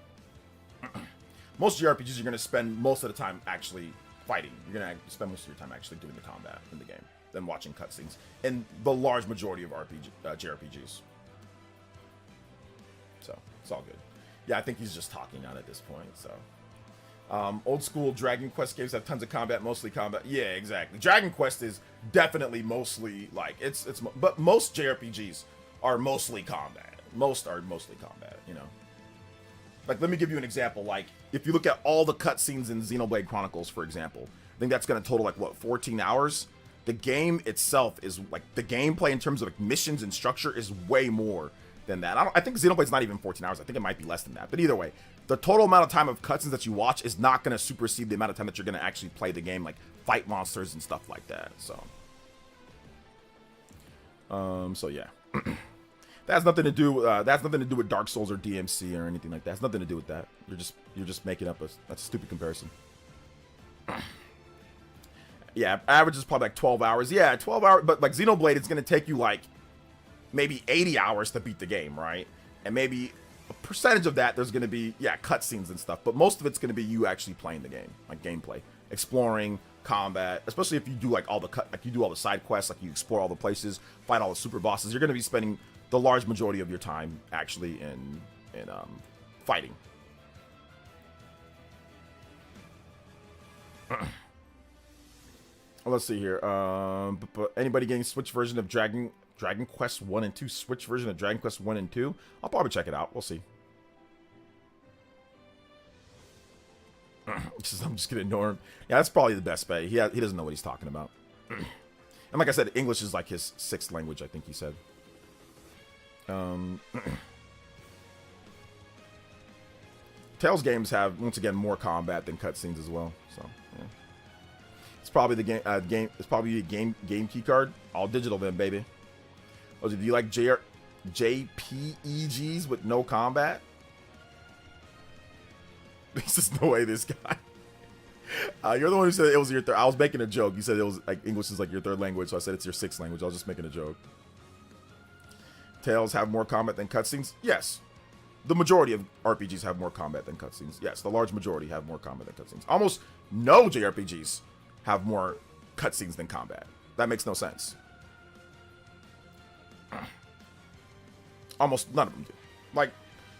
Most JRPGs you're going to spend most of the time actually fighting. You're going to spend most of your time actually doing the combat in the game than watching cutscenes in the large majority of JRPGs. So, it's all good. Yeah, I think he's just talking on at this point, so. Old school Dragon Quest games have tons of combat, mostly combat. Yeah, exactly. Dragon Quest is definitely mostly, like, but most JRPGs are mostly combat. Most are mostly combat, you know. Like, let me give you an example. Like, if you look at all the cutscenes in Xenoblade Chronicles, for example, I think that's going to total, like, what, 14 hours? The game itself is, like, the gameplay in terms of like, missions and structure is way more than that. I think Xenoblade's not even 14 hours. I think it might be less than that. But either way, the total amount of time of cutscenes that you watch is not going to supersede the amount of time that you're going to actually play the game, like fight monsters and stuff like that. So, So yeah. That has nothing to do. That's nothing to do with Dark Souls or DMC or anything like that. It's nothing to do with that. You're just making up that's a stupid comparison. Yeah, average is probably like 12 hours. Yeah, 12 hours. But like Xenoblade, it's gonna take you like maybe 80 hours to beat the game, right? And maybe a percentage of that there's gonna be cutscenes and stuff. But most of it's gonna be you actually playing the game, like gameplay, exploring, combat. Especially if you do like all the side quests, like you explore all the places, fight all the super bosses. You're gonna be spending the large majority of your time actually in fighting. Let's see here. But anybody getting Switch version of Dragon Quest 1 and 2? Switch version of Dragon Quest 1 and 2? I'll probably check it out. We'll see. I'm just gonna ignore him. Yeah, that's probably the best bet. He doesn't know what he's talking about. And like I said, English is like his 6th language, I think he said. Tales games have, once again, more combat than cutscenes as well. So yeah. It's probably the game. It's probably a game key card. All digital then, baby. Oh, do you like JPEGs with no combat? There's just no way this guy. You're the one who said it was your third. I was making a joke. You said it was like English is like your 3rd language, so I said it's your 6th language. I was just making a joke. Tales have more combat than cutscenes? Yes. The majority of RPGs have more combat than cutscenes. Yes, the large majority have more combat than cutscenes. Almost no JRPGs have more cutscenes than combat. That makes no sense. Almost none of them do. Like,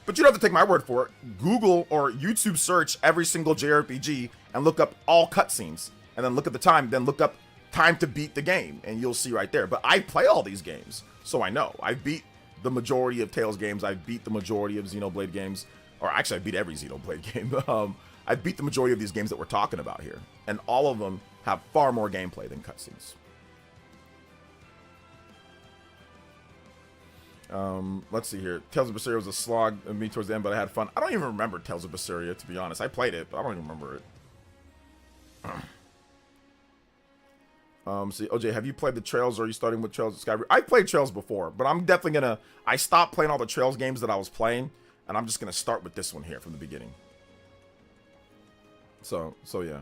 but you don't have to take my word for it. Google or YouTube search every single JRPG and look up all cutscenes. And then look at the time, then look up time to beat the game. And you'll see right there. But I play all these games, so I know. I beat the majority of Tales games. I beat the majority of Xenoblade games. Or actually, I beat every Xenoblade game. I beat the majority of these games that we're talking about here. And all of them have far more gameplay than cutscenes. Let's see here. Tales of Berseria was a slog of me towards the end, but I had fun. I don't even remember Tales of Berseria, to be honest. I played it, but I don't even remember it. See, OJ, have you played the Trails, or are you starting with Trails of Skyrim? I played Trails before, but I'm definitely gonna... I stopped playing all the Trails games that I was playing, and I'm just gonna start with this one here from the beginning. So yeah.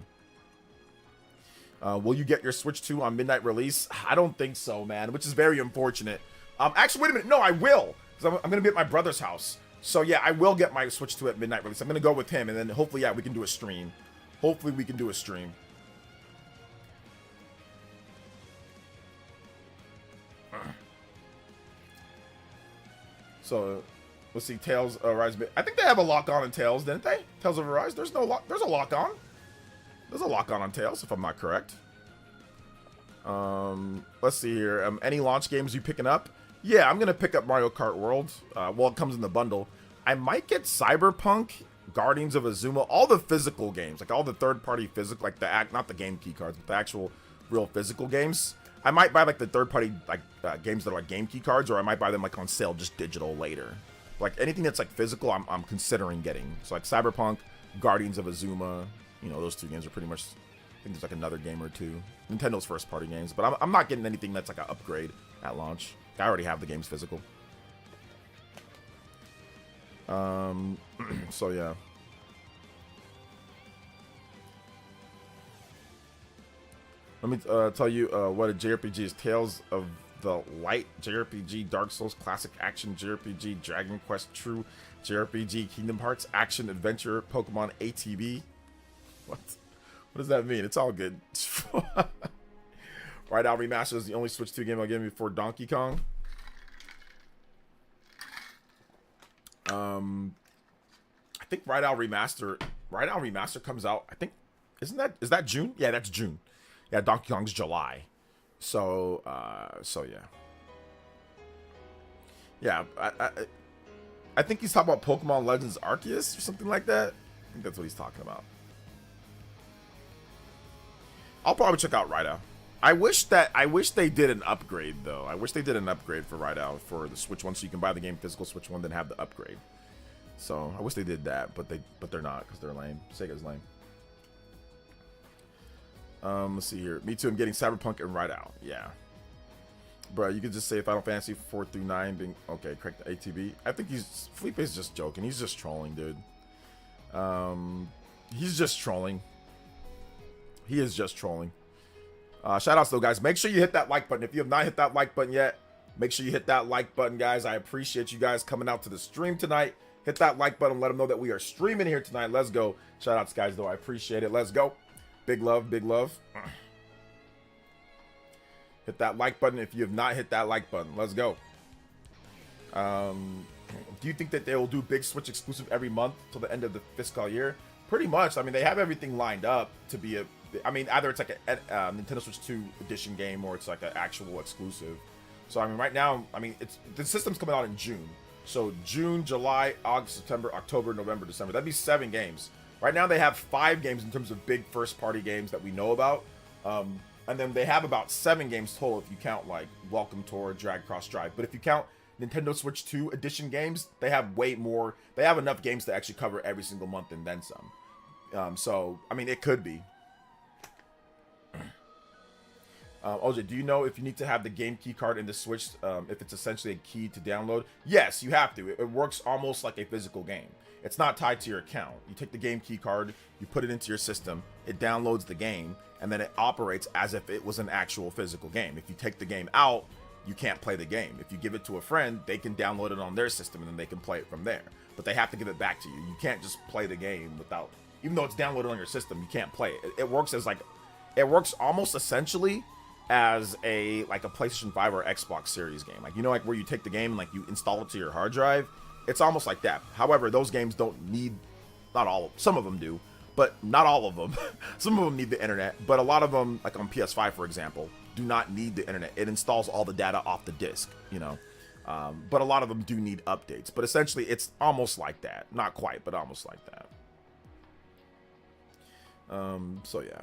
Will you get your Switch 2 on midnight release? I don't think so, man, which is very unfortunate. Actually, wait a minute. No, I will, because I'm gonna be at my brother's house. So yeah, I will get my Switch 2 at midnight release. I'm gonna go with him, and then hopefully, yeah, we can do a stream. Hopefully, we can do a stream. So, let's see. Tales of Arise. I think they have a lock on in Tales, didn't they? Tales of Arise. There's no lock. There's a lock on. There's a lock on Tales, if I'm not correct. Let's see here. Any launch games you picking up? Yeah, I'm gonna pick up Mario Kart World. Well, it comes in the bundle. I might get Cyberpunk, Guardians of Azuma, all the physical games, like all the third-party physical, like not the game key cards, but the actual real physical games. I might buy like the third-party like games that are like game key cards, or I might buy them like on sale, just digital later. Like anything that's like physical, I'm considering getting. So like Cyberpunk, Guardians of Azuma, you know, those 2 games are pretty much. I think there's like another game or 2. Nintendo's first-party games, but I'm not getting anything that's like an upgrade at launch. I already have the games physical. So yeah. Let me tell you what a JRPG is. Tales of the Light JRPG, Dark Souls Classic Action JRPG, Dragon Quest True JRPG, Kingdom Hearts Action Adventure, Pokemon ATB. What does that mean? It's all good. Right Out Remastered is the only Switch 2 game I'll give me for Donkey Kong. I think Right Out Remaster comes out. I think is that June? Yeah, that's June. Yeah, Donkey Kong's July. So yeah. Yeah, I think he's talking about Pokemon Legends Arceus or something like that. I think that's what he's talking about. I'll probably check out Right Out. I wish they did an upgrade though. I wish they did an upgrade for Right Out for the Switch 1, so you can buy the game physical Switch 1, then have the upgrade. So I wish they did that, but they're not, because they're lame. Sega's lame. Let's see here. Me too. I'm getting Cyberpunk and Right Out. Yeah. Bro, you could just say Final Fantasy 4 through 9 being okay. Correct the ATB. I think Felipe's just joking. He's just trolling, dude. He's just trolling. He is just trolling. Shout outs though, guys. Make sure you hit that like button. If you have not hit that like button yet, make sure you hit that like button, guys. I appreciate you guys coming out to the stream tonight. Hit that like button. Let them know that we are streaming here tonight. Let's go. Shout outs, guys, though. I appreciate it. Let's go. Big love. Big love. Hit that like button if you have not hit that like button. Let's go. Do you think that they will do big Switch exclusive every month till the end of the fiscal year? Pretty much. I mean, they have everything lined up to be a... I mean, either it's like a Nintendo Switch 2 edition game or it's like an actual exclusive. So, I mean, right now, I mean, the system's coming out in June. So, June, July, August, September, October, November, December. That'd be 7 games. Right now, they have 5 games in terms of big first-party games that we know about. And then they have about 7 games total if you count, like, Welcome Tour, Drag Cross Drive. But if you count Nintendo Switch 2 edition games, they have way more. They have enough games to actually cover every single month and then some. So, I mean, it could be. OJ, do you know if you need to have the game key card in the Switch, if it's essentially a key to download? Yes, you have to. It works almost like a physical game. It's not tied to your account. You take the game key card, you put it into your system, it downloads the game, and then it operates as if it was an actual physical game. If you take the game out, you can't play the game. If you give it to a friend, they can download it on their system, and then they can play it from there. But they have to give it back to you. You can't just play the game without... Even though it's downloaded on your system, you can't play it. It works as like... It works almost essentially as a PlayStation 5 or Xbox Series game. Like, you know, like where you take the game and like you install it to your hard drive. It's almost like that. However, those games don't need, not all, some of them do, but not all of them. Some of them need the internet, but a lot of them, like on PS5, for example, do not need the internet. It installs all the data off the disc, you know. But a lot of them do need updates. But essentially, it's almost like that. Not quite, but almost like that. So yeah.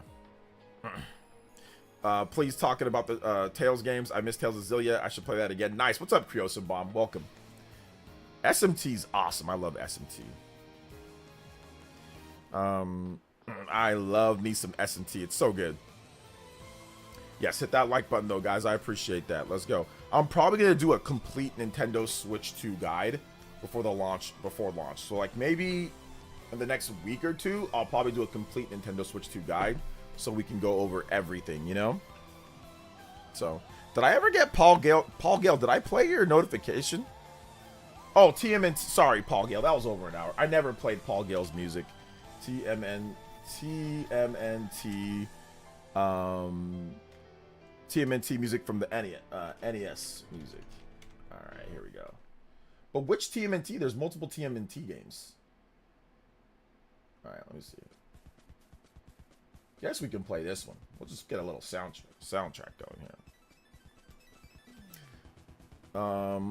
Please talking about the Tales games. I miss Tales of Zillia. I should play that again. Nice. What's up, Criosa Bomb? Welcome. SMT's awesome. I love SMT. I love me some SMT. It's so good. Yes, hit that like button though, guys. I appreciate that. Let's go. I'm probably gonna do a complete Nintendo Switch 2 guide before launch. So like maybe in the next week or two, I'll probably do a complete Nintendo Switch 2 guide so we can go over everything, you know? So, did I ever get Paul Gale? Paul Gale, did I play your notification? Oh, TMNT. Sorry, Paul Gale. That was over an hour. I never played Paul Gale's music. TMNT music from the NES music. All right, here we go. But which TMNT? There's multiple TMNT games. All right, let me see. Guess we can play this one. We'll just get a little soundtrack going here.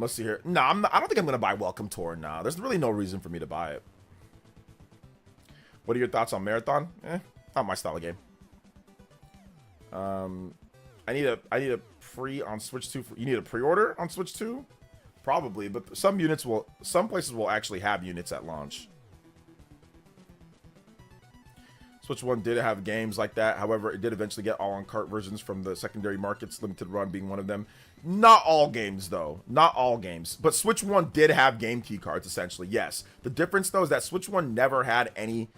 Let's see here. No, I don't think I'm gonna buy Welcome Tour now. There's really no reason for me to buy it. What are your thoughts on Marathon? Not my style of game. I need a pre on Switch 2. You need a pre-order on Switch 2? Probably, but some places will actually have units at launch. Switch 1 did have games like that. However, it did eventually get all-on-cart versions from the secondary markets, Limited Run being one of them. Not all games, though. Not all games. But Switch 1 did have game key cards, essentially, yes. The difference, though, is that Switch 1 never had any...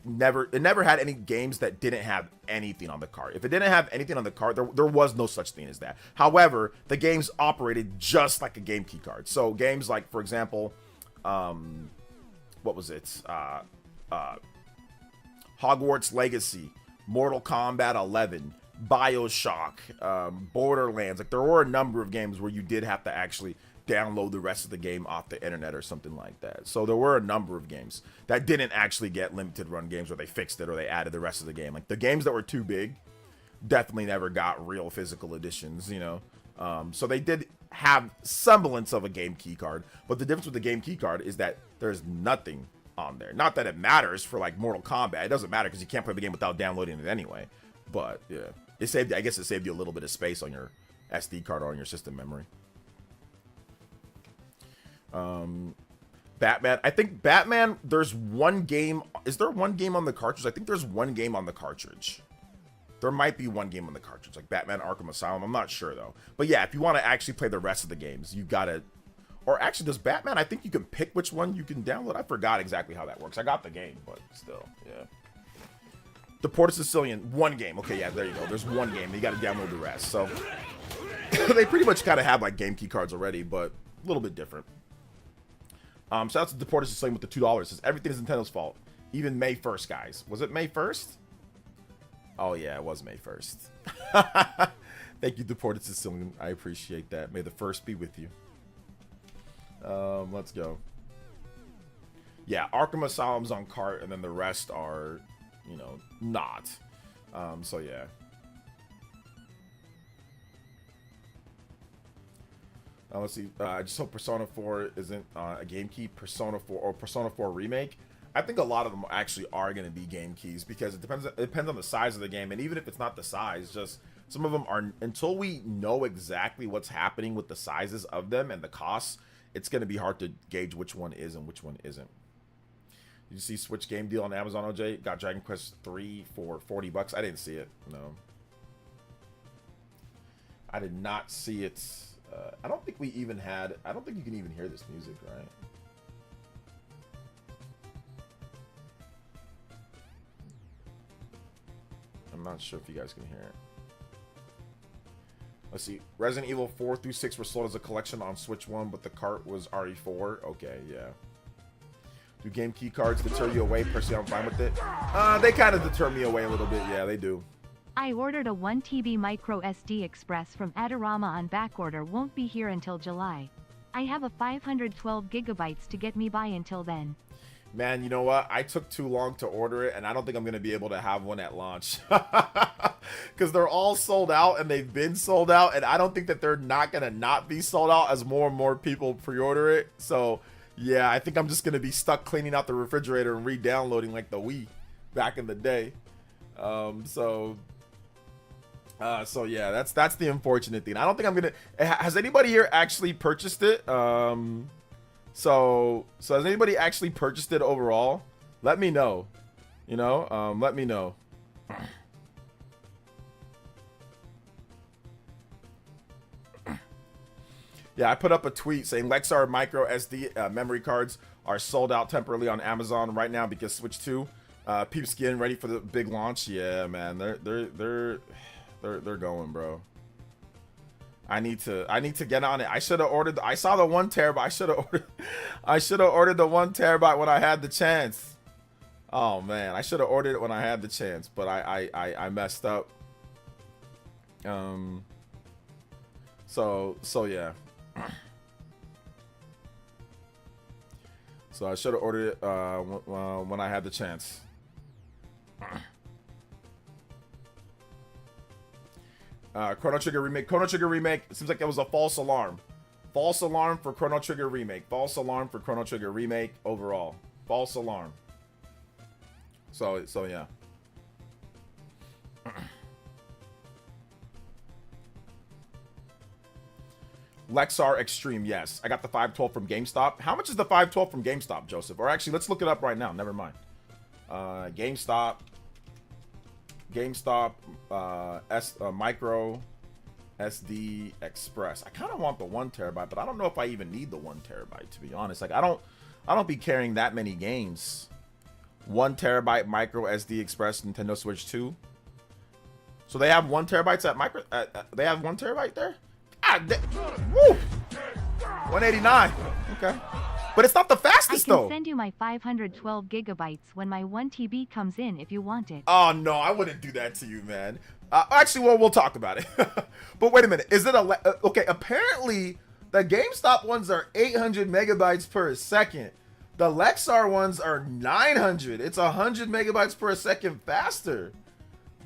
It never had any games that didn't have anything on the card. If it didn't have anything on the card, there was no such thing as that. However, the games operated just like a game key card. So games like, for example, what was it? Hogwarts Legacy, Mortal Kombat 11, BioShock, Borderlands. Like, there were a number of games where you did have to actually download the rest of the game off the internet or something like that. So there were a number of games that didn't actually get limited run games where they fixed it or they added the rest of the game. Like, the games that were too big definitely never got real physical editions, you know. So they did have semblance of a game key card, but the difference with the game key card is that there's nothing on there. Not that it matters for like Mortal Kombat. It doesn't matter because you can't play the game without downloading it anyway. But yeah, I guess it saved you a little bit of space on your SD card or on your system memory. Batman. I think Batman, there's one game. Is there one game on the cartridge? I think there's one game on the cartridge. There might be one game on the cartridge, like Batman Arkham Asylum. I'm not sure, though. But yeah, if you want to actually play the rest of the games, you got to... Or actually, does Batman, I think you can pick which one you can download. I forgot exactly how that works. I got the game, but still, yeah. Deported Sicilian, one game. Okay, yeah, there you go. There's one game. You got to download the rest. So they pretty much kind of have like game key cards already, but a little bit different. Shout out to Deported Sicilian with the $2. Says everything is Nintendo's fault. Even May 1st, guys. Was it May 1st? Oh yeah, it was May 1st. Thank you, Deported Sicilian. I appreciate that. May the 1st be with you. Let's go. Yeah, Arkham Asylum's on cart, and then the rest are, you know, not. So yeah. Let's see. I just hope Persona 4 isn't a game key. Persona 4 or Persona 4 remake. I think a lot of them actually are going to be game keys because it depends on the size of the game, and even if it's not the size, just some of them are, until we know exactly what's happening with the sizes of them and the costs, it's going to be hard to gauge which one is and which one isn't. Did you see Switch game deal on Amazon, OJ? Got Dragon Quest 3 for $40. I didn't see it. No. I did not see it. I don't think we even had... I don't think you can even hear this music, right? I'm not sure if you guys can hear it. Let's see. Resident Evil 4 through 6 were sold as a collection on Switch 1, but the cart was RE4. Okay, yeah. Do game key cards deter you away? Personally, I'm fine with it. They kind of deter me away a little bit. Yeah, they do. I ordered a 1 TB micro SD Express from Adorama on backorder. Won't be here until July. I have a 512 gigabytes to get me by until then. Man, you know what? I took too long to order it, and I don't think I'm going to be able to have one at launch. Because they're all sold out, and they've been sold out, and I don't think that they're not going to not be sold out as more and more people pre-order it. So, yeah, I think I'm just going to be stuck cleaning out the refrigerator and re-downloading like the Wii back in the day. So yeah, that's the unfortunate thing. I don't think I'm going to... Has anybody here actually purchased it? So has anybody actually purchased it overall? Let me know. You know, let me know. Yeah, I put up a tweet saying Lexar micro SD memory cards are sold out temporarily on Amazon right now because Switch 2 peeps getting ready for the big launch. Yeah, man, they're going, bro. I need to get on it. I should have ordered. I saw the 1 terabyte. I should have ordered the 1 terabyte when I had the chance. Oh man, I should have ordered it when I had the chance, but I messed up. So yeah. So I should have ordered it when I had the chance. Chrono Trigger remake. Chrono Trigger remake. It seems like it was a false alarm. False alarm for Chrono Trigger remake. False alarm for Chrono Trigger remake overall. False alarm. So yeah. Lexar Extreme, yes. I got the 512 from GameStop. How much is the 512 from GameStop, Joseph? Or actually, let's look it up right now. Never mind. GameStop, micro SD Express. I kind of want the 1 terabyte, but I don't know if I even need the 1 terabyte, to be honest. Like I don't be carrying that many games. 1 terabyte micro SD Express Nintendo Switch 2. So they have 1 terabytes at micro. They have 1 terabyte there. Woo! 189. Okay. But it's not the fastest, though. I can send you my 512 gigabytes when my 1 TB comes in if you want it. Oh, no. I wouldn't do that to you, man. Actually, well, we'll talk about it. But wait a minute. Is it a... Okay, apparently, the GameStop ones are 800 megabytes per second. The Lexar ones are 900. It's 100 megabytes per second faster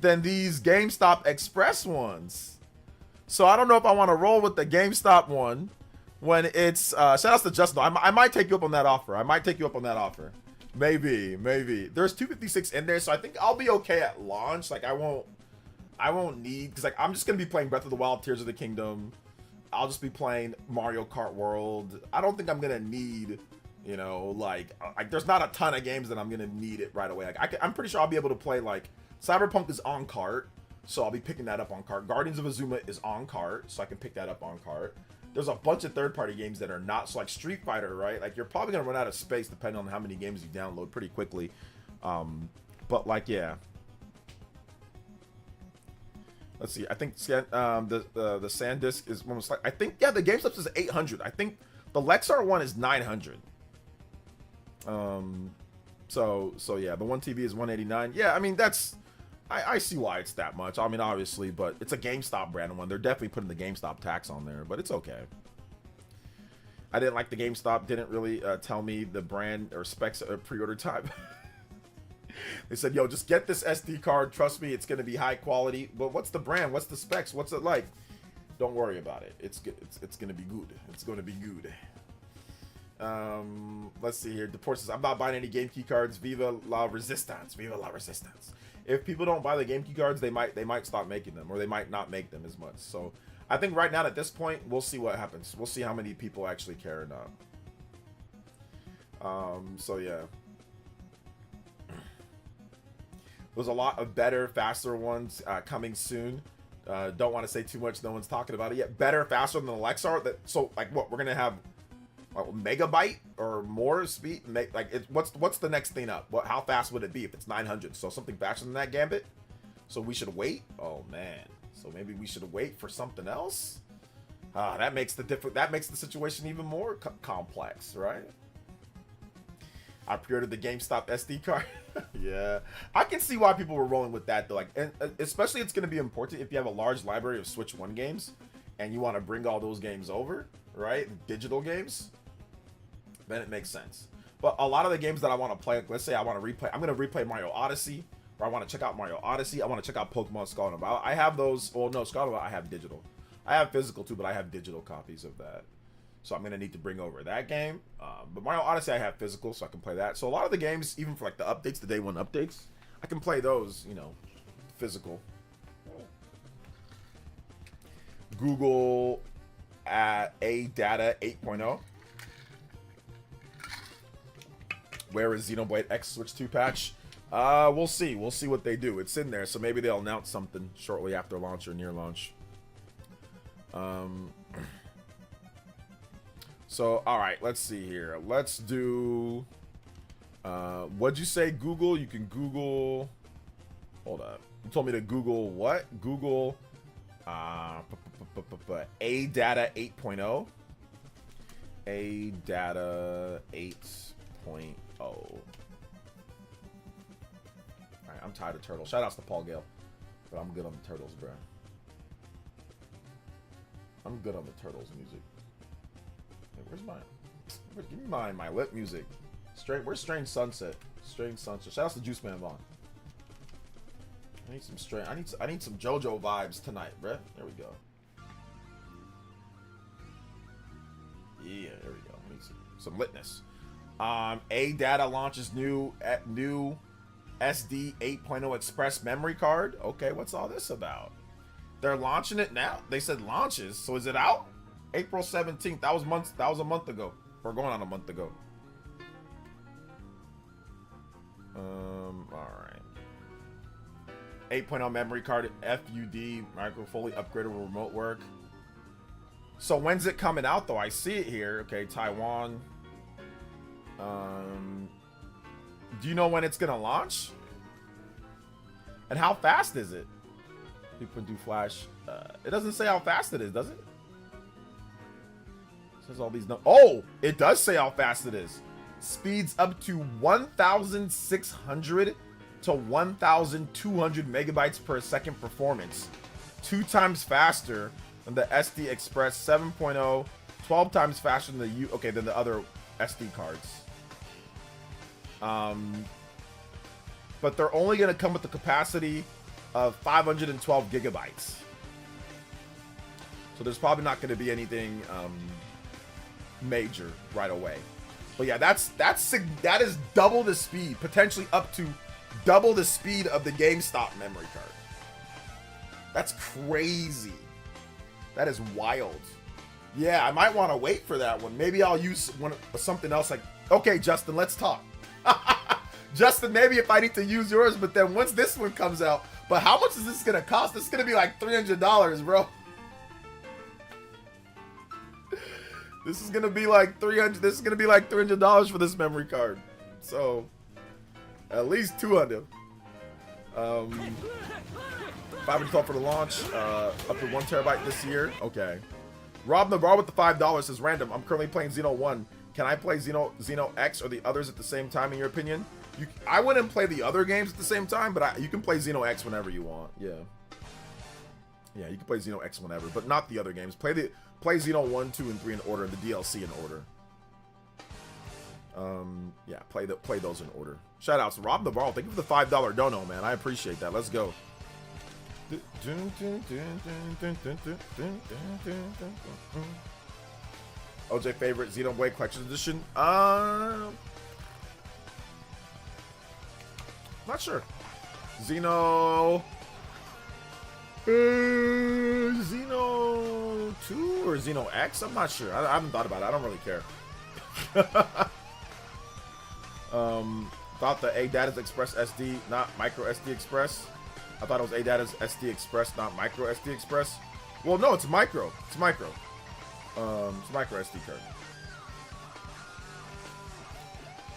than these GameStop Express ones. So I don't know if I want to roll with the GameStop one when it's shout outs to Justin. I might take you up on that offer. Maybe. There's 256 in there, so I think I'll be okay at launch. Like I won't need, because like I'm just gonna be playing Breath of the Wild, Tears of the Kingdom. I'll just be playing Mario Kart World. I don't think I'm gonna need, you know, like there's not a ton of games that I'm gonna need it right away. Like I'm pretty sure I'll be able to play like Cyberpunk is on cart. So I'll be picking that up on cart. Guardians of Azuma is on cart, so I can pick that up on cart. There's a bunch of third-party games that are not, so like Street Fighter, right? Like you're probably gonna run out of space depending on how many games you download pretty quickly. But like, yeah. Let's see. I think the SanDisk is almost like, I think, yeah, the GameStop is 800. I think the Lexar one is 900. So yeah, the 1TB is 189. Yeah, I mean that's, I see why it's that much. I mean, obviously, but it's a GameStop brand one. They're definitely putting the GameStop tax on there, but it's okay. I didn't like the GameStop. Didn't really tell me the brand or specs or pre-order time. They said, yo, just get this SD card. Trust me, it's going to be high quality. But what's the brand? What's the specs? What's it like? Don't worry about it. It's good. It's going to be good. It's going to be good. Let's see here. Deport says, I'm not buying any game key cards. Viva la resistance. Viva la resistance. If people don't buy the game key cards, they might stop making them, or they might not make them as much. So I think right now at this point, we'll see what happens. We'll see how many people actually care or not. So yeah. There's a lot of better, faster ones coming soon. Don't want to say too much. No one's talking about it yet. Better, faster than the Lexar. So like what? We're gonna have megabyte or more speed? Like what's the next thing up? How fast would it be if it's 900? So something faster than that, Gambit. So we should wait. Oh man. So maybe we should wait for something else. That makes the situation even more complex, right? I pre-ordered the GameStop SD card. Yeah, I can see why people were rolling with that though. Like, and especially it's going to be important if you have a large library of Switch 1 games and you want to bring all those games over, right? Digital games. Then it makes sense. But a lot of the games that I want to play, let's say I want to replay, I'm going to replay Mario Odyssey, or I want to check out Mario Odyssey. I want to check out Pokemon Scarlet and Violet. I have those. Well, no, Scarlet and Violet I have digital. I have physical too, but I have digital copies of that. So I'm going to need to bring over that game. But Mario Odyssey, I have physical, so I can play that. So a lot of the games, even for like the updates, the day one updates, I can play those, physical. Google at A-Data 8.0. Where is Xenoblade X Switch 2 patch? We'll see. We'll see what they do. It's in there, so maybe they'll announce something shortly after launch or near launch. So, all right, let's see here. Let's do, what'd you say, Google? You can Google, hold up. You told me to Google what? Google, A-Data 8.0. A-Data 8.0. All right, I'm tired of turtles. Shout outs to Paul Gale. But I'm good on the turtles, bro. I'm good on the turtles music. Where's give me my lip music. Where's Strange Sunset? Strange Sunset. Shout out to Juice Man Vaughn. I need some strange. I need some JoJo vibes tonight, bruh. There we go. Yeah, there we go. I need some litness. A-Data launches new SD 8.0 Express memory card. Okay, what's all this about? They're launching it now. They said launches, so is it out? April 17th. That was a month ago. We're going on a month ago. All right. 8.0 memory card, FUD, micro fully upgradable remote work. So when's it coming out though? I see it here. Okay, Taiwan. Do you know when it's gonna launch? And how fast is it? People do flash. It doesn't say how fast it is, does it? Says all these oh, it does say how fast it is. Speeds up to 1,600 to 1,200 megabytes per second performance. 2 times faster than the SD Express 7.0. 12 times faster than than the other SD cards. But they're only going to come with the capacity of 512 gigabytes. So there's probably not going to be anything major right away. But yeah, that is double the speed, potentially up to double the speed of the GameStop memory card. That's crazy. That is wild. Yeah, I might want to wait for that one. Maybe I'll use something else like, okay, Justin, let's talk. Justin, maybe if I need to use yours, but then once this one comes out, But how much is this gonna cost? This is gonna be like $300, bro. This is gonna be like $300 for this memory card. So at least 200. 512 for the launch. Up to 1 terabyte this year. Okay. Rob Navarro with the $5 says random. I'm currently playing Xeno 1. Can I play Xeno X or the others at the same time in your opinion? I wouldn't play the other games at the same time, but you can play Xeno X whenever you want. Yeah. Yeah, you can play Xeno X whenever, but not the other games. Play Xeno 1, 2, and 3 in order, and the DLC in order. Yeah, play those in order. Shout outs to Rob Navarro. Thank you for the $5 dono, man. I appreciate that. Let's go. OJ favorite Xenoblade Collection Edition? Not sure. Xeno 2 or Xeno X? I'm not sure. I haven't thought about it. I don't really care. Thought the ADATA's Express SD, not Micro SD Express. I thought it was ADATA's SD Express, not Micro SD Express. Well, no, it's micro. It's micro. It's micro SD card.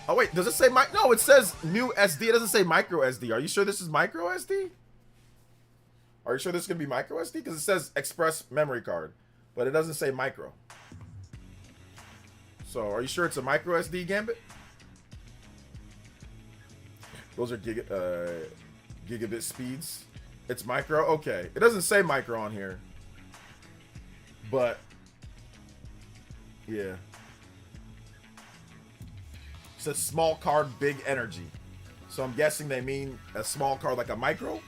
Oh wait, does it say no, it says new SD. It doesn't say micro SD. Are you sure this is micro SD? Are you sure this is gonna be micro SD? Because it says Express memory card, but it doesn't say micro. So, are you sure it's a micro SD, Gambit? Those are gigabit speeds. It's micro? Okay. It doesn't say micro on here. But, yeah. It says small card, big energy. So I'm guessing they mean a small card like a micro?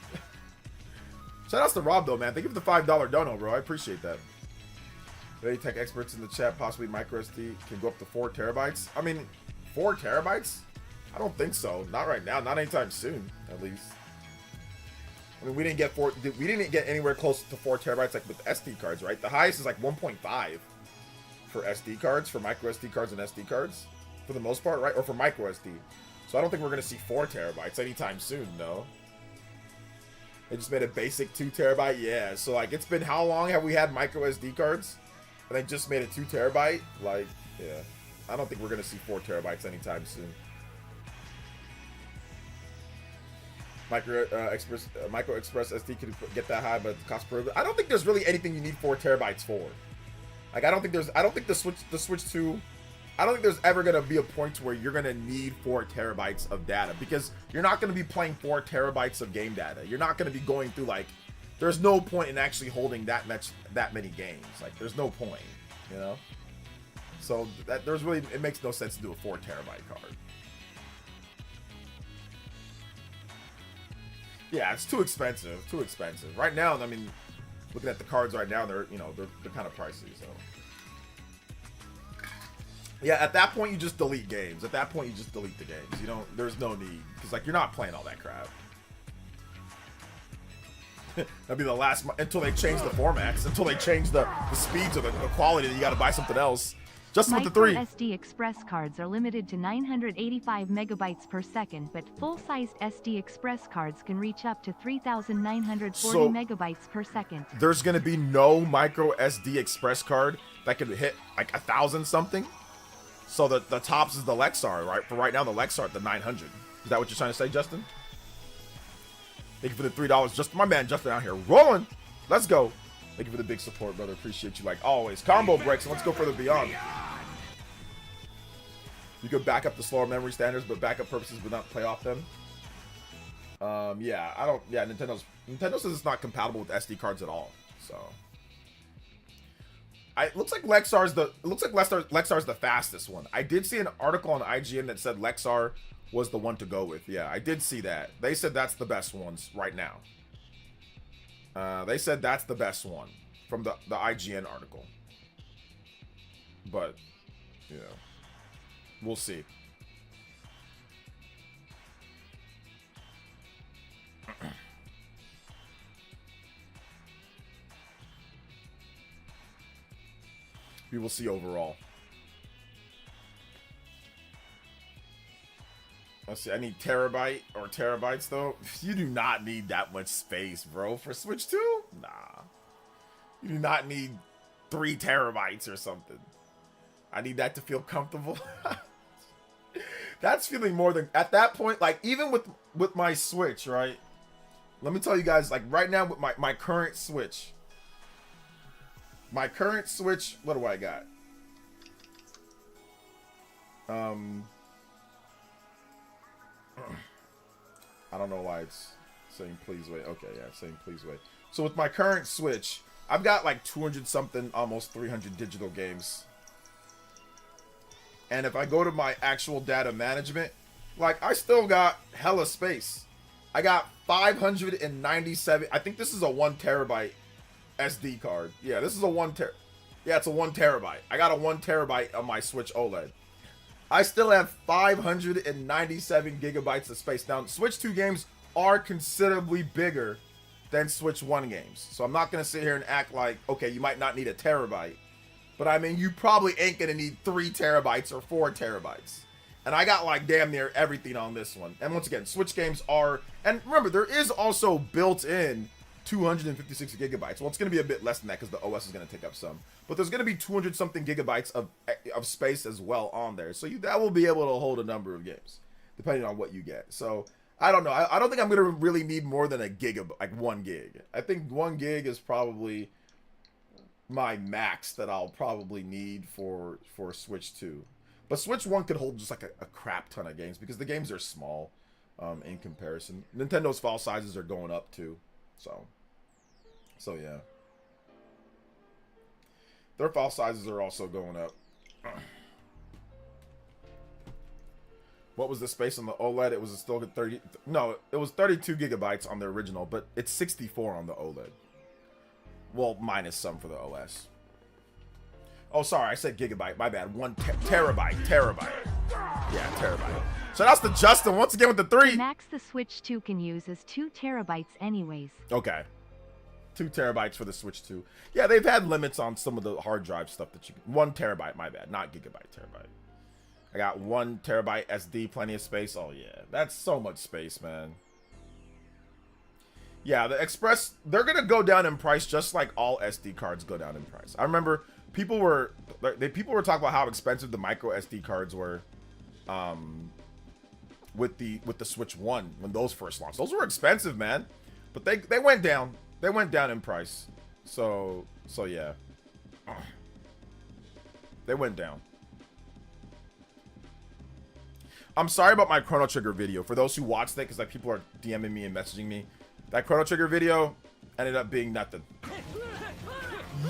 Shout outs to Rob though, man. Thank you for the $5 dono, bro. I appreciate that. Ready tech experts in the chat, possibly micro SD can go up to 4 terabytes. I mean, 4 terabytes? I don't think so. Not right now. Not anytime soon, at least. I mean, we didn't get anywhere close to 4 terabytes like with SD cards, right? The highest is like 1.5 for SD cards, for micro SD cards and SD cards, for the most part, right? Or for micro SD. So I don't think we're gonna see 4 terabytes anytime soon, no. They just made a basic 2 terabyte, yeah. So like, it's been how long have we had micro SD cards? And they just made a 2 terabyte, like, yeah. I don't think we're gonna see 4 terabytes anytime soon. Micro Express SD could get that high, but the cost per. I don't think there's really anything you need 4 terabytes for. Like I don't think the Switch 2. I don't think there's ever gonna be a point where you're gonna need 4 terabytes of data because you're not gonna be playing 4 terabytes of game data. You're not gonna be going through like. There's no point in actually holding that many games. Like there's no point, you know. So it makes no sense to do a 4 terabyte card. Yeah, it's too expensive. Too expensive. Right now, I mean, looking at the cards right now, they're kind of pricey. So, yeah, at that point, you just delete games. At that point, you just delete the games. There's no need because like you're not playing all that crap. That'd be the last until they change the formats, until they change the speeds or the quality. That you got to buy something else. Justin with the 3. SD Express cards are limited to 985 megabytes per second, but full-sized SD Express cards can reach up to 3,940 megabytes per second. There's gonna be no micro SD Express card that could hit like 1,000 something. So the tops is the Lexar, right? For right now, the Lexar at the 900. Is that what you're trying to say, Justin? Thank you for the $3. Just my man Justin out here rolling. Let's go. Thank you for the big support, brother. Appreciate you like always. Combo breaks, and let's go further beyond. You could back up the slower memory standards, but backup purposes would not play off them. Yeah, Nintendo says it's not compatible with SD cards at all. So, it looks like Lexar's the fastest one. I did see an article on IGN that said Lexar was the one to go with. Yeah, I did see that. They said that's the best ones right now. They said that's the best one from the IGN article. But, yeah. We'll see. We will see overall. Let's see. I need terabyte or terabytes though. You do not need that much space, bro. For Switch 2? Nah. You do not need 3 terabytes or something. I need that to feel comfortable. That's feeling more than at that point. Like even with my Switch, right? Let me tell you guys, like right now with my current Switch. My current Switch, what do I got? I don't know why it's saying please wait. Okay, yeah, it's saying please wait. So with my current Switch, I've got like 200 something, almost 300 digital games. And if I go to my actual data management, like I still got hella space. I got 597. I think this is a 1 terabyte SD card. Yeah, this is a 1 ter. Yeah, it's a 1 terabyte. I got a 1 terabyte on my Switch OLED. I still have 597 gigabytes of space. Now, Switch 2 games are considerably bigger than Switch 1 games. So I'm not going to sit here and act like, okay, you might not need a terabyte. But I mean, you probably ain't going to need 3 terabytes or 4 terabytes. And I got like damn near everything on this one. And once again, Switch games are, and remember, there is also built in 256 gigabytes. Well, it's going to be a bit less than that because the OS is going to take up some. But there's going to be 200 something gigabytes of space as well on there. So that will be able to hold a number of games, depending on what you get. So I don't know. I don't think I'm going to really need more than a gigabyte, like 1 gig. I think 1 gig is probably my max that I'll probably need for Switch 2. But Switch 1 could hold just like a crap ton of games because the games are small in comparison. Nintendo's file sizes are going up too. So yeah. Their file sizes are also going up. What was the space on the OLED? It was still 30. No, it was 32 gigabytes on the original, but it's 64 on the OLED. Well, minus some for the OS. Oh, sorry, I said gigabyte. My bad. 1 terabyte. Yeah, terabyte. So that's the Justin once again with the 3. The max the Switch 2 can use is 2 terabytes anyways. Okay. 2 terabytes for the Switch 2. Yeah, they've had limits on some of the hard drive stuff that you can. 1 terabyte, my bad. Not gigabyte, terabyte. I got 1 terabyte SD, plenty of space. Oh, yeah. That's so much space, man. Yeah, the Express, they're going to go down in price just like all SD cards go down in price. I remember people were talking about how expensive the micro SD cards were with the Switch 1 when those first launched. Those were expensive, man. But they went down. They went down in price. So yeah. They went down. I'm sorry about my Chrono Trigger video. For those who watched it, because like people are DMing me and messaging me, that Chrono Trigger video ended up being nothing.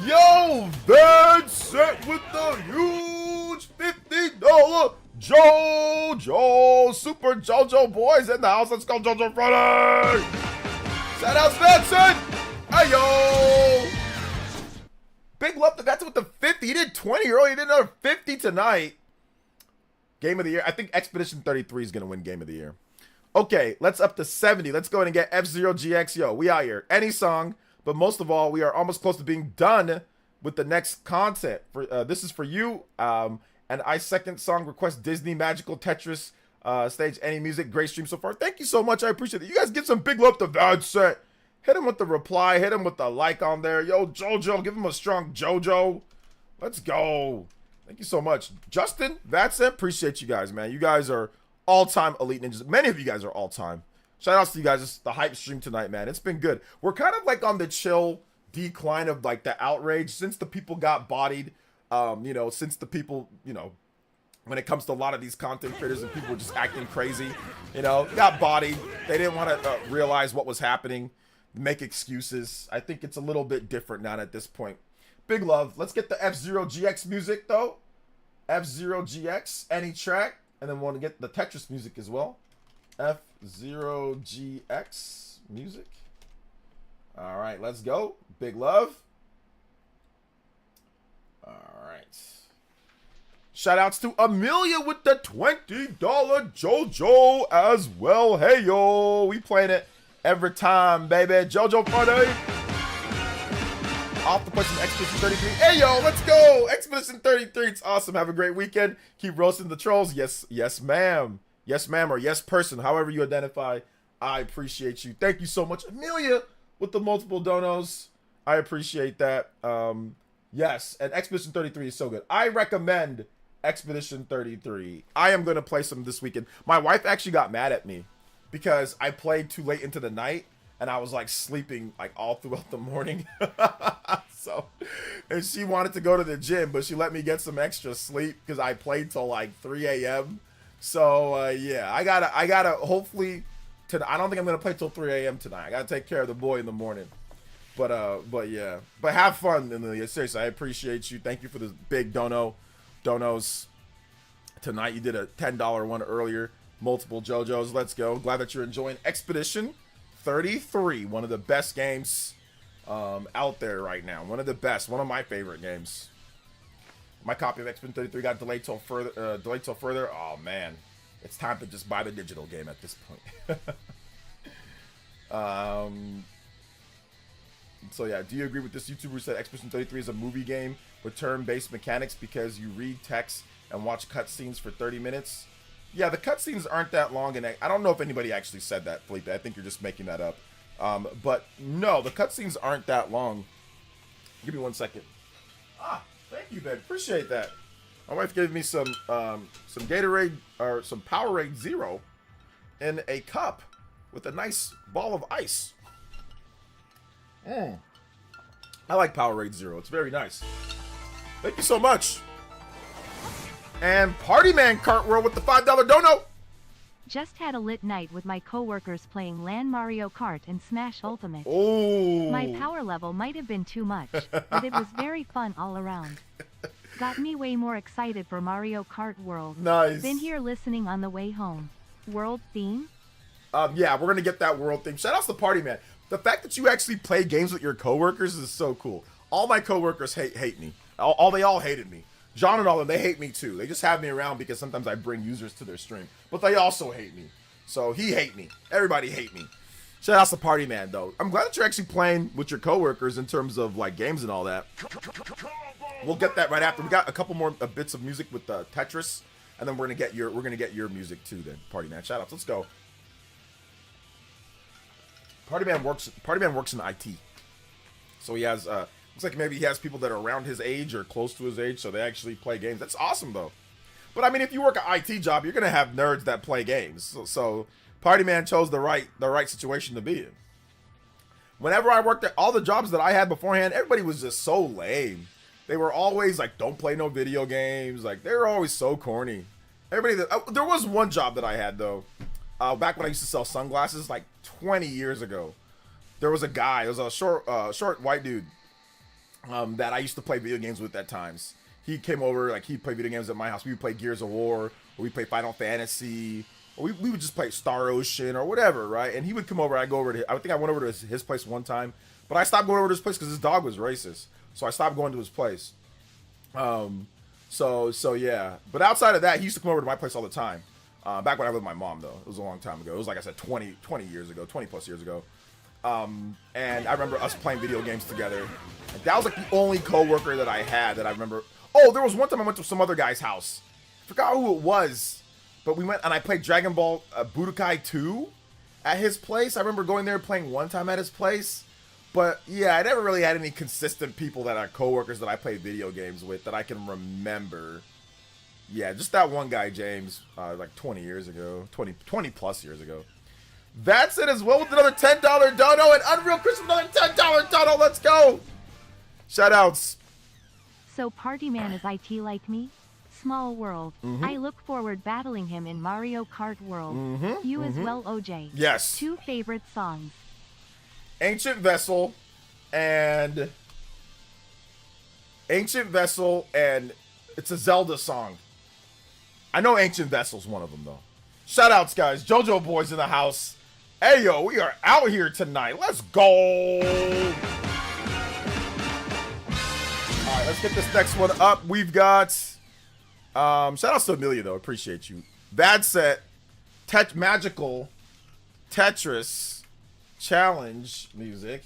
Yo, that's set with the huge $50 JOJO, Super JOJO boys in the house. Let's go, JOJO Friday. Shout out Stetson. Hey, yo. Big love to that's with the 50. He did 20 earlier. He did another 50 tonight. Game of the year. I think Expedition 33 is going to win Game of the Year. Okay, let's up to 70. Let's go ahead and get F-Zero GX. Yo, we out here. Any song, but most of all, we are almost close to being done with the next content. For this is for you. And I second song request Disney Magical Tetris stage. Any music. Great stream so far. Thank you so much. I appreciate it. You guys give some big love to Vincent. Hit him with the reply. Hit him with the like on there. Yo, JoJo. Give him a strong JoJo. Let's go. Thank you so much. Justin, Vincent. Appreciate you guys, man. You guys are all-time elite ninjas. Many of you guys are all-time. Shout outs to you guys. It's the hype stream tonight, man. It's been good. We're kind of like on the chill decline of like the outrage since the people got bodied. You know, since the people, you know, when it comes to a lot of these content creators and people just acting crazy, you know, got bodied. They didn't want to realize what was happening, make excuses. I think it's a little bit different now at this point. Big love. Let's get the F-Zero GX music though. F-Zero GX, any track. And then we want to get the Tetris music as well. F-Zero GX music. All right, let's go. Big love. All right. Shout outs to Amelia with the $20 JoJo as well. Hey, yo. We playing it every time, baby. JoJo Friday. Off the question, Expedition 33. Hey, yo, let's go. Expedition 33. It's awesome. Have a great weekend. Keep roasting the trolls. Yes, ma'am. Yes, ma'am, or yes, person, however you identify. I appreciate you. Thank you so much. Amelia with the multiple donos. I appreciate that. Yes, and Expedition 33 is so good. I recommend Expedition 33. I am going to play some this weekend. My wife actually got mad at me because I played too late into the night and I was like sleeping like all throughout the morning. So, and she wanted to go to the gym, but she let me get some extra sleep because I played till like 3 a.m. So, yeah, I gotta hopefully, I don't think I'm going to play till 3 a.m. tonight. I got to take care of the boy in the morning. But yeah, but have fun, Amelia. Seriously, I appreciate you. Thank you for the big donos tonight. You did a $10 one earlier. Multiple JoJos. Let's go. Glad that you're enjoying Expedition 33. One of the best games out there right now. One of the best. One of my favorite games. My copy of Expedition 33 got delayed till further. Oh man, it's time to just buy the digital game at this point. So yeah, do you agree with this YouTuber who said Expedition 33 is a movie game with turn-based mechanics because you read text and watch cutscenes for 30 minutes? Yeah, the cutscenes aren't that long, and I don't know if anybody actually said that, Felipe. I think you're just making that up. But no, the cutscenes aren't that long. Give me 1 second. Ah, thank you, Ben. Appreciate that. My wife gave me some Gatorade or some Powerade Zero in a cup with a nice ball of ice. I like Powerade Zero. It's very nice. Thank you so much. And Party Man Cartwheel with the $5 dono. Just had a lit night with my coworkers playing LAN Mario Kart and Smash Ultimate. Oh. My power level might have been too much, but it was very fun all around. Got me way more excited for Mario Kart World. Nice. Been here listening on the way home. World theme? Yeah, we're gonna get that world theme. Shout out to Party Man. The fact that you actually play games with your coworkers is so cool. All my coworkers hate me. They all hated me. John and all of them, they hate me too. They just have me around because sometimes I bring users to their stream. But they also hate me. So he hate me. Everybody hate me. Shout out to Party Man though. I'm glad that you're actually playing with your coworkers in terms of like games and all that. We'll get that right after. We got a couple more bits of music with Tetris, and then we're gonna get your music too. Then Party Man, shout outs. Let's go. Party Man works in IT, so he has looks like maybe he has people that are around his age or close to his age, so they actually play games. That's awesome though. But I mean, if you work an IT job, you're gonna have nerds that play games. So Party Man chose the right situation to be in. Whenever I worked at all the jobs that I had beforehand, everybody was just so lame. They were always like, "Don't play no video games." Like they were always so corny. Everybody. There was one job that I had though. Back when I used to sell sunglasses, like 20 years ago, there was a guy. It was a short white dude that I used to play video games with at times. He came over, like he'd play video games at my house. We would play Gears of War, or we'd play Final Fantasy, or we would just play Star Ocean or whatever, right? And he would come over. I think I went over to his place one time, but I stopped going over to his place because his dog was racist. So I stopped going to his place. So yeah. But outside of that, he used to come over to my place all the time. Back when I lived with my mom, though. It was a long time ago. It was like I said, 20 years ago, 20 plus years ago. And I remember us playing video games together. And that was like the only coworker that I had that I remember. Oh, there was one time I went to some other guy's house. I forgot who it was. But we went and I played Dragon Ball Budokai 2 at his place. I remember going there playing one time at his place. But yeah, I never really had any consistent people that are coworkers that I played video games with that I can remember. Yeah, just that one guy, James, like 20 years ago, 20 plus years ago. That's it as well with another $10 dono and Unreal Chris with another $10 dono. Let's go. Shout outs. So Party Man is IT like me? Small world. I look forward battling him in Mario Kart World. You as well, OJ. Yes. 2 favorite songs. Ancient Vessel and it's a Zelda song. I know Ancient Vessel's one of them, though. Shout outs, guys. JoJo Boys in the house. Hey, yo, we are out here tonight. Let's go. All right, let's get this next one up. We've got, shout outs to Amelia, though. Appreciate you. Bad Set, Magical, Tetris, Challenge music.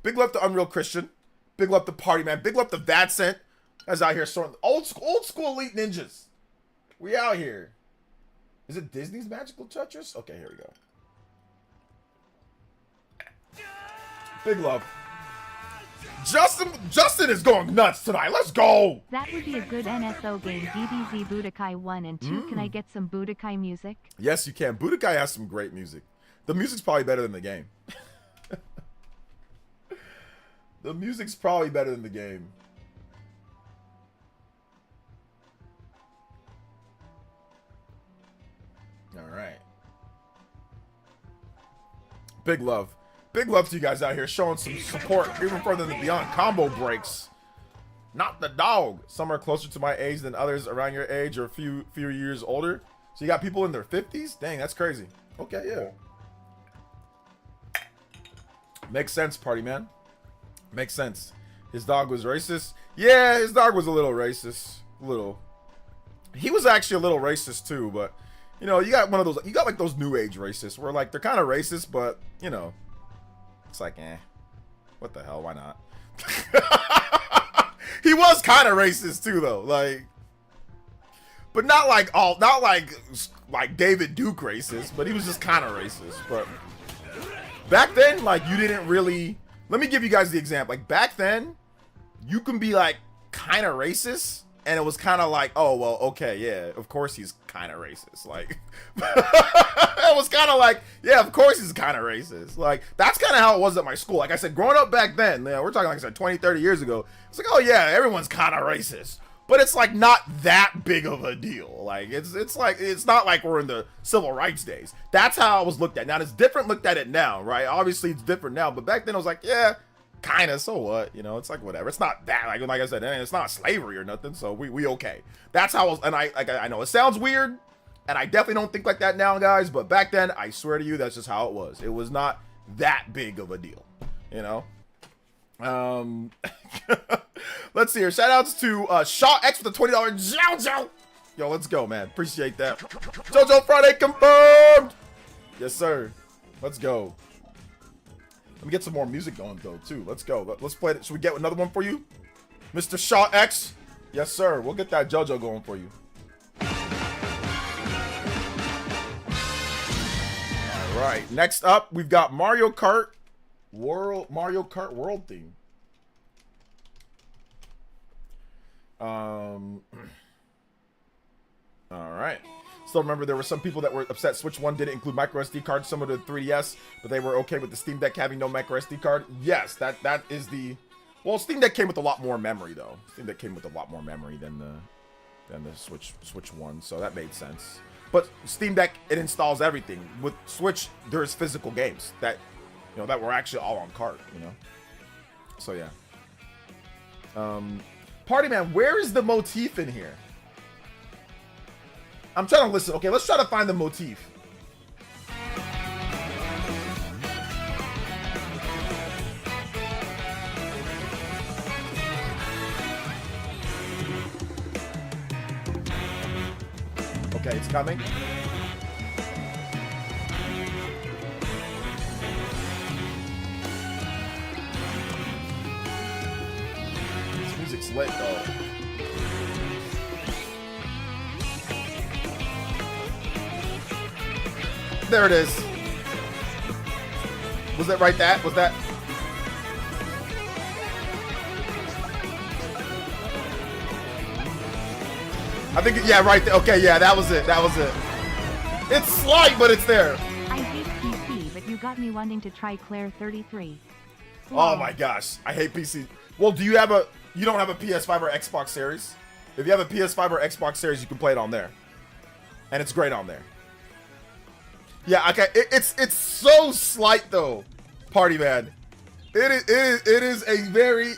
Big love to Unreal Christian. Big love to Party Man. Big love to That's out here sorting old school elite ninjas. We out here. Is it Disney's Magical Tetris? Okay, here we go. Big love. Justin is going nuts tonight. Let's go. That would be a good NSO game. DBZ Budokai 1 and 2. Can I get some Budokai music? Yes, you can. Budokai has some great music. The music's probably better than the game. The music's probably better than the game. All right. Big love. Big love to you guys out here showing some support even further than beyond combo breaks. Not the dog. Some are closer to my age than others around your age or a few years older. So you got people in their 50s? Dang, that's crazy. Okay, yeah. Makes sense, party man. Makes sense. His dog was racist? Yeah, his dog was a little racist. A little. He was actually a little racist too, but you know, you got one of those, you got like those new age racists where like they're kind of racist, but you know, it's like, what the hell, why not? He was kind of racist too though, like, but not like David Duke racist, but he was just kind of racist. But back then, like, you didn't really, let me give you guys the example. Like back then, you can be like kind of racist, and it was kind of like, oh well, okay, yeah, of course he's kind of racist. Like, it was kind of like, yeah, of course he's kind of racist. Like, that's kind of how it was at my school. Like I said, growing up back then, you know, we're talking like I said 20, 30 years ago. It's like, oh yeah, everyone's kind of racist. But it's like not that big of a deal. Like it's like, it's not like we're in the civil rights days. That's how I was looked at. Now it's different looked at it now, right? Obviously it's different now, but back then I was like, yeah, kind of, so what? You know, it's like whatever. It's not that, like I said, it's not slavery or nothing, so we okay. That's how I was, and I know it sounds weird, and I definitely don't think like that now, guys, but back then, I swear to you, that's just how it was. It was not that big of a deal, you know? Let's see here. Shout outs to Shaw X with the $20 JOJO. Yo, let's go, man. Appreciate that. JoJo Friday confirmed. Yes, sir. Let's go. Let me get some more music going though, too. Let's go. Let's play it. Should we get another one for you, Mr. Shaw X? Yes, sir. We'll get that JoJo going for you. All right. Next up, we've got Mario Kart World theme. All right. Still remember there were some people that were upset Switch 1 didn't include micro SD cards similar to the 3DS, but they were okay with the Steam Deck having no micro SD card. Yes, that is the, well, Steam Deck came with a lot more memory though. Steam Deck came with a lot more memory than the Switch 1, so that made sense. But Steam Deck, it installs everything. With Switch, there's physical games that, you know, that were actually all on cart, you know. So yeah. Party man, where is the motif in here? I'm trying to listen. Okay, let's try to find the motif. Okay, it's coming. This music's lit though. There it is. Was that right? Was that? I think, yeah, right there. Okay, yeah, that was it. That was it. It's slight, but it's there. I hate PC, but you got me wanting to try Claire 33. Oh my gosh, I hate PC. Well, you don't have a PS5 or Xbox Series? If you have a PS5 or Xbox Series, you can play it on there. And it's great on there. Yeah, okay, it's so slight though, party man. It is a very,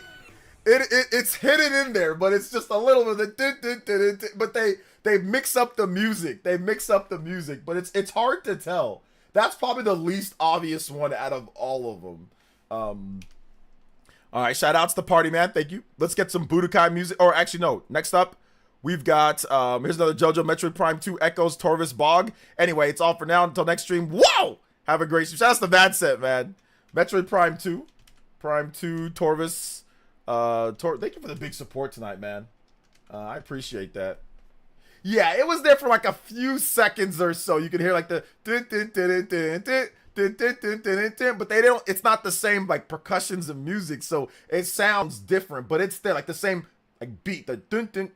it's hidden in there, but it's just a little bit of but they mix up the music. They mix up the music, but it's hard to tell. That's probably the least obvious one out of all of them. All right, shout outs to party man. Thank you. Let's get some Budokai music. Or actually, no. Next up, we've got here's another JoJo Metroid Prime 2 Echoes Torvis Bog. Anyway, it's all for now. Until next stream. Whoa! Have a great stream. Shout outs to Bad Set, man. Metroid Prime 2, Torvis. Thank you for the big support tonight, man. I appreciate that. Yeah, it was there for like a few seconds or so. You could hear like the dun, dun, dun, dun, dun, dun, dun, dun, dun, dun, dun, dun, but they don't. It's not the same like percussions and music, so it sounds different. But it's there like the same like beat, the dun, dun,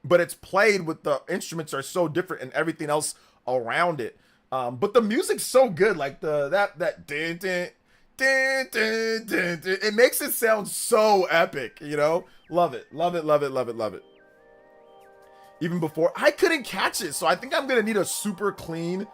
but it's played with the instruments are so different and everything else around it. But the music's so good, like that dun, dun, dun, dun, dun, dun. It makes it sound so epic, you know. Love it, love it, love it, love it, love it. Even before, I couldn't catch it, so I think I'm gonna need a super clean.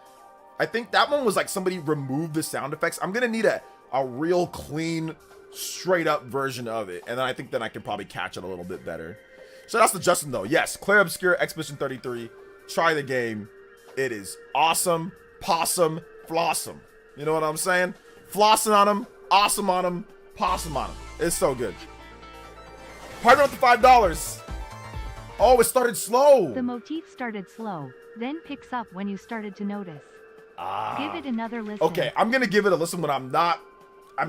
I think that one was like somebody removed the sound effects. I'm gonna need a real clean, straight up version of it, and then I think then I can probably catch it a little bit better. So that's the Justin though. Yes, Claire Obscure Expedition 33. Try the game. It is awesome. Possum, flossum. You know what I'm saying? Flossing on them, awesome on them, possum on them. It's so good. Partner up to $5. Oh, it started slow. The motif started slow, then picks up when you started to notice. Give it another listen. Okay, I'm gonna give it a listen when I'm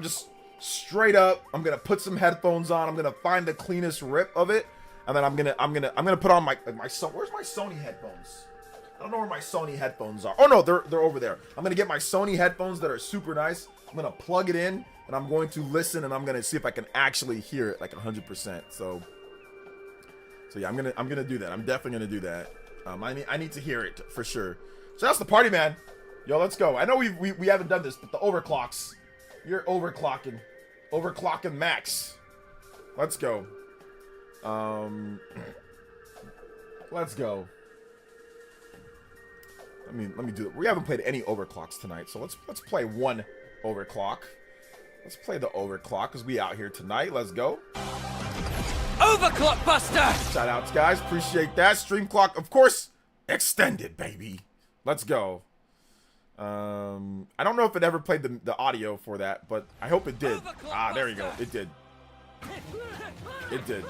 just straight up. I'm gonna put some headphones on. I'm gonna find the cleanest rip of it, and then I'm gonna put on my where's my Sony headphones? I don't know where my Sony headphones are. Oh no, they're over there. I'm gonna get my Sony headphones that are super nice. I'm gonna plug it in, and I'm going to listen, and I'm gonna see if I can actually hear it like 100%. So yeah, I'm gonna do that. I'm definitely gonna do that. I need to hear it for sure. So that's the party, man. Yo, let's go. I know we haven't done this, but the overclocks. You're overclocking max. Let's go. Let's go. Let me do it. We haven't played any overclocks tonight, so let's play one overclock. Let's play the overclock because we out here tonight. Let's go. Overclock Buster! Shout outs, guys. Appreciate that. Stream clock, of course, extended, baby. Let's go. I don't know if it ever played the audio for that, but I hope it did. Ah, there you go. It did. It did.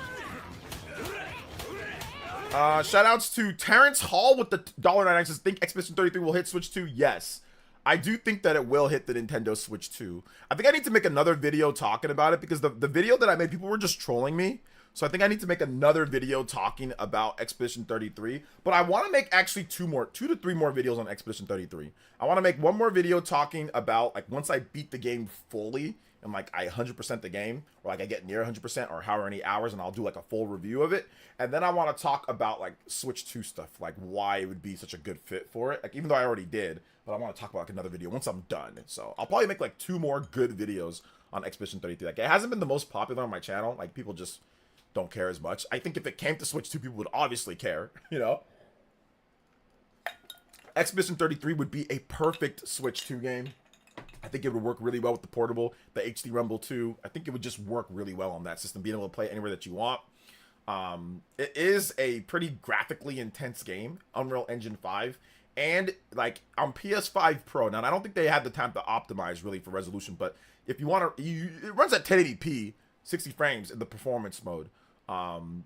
Shout outs to Terrence Hall with the $1.99 says, think Expedition 33 will hit Switch 2? Yes. I do think that it will hit the Nintendo Switch 2. I think I need to make another video talking about it because the video that I made, people were just trolling me. So I think I need to make another video talking about Expedition 33. But I want to make actually 2 to 3 more videos on Expedition 33. I want to make one more video talking about, like, once I beat the game fully and, like, I 100% the game, or, like, I get near 100% or however many hours, and I'll do, like, a full review of it. And then I want to talk about, like, Switch 2 stuff, like, why it would be such a good fit for it. Like, even though I already did, but I want to talk about, like, another video once I'm done. So I'll probably make, like, 2 more good videos on Expedition 33. Like, it hasn't been the most popular on my channel. Like, people just don't care as much. I think if it came to Switch 2, people would obviously care, you know? Expedition 33 would be a perfect Switch 2 game. I think it would work really well with the portable, the HD Rumble 2. I think it would just work really well on that system, being able to play anywhere that you want. It is a pretty graphically intense game, Unreal Engine 5, and like on PS5 Pro. Now, I don't think they had the time to optimize really for resolution, but if you want to, it runs at 1080p, 60 frames in the performance mode.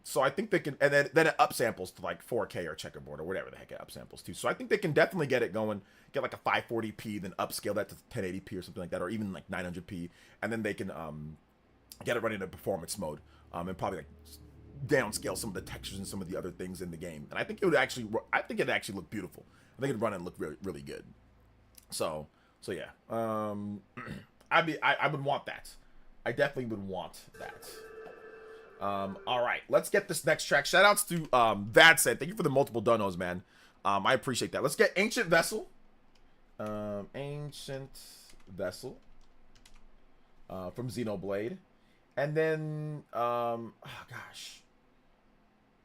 So I think they can, and then it upsamples to like 4K or checkerboard or whatever the heck it upsamples to. So I think they can definitely get it going, get like a 540p, then upscale that to 1080p or something like that, or even like 900p, and then they can get it running in performance mode, and probably like downscale some of the textures and some of the other things in the game. And I think it'd actually look beautiful. I think it'd run and look really, really good. So yeah, I would want that. I definitely would want that. All right, let's get this next track. Shout outs to Vad said, thank you for the multiple donos, man. I appreciate that. Let's get Ancient Vessel. Ancient Vessel from Xenoblade. And then oh gosh.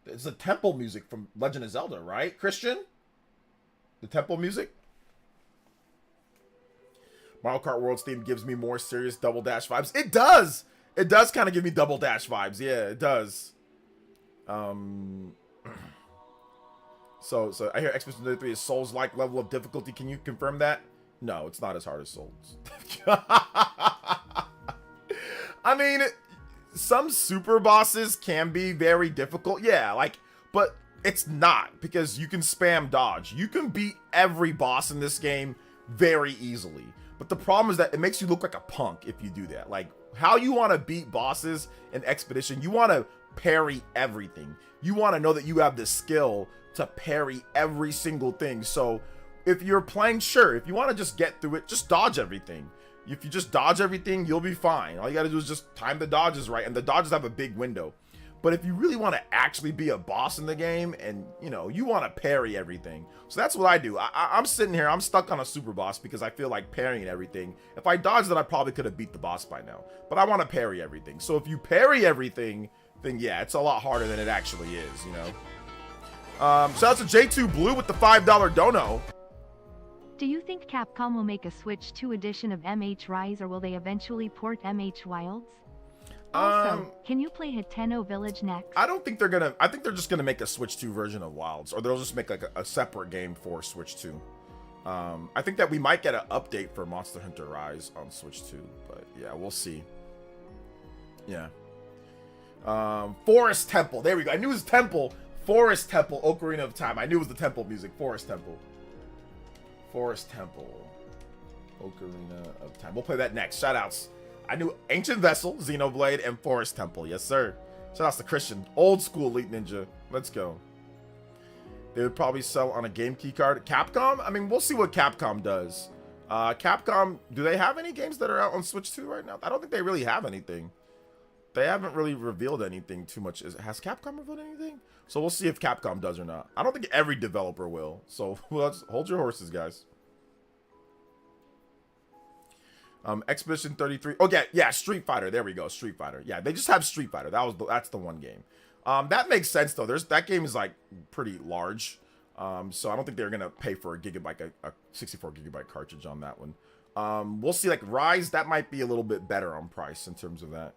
It's the temple music from Legend of Zelda, right? Christian? The temple music? Mario Kart World's theme gives me more serious Double Dash vibes. It does! It does kind of give me Double Dash vibes. Yeah, it does. So I hear Expedition 33 is Souls-like level of difficulty. Can you confirm that? No, it's not as hard as Souls. I mean, some super bosses can be very difficult. Yeah, like, but it's not, because you can spam dodge. You can beat every boss in this game very easily. But the problem is that it makes you look like a punk if you do that. Like, how you want to beat bosses in Expedition, you want to parry everything. You want to know that you have the skill to parry every single thing. So if you're playing, sure, if you want to just get through it, just dodge everything. If you just dodge everything, you'll be fine. All you got to do is just time the dodges right, and the dodges have a big window. But if you really want to actually be a boss in the game and, you know, you want to parry everything. So that's what I do. I'm sitting here, I'm stuck on a super boss because I feel like parrying everything. If I dodged it, I probably could have beat the boss by now. But I want to parry everything. So if you parry everything, then yeah, it's a lot harder than it actually is, you know. Shout out to J2 Blue with the $5 dono. Do you think Capcom will make a Switch 2 edition of MH Rise, or will they eventually port MH Wilds? Also, can you play Hiteno Village next? I don't think they're gonna. I think they're just gonna make a Switch 2 version of Wilds, or they'll just make like a separate game for Switch 2. I think that we might get an update for Monster Hunter Rise on Switch 2, but yeah, we'll see. Yeah. Forest Temple. There we go. I knew it was Temple. Forest Temple. Ocarina of Time. I knew it was the Temple music. Forest Temple. Forest Temple. Ocarina of Time. We'll play that next. Shoutouts. I knew Ancient Vessel, Xenoblade, and Forest Temple. Yes, sir. Shout out to Christian. Old school Elite Ninja. Let's go. They would probably sell on a game key card. Capcom? I mean, we'll see what Capcom does. Capcom, do they have any games that are out on Switch 2 right now? I don't think they really have anything. They haven't really revealed anything too much. Has Capcom revealed anything? So we'll see if Capcom does or not. I don't think every developer will. So let's hold your horses, guys. Expedition 33. Okay, yeah, Street Fighter. There we go, Street Fighter. Yeah, they just have Street Fighter. That's the one game. That makes sense though. That game is like pretty large. So I don't think they're gonna pay for a 64 gigabyte cartridge on that one. We'll see. Like Rise, that might be a little bit better on price in terms of that.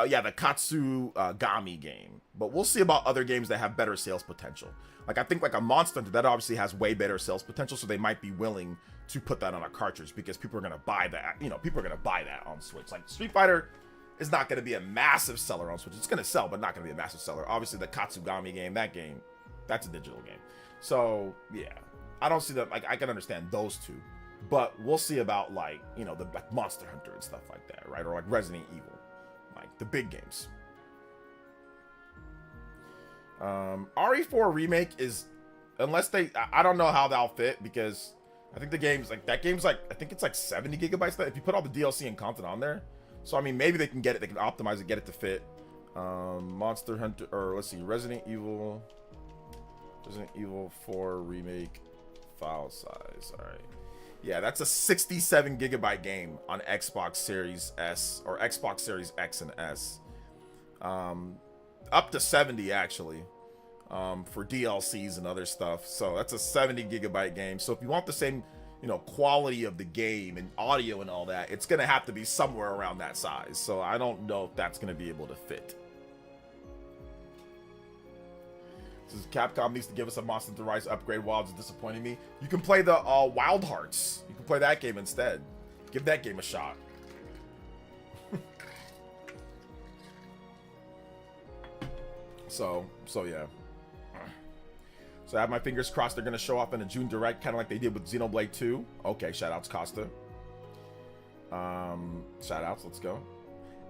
Yeah, the Katsugami game. But we'll see about other games that have better sales potential. Like I think like a Monster Hunter, that obviously has way better sales potential, so they might be willing to put that on a cartridge because people are gonna buy that. You know, people are gonna buy that on Switch. Like Street Fighter is not gonna be a massive seller on Switch. It's gonna sell, but not gonna be a massive seller. Obviously, the Katsugami game, that's a digital game. So yeah, I don't see that. Like I can understand those two, but we'll see about like, you know, the like Monster Hunter and stuff like that, right? Or like Resident Evil, like the big games. RE4 remake is, unless I don't know how that'll fit because I think the game's like, I think it's like 70 gigabytes if you put all the DLC and content on there. So I mean, maybe they can optimize it, get it to fit. Monster Hunter, or let's see, Resident Evil 4 remake file size. All right. Yeah, that's a 67 gigabyte game on Xbox Series S or Xbox Series X and S. Up to 70 actually, for DLCs and other stuff. So that's a 70 gigabyte game. So if you want the same, you know, quality of the game and audio and all that, it's gonna have to be somewhere around that size. So I don't know if that's gonna be able to fit. This is Capcom needs to give us a Monster Hunter Rise upgrade. Wilds is disappointing me. You can play the Wild Hearts. You can play that game instead. Give that game a shot. So yeah. So I have my fingers crossed they're gonna show off in a June Direct, kind of like they did with Xenoblade 2. Okay, shoutouts Costa. Shoutouts, let's go.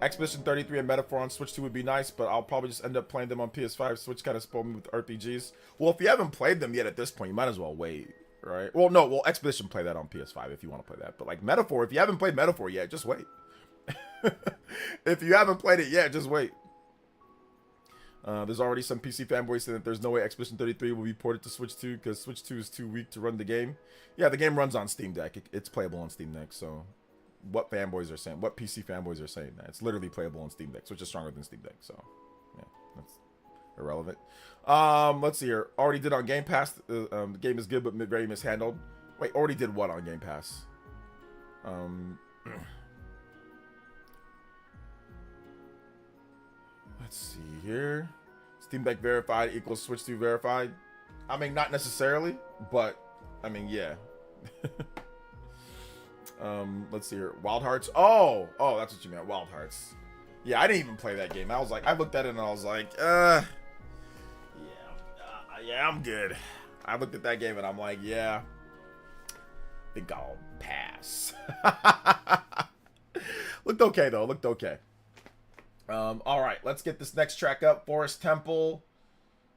Expedition 33 and Metaphor on Switch 2 would be nice, but I'll probably just end up playing them on PS5. Switch kind of spoiled me with RPGs. Well, if you haven't played them yet at this point, you might as well wait, right? Well, no, well, Expedition, play that on PS5 if you want to play that. But like Metaphor, if you haven't played Metaphor yet, just wait. If you haven't played it yet, just wait. There's already some PC fanboys saying that there's no way Expedition 33 will be ported to Switch 2 because Switch 2 is too weak to run the game. Yeah, the game runs on Steam Deck. It's playable on Steam Deck, so what fanboys are saying, what PC fanboys are saying that it's literally playable on Steam Deck, Switch is stronger than Steam Deck, so yeah, that's irrelevant. Let's see here. Already did on Game Pass. The game is good but very mishandled. Wait, already did what on Game Pass? Let's see here. Steam Deck verified equals Switch 2 verified. I mean, not necessarily, but I mean, yeah. Let's see here. Wild Hearts. Oh, that's what you meant. Wild Hearts. Yeah, I didn't even play that game. I was like, I looked at it and I was like, yeah, I'm good. I looked at that game and I'm like, yeah, I think I'll pass. Looked okay though. Looked okay. All right, let's get this next track up. Forest Temple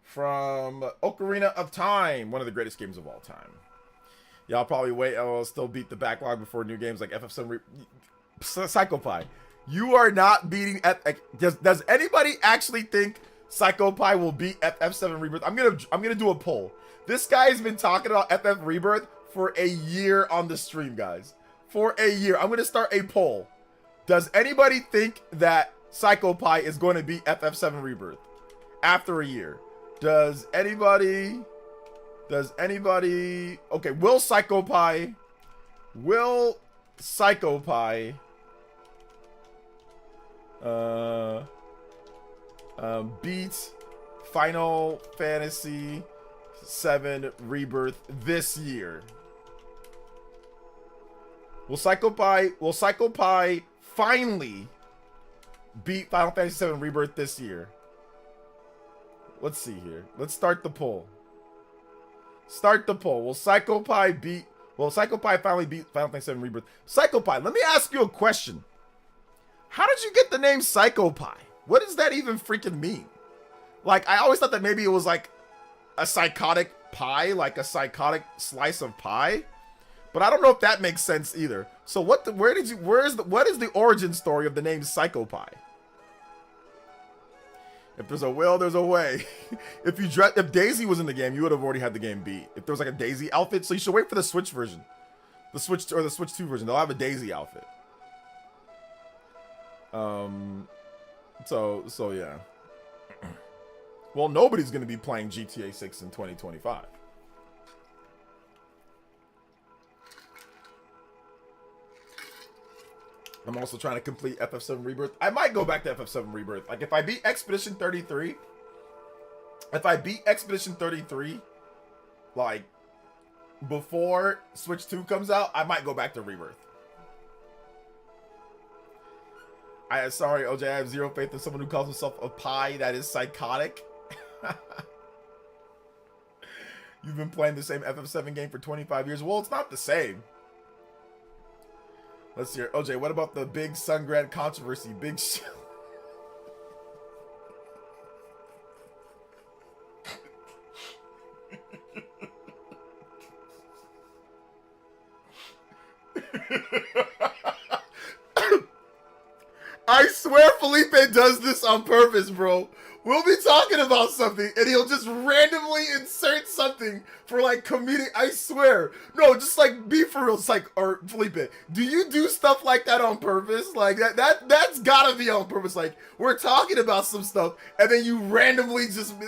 from Ocarina of Time, one of the greatest games of all time. Y'all probably wait. I'll still beat the backlog before new games like FF7. Psychopie, you are not beating. Does anybody actually think Psychopie will beat FF7 Rebirth? I'm gonna do a poll. This guy has been talking about FF Rebirth for a year on the stream, guys. For a year. I'm gonna start a poll. Does anybody think that Psychopie is going to beat FF7 Rebirth after a year? Does anybody? Okay, will Psychopie beat Final Fantasy 7 Rebirth this year? Will Psychopie finally beat Final Fantasy 7 Rebirth this year? Let's see here. Let's start the poll. Will Psychopie finally beat Final Fantasy 7 Rebirth? Psychopie, let me ask you a question. How did you get the name Psychopie? What does that even freaking mean? Like, I always thought that maybe it was like a psychotic pie, like a psychotic slice of pie. But I don't know if that makes sense either. So what is the origin story of the name Psychopie? If there's a will, there's a way. If Daisy was in the game, you would have already had the game beat. If there was like a Daisy outfit, so you should wait for the Switch version. The Switch 2 version. They'll have a Daisy outfit. So yeah. Well, nobody's going to be playing GTA 6 in 2025. I'm also trying to complete FF7 Rebirth. I might go back to FF7 Rebirth. Like, if I beat Expedition 33, like, before Switch 2 comes out, I might go back to Rebirth. Sorry, OJ, I have zero faith in someone who calls himself a pie that is psychotic. You've been playing the same FF7 game for 25 years. Well, it's not the same. Let's hear. OJ, what about the big Sungrad controversy? Big shit. I swear Felipe does this on purpose, bro. We'll be talking about something and he'll just randomly insert something for like comedic. I swear. No, just like be for real. It's like, or Felipe, do you do stuff like that on purpose? Like that's gotta be on purpose. Like, we're talking about some stuff and then you randomly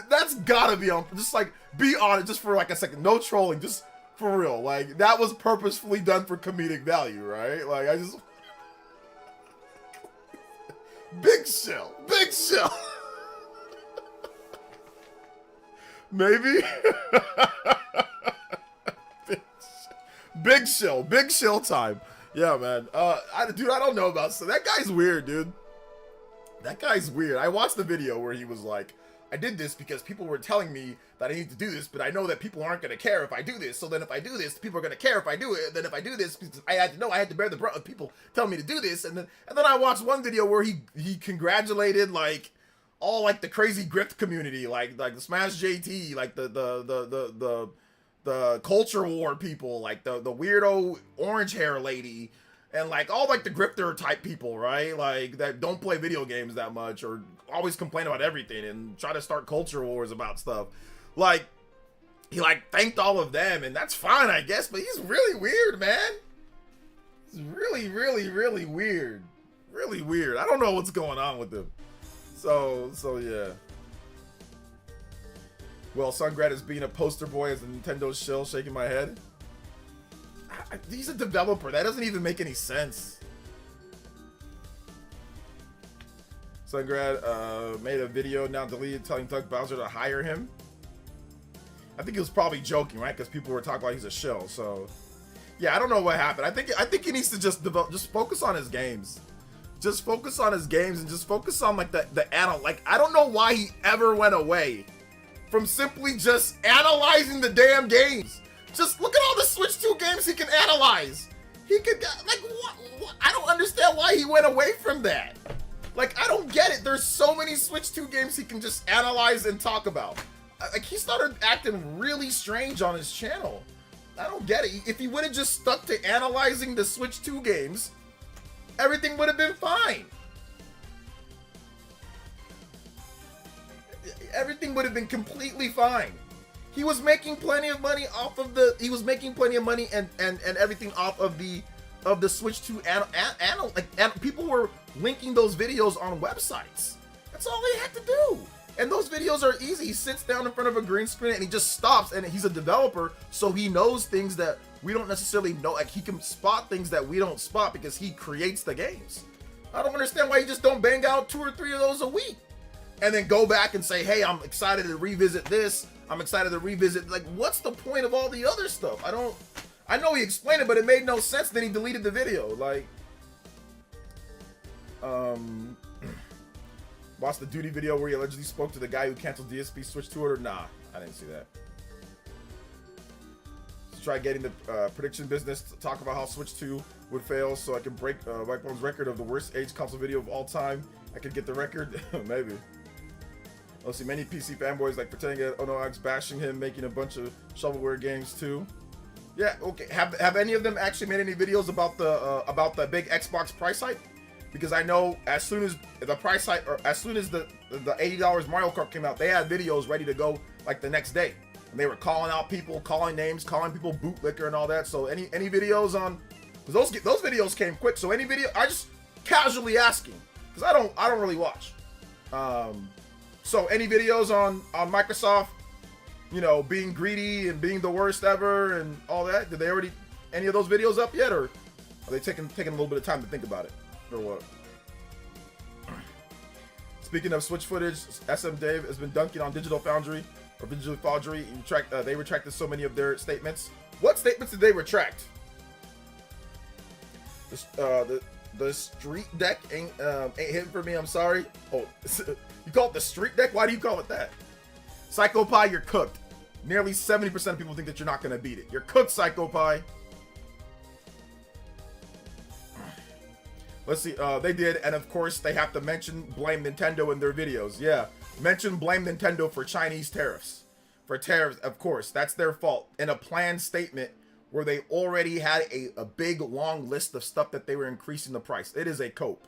that's gotta be on, just like be on it just for like a second. No trolling, just for real. Like, that was purposefully done for comedic value, right? Like, I just. Big shell. Maybe. Big shell time. Yeah, man. Dude, I don't know about so that guy's weird, dude. That guy's weird. I watched the video where he was like, I did this because people were telling me that I need to do this, but I know that people aren't going to care if I do this. So then if I do this, people are going to care if I do it. And then if I do this, I had to bear the brunt of people telling me to do this. And then I watched one video where he congratulated like all like the crazy grift community, like the Smash JT, like the culture war people, like the weirdo orange hair lady, and like all like the grifter type people, right? Like that don't play video games that much or always complain about everything and try to start culture wars about stuff. Like, he like thanked all of them, and that's fine, I guess, but he's really weird, man. He's really, really, really weird. Really weird. I don't know what's going on with him. So yeah. Well, Sungrad is being a poster boy as a Nintendo shill, shaking my head. He's a developer. That doesn't even make any sense. Sungrad made a video now deleted telling Doug Bowser to hire him. I think he was probably joking, right? Because people were talking like he's a shill. So yeah, I don't know what happened. I think he needs to just focus on his games. Just focus on his games and just focus on like like, I don't know why he ever went away from simply just analyzing the damn games. Just look at all the Switch 2 games he can analyze. He could, like, what? I don't understand why he went away from that. Like, I don't get it. There's so many Switch 2 games he can just analyze and talk about. Like, he started acting really strange on his channel. I don't get it. If he would have just stuck to analyzing the Switch 2 games, everything would have been fine. Everything would have been completely fine. He was making plenty of money off of the. He was making plenty of money and everything off of the Switch 2 and people were linking those videos on websites. That's all they had to do. And those videos are easy. He sits down in front of a green screen and he just stops, and he's a developer, so he knows things that we don't necessarily know. Like, he can spot things that we don't spot because he creates the games. I don't understand why you just don't bang out 2 or 3 of those a week and then go back and say, hey, I'm excited to revisit this. I'm excited to revisit. Like, what's the point of all the other stuff? I know he explained it, but it made no sense. Then he deleted the video. Like, watched the Duty video where he allegedly spoke to the guy who canceled DSP Switch 2 order. Nah, I didn't see that. Try getting the prediction business to talk about how Switch 2 would fail so I can break Whitebone's record of the worst age console video of all time. I could get the record. Maybe. I'll see many PC fanboys like pretending that OnoX bashing him, making a bunch of shovelware games too. Yeah, okay. Have any of them actually made any videos about the big Xbox price hike? Because I know as soon as the price hike, or as soon as the $80 Mario Kart came out, they had videos ready to go like the next day. And they were calling out people, calling names, calling people bootlicker and all that. So any videos on, because those videos came quick. So any video, I just casually asking, because I don't really watch. So any videos on Microsoft, you know, being greedy and being the worst ever and all that? Did they already any of those videos up yet, or are they taking a little bit of time to think about it, or what? Speaking of Switch footage, SM Dave has been dunking on Digital Foundry. Or Digital Foundry, they retracted so many of their statements. What statements did they retract? The street deck ain't hitting for me. I'm sorry. Oh, you call it the street deck? Why do you call it that? Psycho Pie, you're cooked. Nearly 70% of people think that you're not gonna beat it. You're cooked, Psycho Pie. Let's see. They did, and of course they have to blame Nintendo in their videos. Yeah. Blame Nintendo for Chinese tariffs. For tariffs, of course, that's their fault. In a planned statement where they already had a big, long list of stuff that they were increasing the price. It is a cope.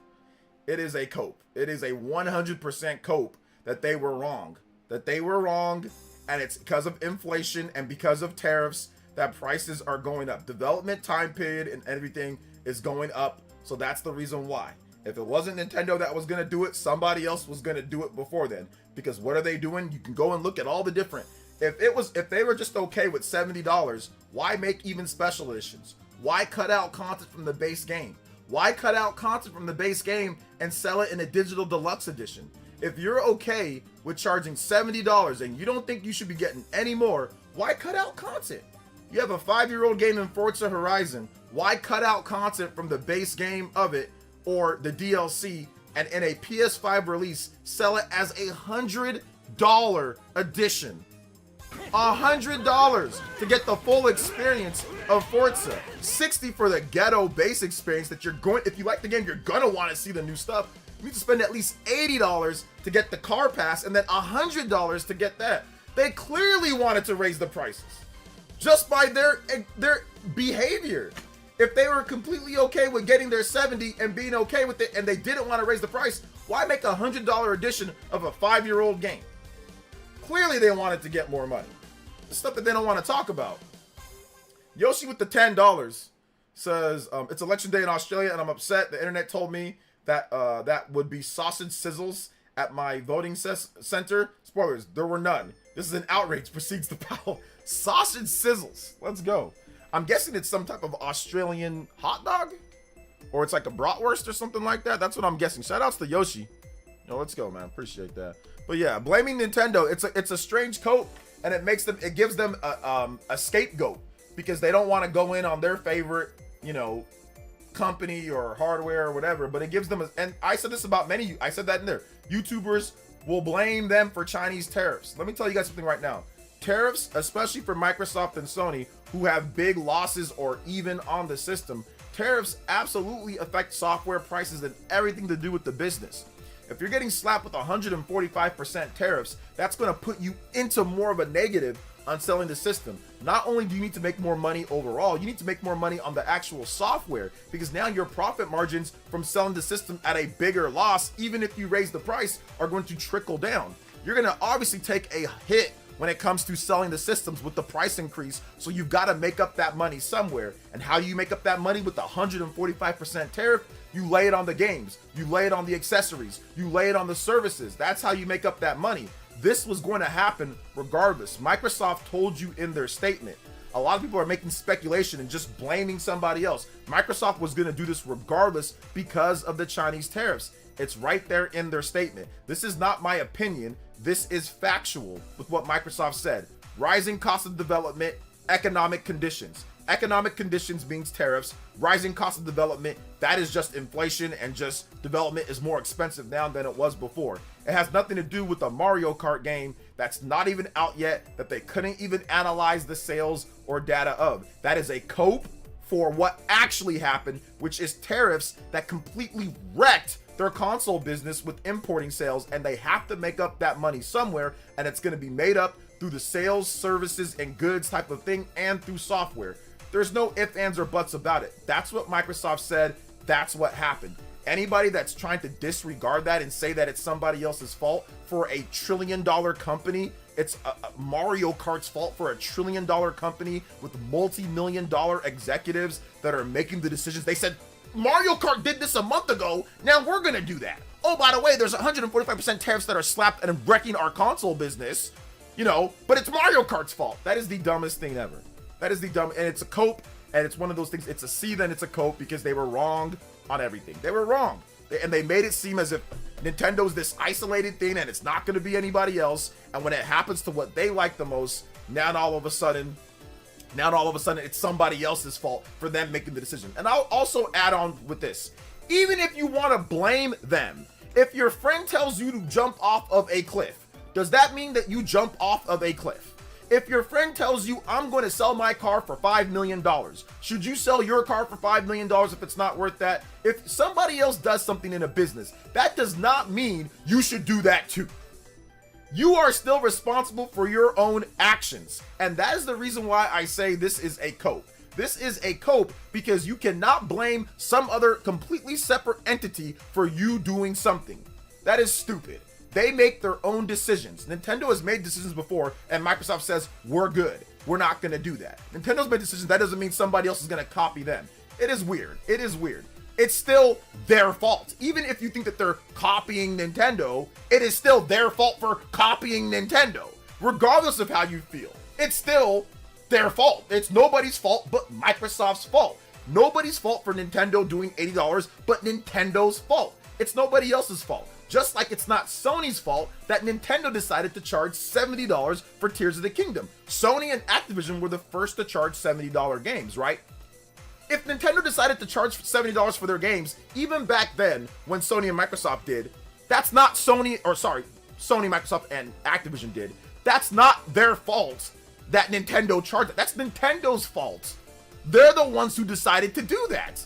It is a cope. It is a 100% cope that they were wrong. That they were wrong, and it's because of inflation and because of tariffs that prices are going up. Development time period and everything is going up, so that's the reason why. If it wasn't Nintendo that was going to do it, somebody else was going to do it before then. Because what are they doing? You can go and look at all the different. If they were just okay with $70, why make even special editions? Why cut out content from the base game? Why cut out content from the base game and sell it in a digital deluxe edition? If you're okay with charging $70 and you don't think you should be getting any more, why cut out content? You have a 5-year-old game in Forza Horizon. Why cut out content from the base game of it or the DLC, and in a PS5 release, sell it as $100 edition? $100 to get the full experience of Forza. $60 for the ghetto base experience that you're going, if you like the game, you're gonna want to see the new stuff. You need to spend at least $80 to get the car pass, and then $100 to get that. They clearly wanted to raise the prices just by their behavior. If they were completely okay with getting their 70 and being okay with it, and they didn't want to raise the price, why make a $100 edition of a 5-year-old game? Clearly they wanted to get more money. The stuff that they don't want to talk about. Yoshi with the $10 says, it's election day in Australia and I'm upset. The internet told me that that would be sausage sizzles at my voting center. Spoilers, there were none. This is an outrage, proceeds to Powell. Sausage sizzles. Let's go. I'm guessing it's some type of Australian hot dog, or it's like a bratwurst or something like that. That's what I'm guessing. Shout outs to Yoshi. Yo, let's go, man. Appreciate that. But yeah, blaming Nintendo, it's a strange coat, and it gives them a scapegoat because they don't want to go in on their favorite, you know, company or hardware or whatever. But it gives them and I said this about many. I said that in there. YouTubers will blame them for Chinese tariffs. Let me tell you guys something right now. Tariffs, especially for Microsoft and Sony, who have big losses or even on the system, tariffs absolutely affect software prices and everything to do with the business. If you're getting slapped with 145% tariffs, that's going to put you into more of a negative on selling the system. Not only do you need to make more money overall, you need to make more money on the actual software, because now your profit margins from selling the system at a bigger loss, even if you raise the price, are going to trickle down. You're going to obviously take a hit when it comes to selling the systems with the price increase, so you've got to make up that money somewhere. And how do you make up that money with the 145% tariff? You lay it on the games, you lay it on the accessories, you lay it on the services. That's how you make up that money. This was going to happen regardless. Microsoft told you in their statement. A lot of people are making speculation and just blaming somebody else. Microsoft was going to do this regardless because of the Chinese tariffs. It's right there in their statement. This is not my opinion. This is factual with what Microsoft said. Rising cost of development, economic conditions. Economic conditions means tariffs. Rising cost of development, that is just inflation, and just development is more expensive now than it was before. It has nothing to do with a Mario Kart game that's not even out yet, that they couldn't even analyze the sales or data of. That is a cope for what actually happened, which is tariffs that completely wrecked their console business with importing sales, and they have to make up that money somewhere, and it's going to be made up through the sales, services, and goods type of thing, and through software. There's no ifs, ands, or buts about it. That's what Microsoft said. That's what happened. Anybody that's trying to disregard that and say that it's somebody else's fault for a $1 trillion company, it's Mario Kart's fault for a $1 trillion company with multi-million-dollar executives that are making the decisions. They said, Mario Kart did this a month ago, now we're gonna do that. Oh, by the way, there's 145% tariffs that are slapped and wrecking our console business, but it's Mario Kart's fault. That is the dumbest thing ever. That is and it's a cope, and it's one of those things, it's a seethe and it's a cope, because they were wrong on everything. They were wrong. And they made it seem as if Nintendo's this isolated thing and it's not gonna be anybody else, and when it happens to what they like the most, now all of a sudden it's somebody else's fault for them making the decision. And I'll also add on with this. Even if you want to blame them, if your friend tells you to jump off of a cliff, does that mean that you jump off of a cliff? If your friend tells you, I'm going to sell my car for $5 million, should you sell your car for $5 million if it's not worth that? If somebody else does something in a business, that does not mean you should do that too. You are still responsible for your own actions. And that is the reason why I say this is a cope. This is a cope because you cannot blame some other completely separate entity for you doing something. That is stupid. They make their own decisions. Nintendo has made decisions before, and Microsoft says, we're good. We're not going to do that. Nintendo's made decisions. That doesn't mean somebody else is going to copy them. It is weird. It is weird. It's still their fault. Even if you think that they're copying Nintendo, it is still their fault for copying Nintendo. Regardless of how you feel, it's still their fault. It's nobody's fault but Microsoft's fault. Nobody's fault for Nintendo doing $80, but Nintendo's fault. It's nobody else's fault. Just like it's not Sony's fault that Nintendo decided to charge $70 for Tears of the Kingdom. Sony and Activision were the first to charge $70 games, right? If Nintendo decided to charge $70 for their games, even back then, when Sony and Microsoft did, that's not Sony, Microsoft, and Activision did. That's not their fault that Nintendo charged it. That's Nintendo's fault. They're the ones who decided to do that.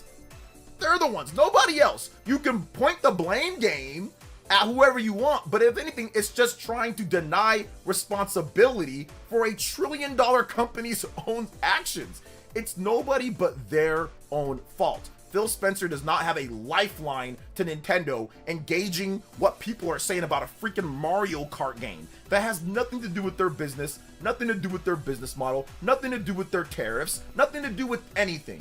They're the ones, nobody else. You can point the blame game at whoever you want, but if anything, it's just trying to deny responsibility for a $1 trillion company's own actions. It's nobody but their own fault. Phil Spencer does not have a lifeline to Nintendo engaging what people are saying about a freaking Mario Kart game. That has nothing to do with their business, nothing to do with their business model, nothing to do with their tariffs, nothing to do with anything.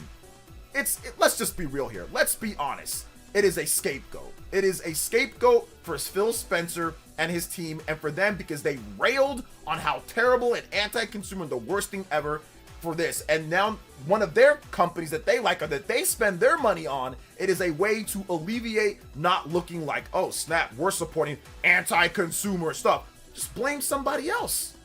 Let's just be real here. Let's be honest. It is a scapegoat. It is a scapegoat for Phil Spencer and his team, and for them because they railed on how terrible and anti-consumer, the worst thing ever, for this. And now one of their companies that they like or that they spend their money on, it is a way to alleviate not looking like, oh snap, we're supporting anti-consumer stuff. Just blame somebody else.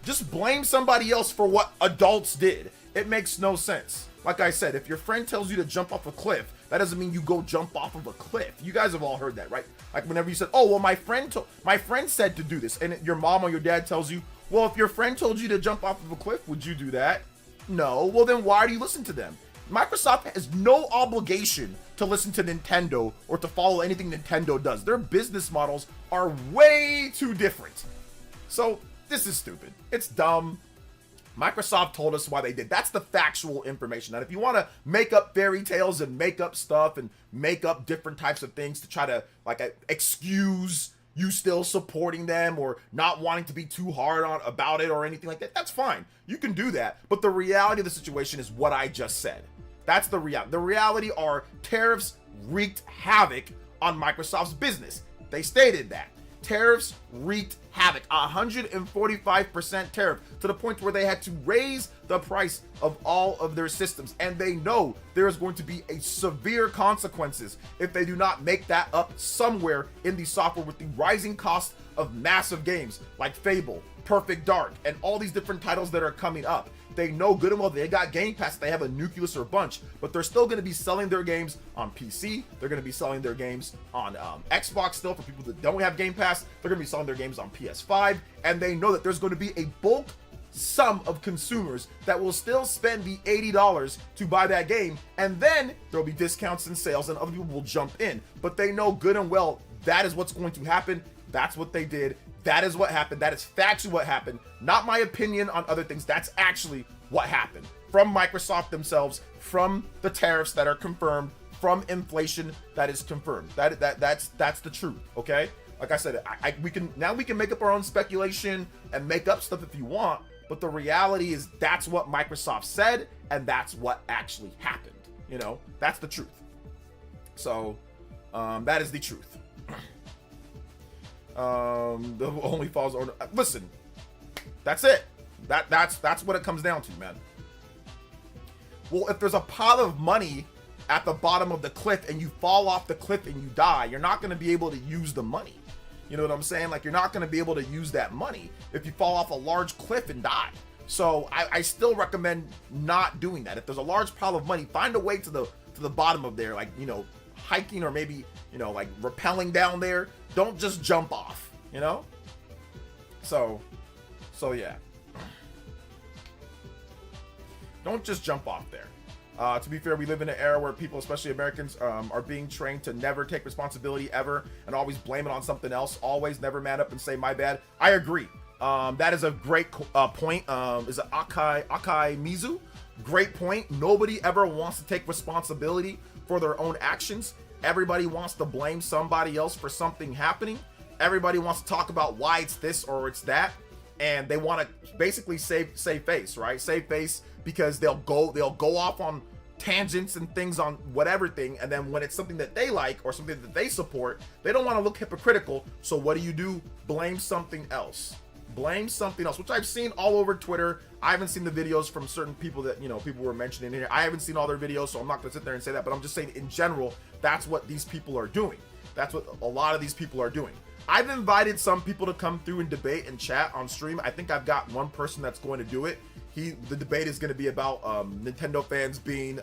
Just blame somebody else for what adults did. It makes no sense. Like I said, if your friend tells you to jump off a cliff, that doesn't mean you go jump off of a cliff. You guys have all heard that, right? Like whenever you said, oh, well, my friend said to do this, and your mom or your dad tells you, well, if your friend told you to jump off of a cliff, would you do that? No. Well, then why do you listen to them? Microsoft has no obligation to listen to Nintendo or to follow anything Nintendo does. Their business models are way too different. So this is stupid. It's dumb. Microsoft told us why they did. That's the factual information. And if you want to make up fairy tales and make up stuff and make up different types of things to try to like excuse you still supporting them or not wanting to be too hard on about it or anything like that, that's fine. You can do that. But the reality of the situation is what I just said. That's the reality. The reality are tariffs wreaked havoc on Microsoft's business. They stated that. Tariffs wreaked havoc, 145% tariff, to the point where they had to raise the price of all of their systems. And they know there is going to be a severe consequences if they do not make that up somewhere in the software with the rising cost of massive games like Fable, Perfect Dark, and all these different titles that are coming up. They know good and well they got Game Pass, they have a nucleus or bunch, but they're still going to be selling their games on PC. They're going to be selling their games on Xbox still for people that don't have Game Pass. They're going to be selling their games on PS5, and they know that there's going to be a bulk sum of consumers that will still spend the $80 to buy that game, and then there'll be discounts and sales and other people will jump in. But they know good and well that is what's going to happen. That's what they did. That is what happened. That is factually what happened. Not my opinion on other things. That's actually what happened from Microsoft themselves, from the tariffs that are confirmed, from inflation that is confirmed. That's the truth. Okay. Like I said, we can make up our own speculation and make up stuff if you want, but the reality is that's what Microsoft said, and that's what actually happened. You know, that's the truth. So, that is the truth. The only falls on. Listen, that's it. That's what it comes down to, man. Well, if there's a pile of money at the bottom of the cliff and you fall off the cliff and you die, you're not going to be able to use the money. You know what I'm saying? Like, you're not going to be able to use that money if you fall off a large cliff and die. So I still recommend not doing that. If there's a large pile of money, find a way to the bottom of there, like, you know, hiking or maybe, you know, like rappelling down there. Don't just jump off, you know? So yeah. Don't just jump off there. To be fair, we live in an era where people, especially Americans, are being trained to never take responsibility ever and always blame it on something else. Always never man up and say, my bad. I agree. That is a great point. Is it Akai Mizu? Great point. Nobody ever wants to take responsibility for their own actions. Everybody wants to blame somebody else for something happening. Everybody wants to talk about why it's this or it's that. And they want to basically save face, right? Save face because they'll go off on tangents and things on whatever thing. And then when it's something that they like or something that they support, they don't want to look hypocritical. So what do? Blame something else. Blame something else, which I've seen all over Twitter. I haven't seen the videos from certain people that, you know, people were mentioning here. I haven't seen all their videos, so I'm not going to sit there and say that, but I'm just saying in general, that's what these people are doing. That's what a lot of these people are doing. I've invited some people to come through and debate and chat on stream. I think I've got one person that's going to do it. The debate is going to be about Nintendo fans being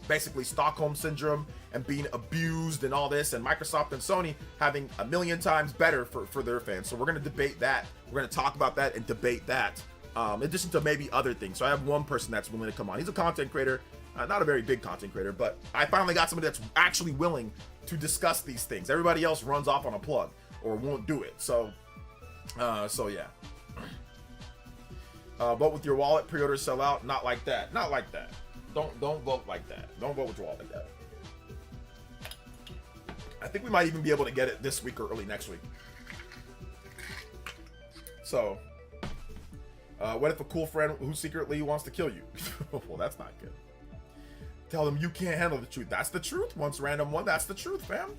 basically Stockholm syndrome and being abused and all this, and Microsoft and Sony having a million times better for their fans. So we're going to debate that. We're going to talk about that and debate that, in addition to maybe other things. So I have one person that's willing to come on. He's a content creator, not a very big content creator, but I finally got somebody that's actually willing to discuss these things. Everybody else runs off on a plug or won't do it. So yeah. Vote with your wallet, pre-orders sell out. Not like that. Not like that. Don't vote like that. Don't vote with your wallet like that. I think we might even be able to get it this week or early next week. So, what if a cool friend who secretly wants to kill you? Well, that's not good. Tell them you can't handle the truth. That's the truth. Once random one, that's the truth, fam.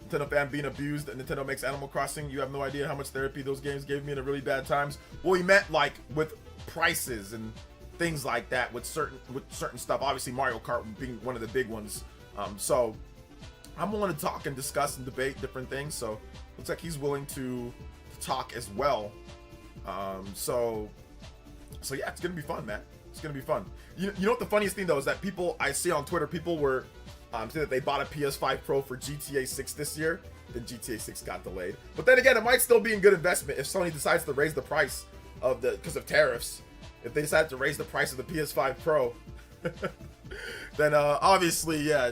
Nintendo fan being abused. Nintendo makes Animal Crossing. You have no idea how much therapy those games gave me in the really bad times. Well, he meant like with prices and things like that with certain stuff. Obviously, Mario Kart being one of the big ones. So I'm willing to talk and discuss and debate different things. So looks like he's willing to talk as well. So yeah, it's gonna be fun, man. It's gonna be fun. You know what the funniest thing though is that people I see on Twitter, people were saying that they bought a PS5 Pro for GTA 6 this year. Then GTA 6 got delayed. But then again, it might still be a good investment if Sony decides to raise the price of because of tariffs. if they decide to raise the price of the PS5 Pro, then obviously, yeah,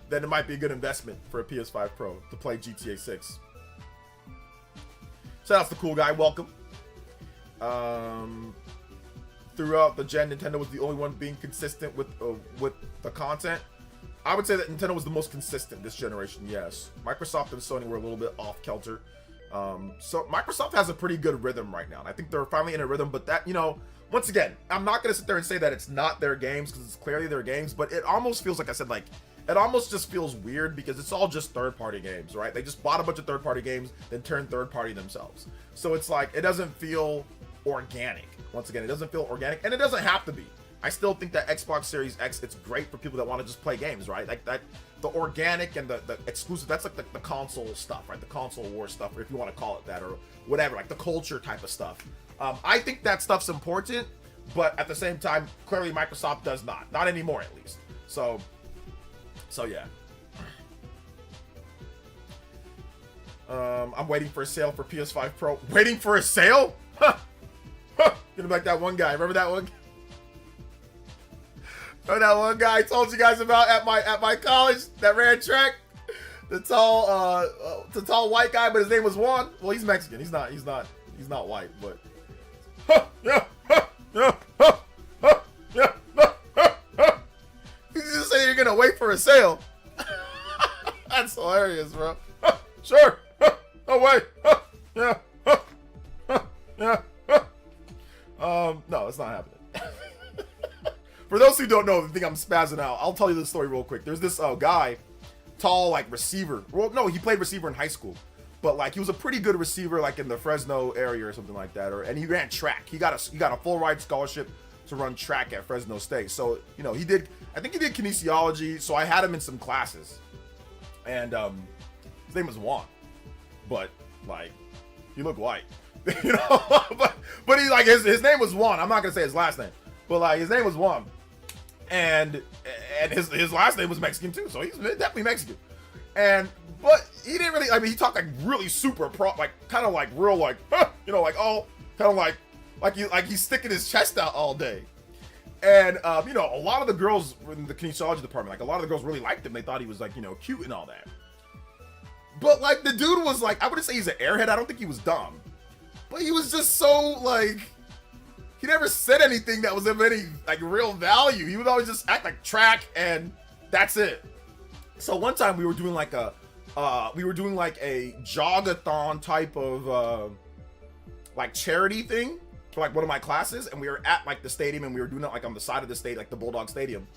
then it might be a good investment for a PS5 Pro to play GTA 6. Shout out to the cool guy, welcome. Throughout the gen, Nintendo was the only one being consistent with the content. I would say that Nintendo was the most consistent this generation, yes. Microsoft and Sony were a little bit off kilter. So Microsoft has a pretty good rhythm right now, and I think they're finally in a rhythm, but that, you know, once again, I'm not going to sit there and say that it's not their games, because it's clearly their games, but it almost feels, like I said, like, it almost just feels weird because it's all just third-party games, right? They just bought a bunch of third-party games, then turned third-party themselves. So it's like, it doesn't feel organic. Once again, it doesn't feel organic, and it doesn't have to be. I still think that Xbox Series X, it's great for people that want to just play games, right? Like that, the organic and the exclusive, that's like the console stuff, right? The console war stuff, or if you want to call it that, or whatever, like the culture type of stuff. I think that stuff's important, but at the same time, clearly Microsoft does not anymore at least. So yeah. I'm waiting for a sale for PS5 Pro. Waiting for a sale? Huh. Gonna be like that one guy. Remember that one? Remember that one guy I told you guys about at my college that ran track? The tall white guy, but his name was Juan. Well, he's Mexican. He's not white, but yeah. You just say you're gonna wait for a sale. That's hilarious, bro. Sure. No way. Yeah. Yeah. No, it's not happening. For those who don't know, think I'm spazzing out, I'll tell you this story real quick. There's this guy, tall, like, receiver. Well, no, he played receiver in high school, but like he was a pretty good receiver, like in the Fresno area or something like that. And he ran track. He got a full ride scholarship to run track at Fresno State. So you know, I think he did kinesiology. So I had him in some classes, and his name was Juan, but like he looked white. You know, but he, like, his name was Juan. I'm not gonna say his last name, but like his name was Juan, and his last name was Mexican too, so he's definitely Mexican. But he didn't really. I mean, he talked like really super like kind of like real like you know, like all kind of like he's sticking his chest out all day. And you know, a lot of the girls in the kinesiology department, like a lot of the girls really liked him. They thought he was like, you know, cute and all that. But like the dude was like, I wouldn't say he's an airhead. I don't think he was dumb. But he was just so, like, he never said anything that was of any, like, real value. He would always just act like track, and that's it. So one time we were doing like a jogathon type of, like, charity thing for, like, one of my classes, and we were at, like, the stadium, and we were doing it, like, on the side of the state, like, the Bulldog Stadium.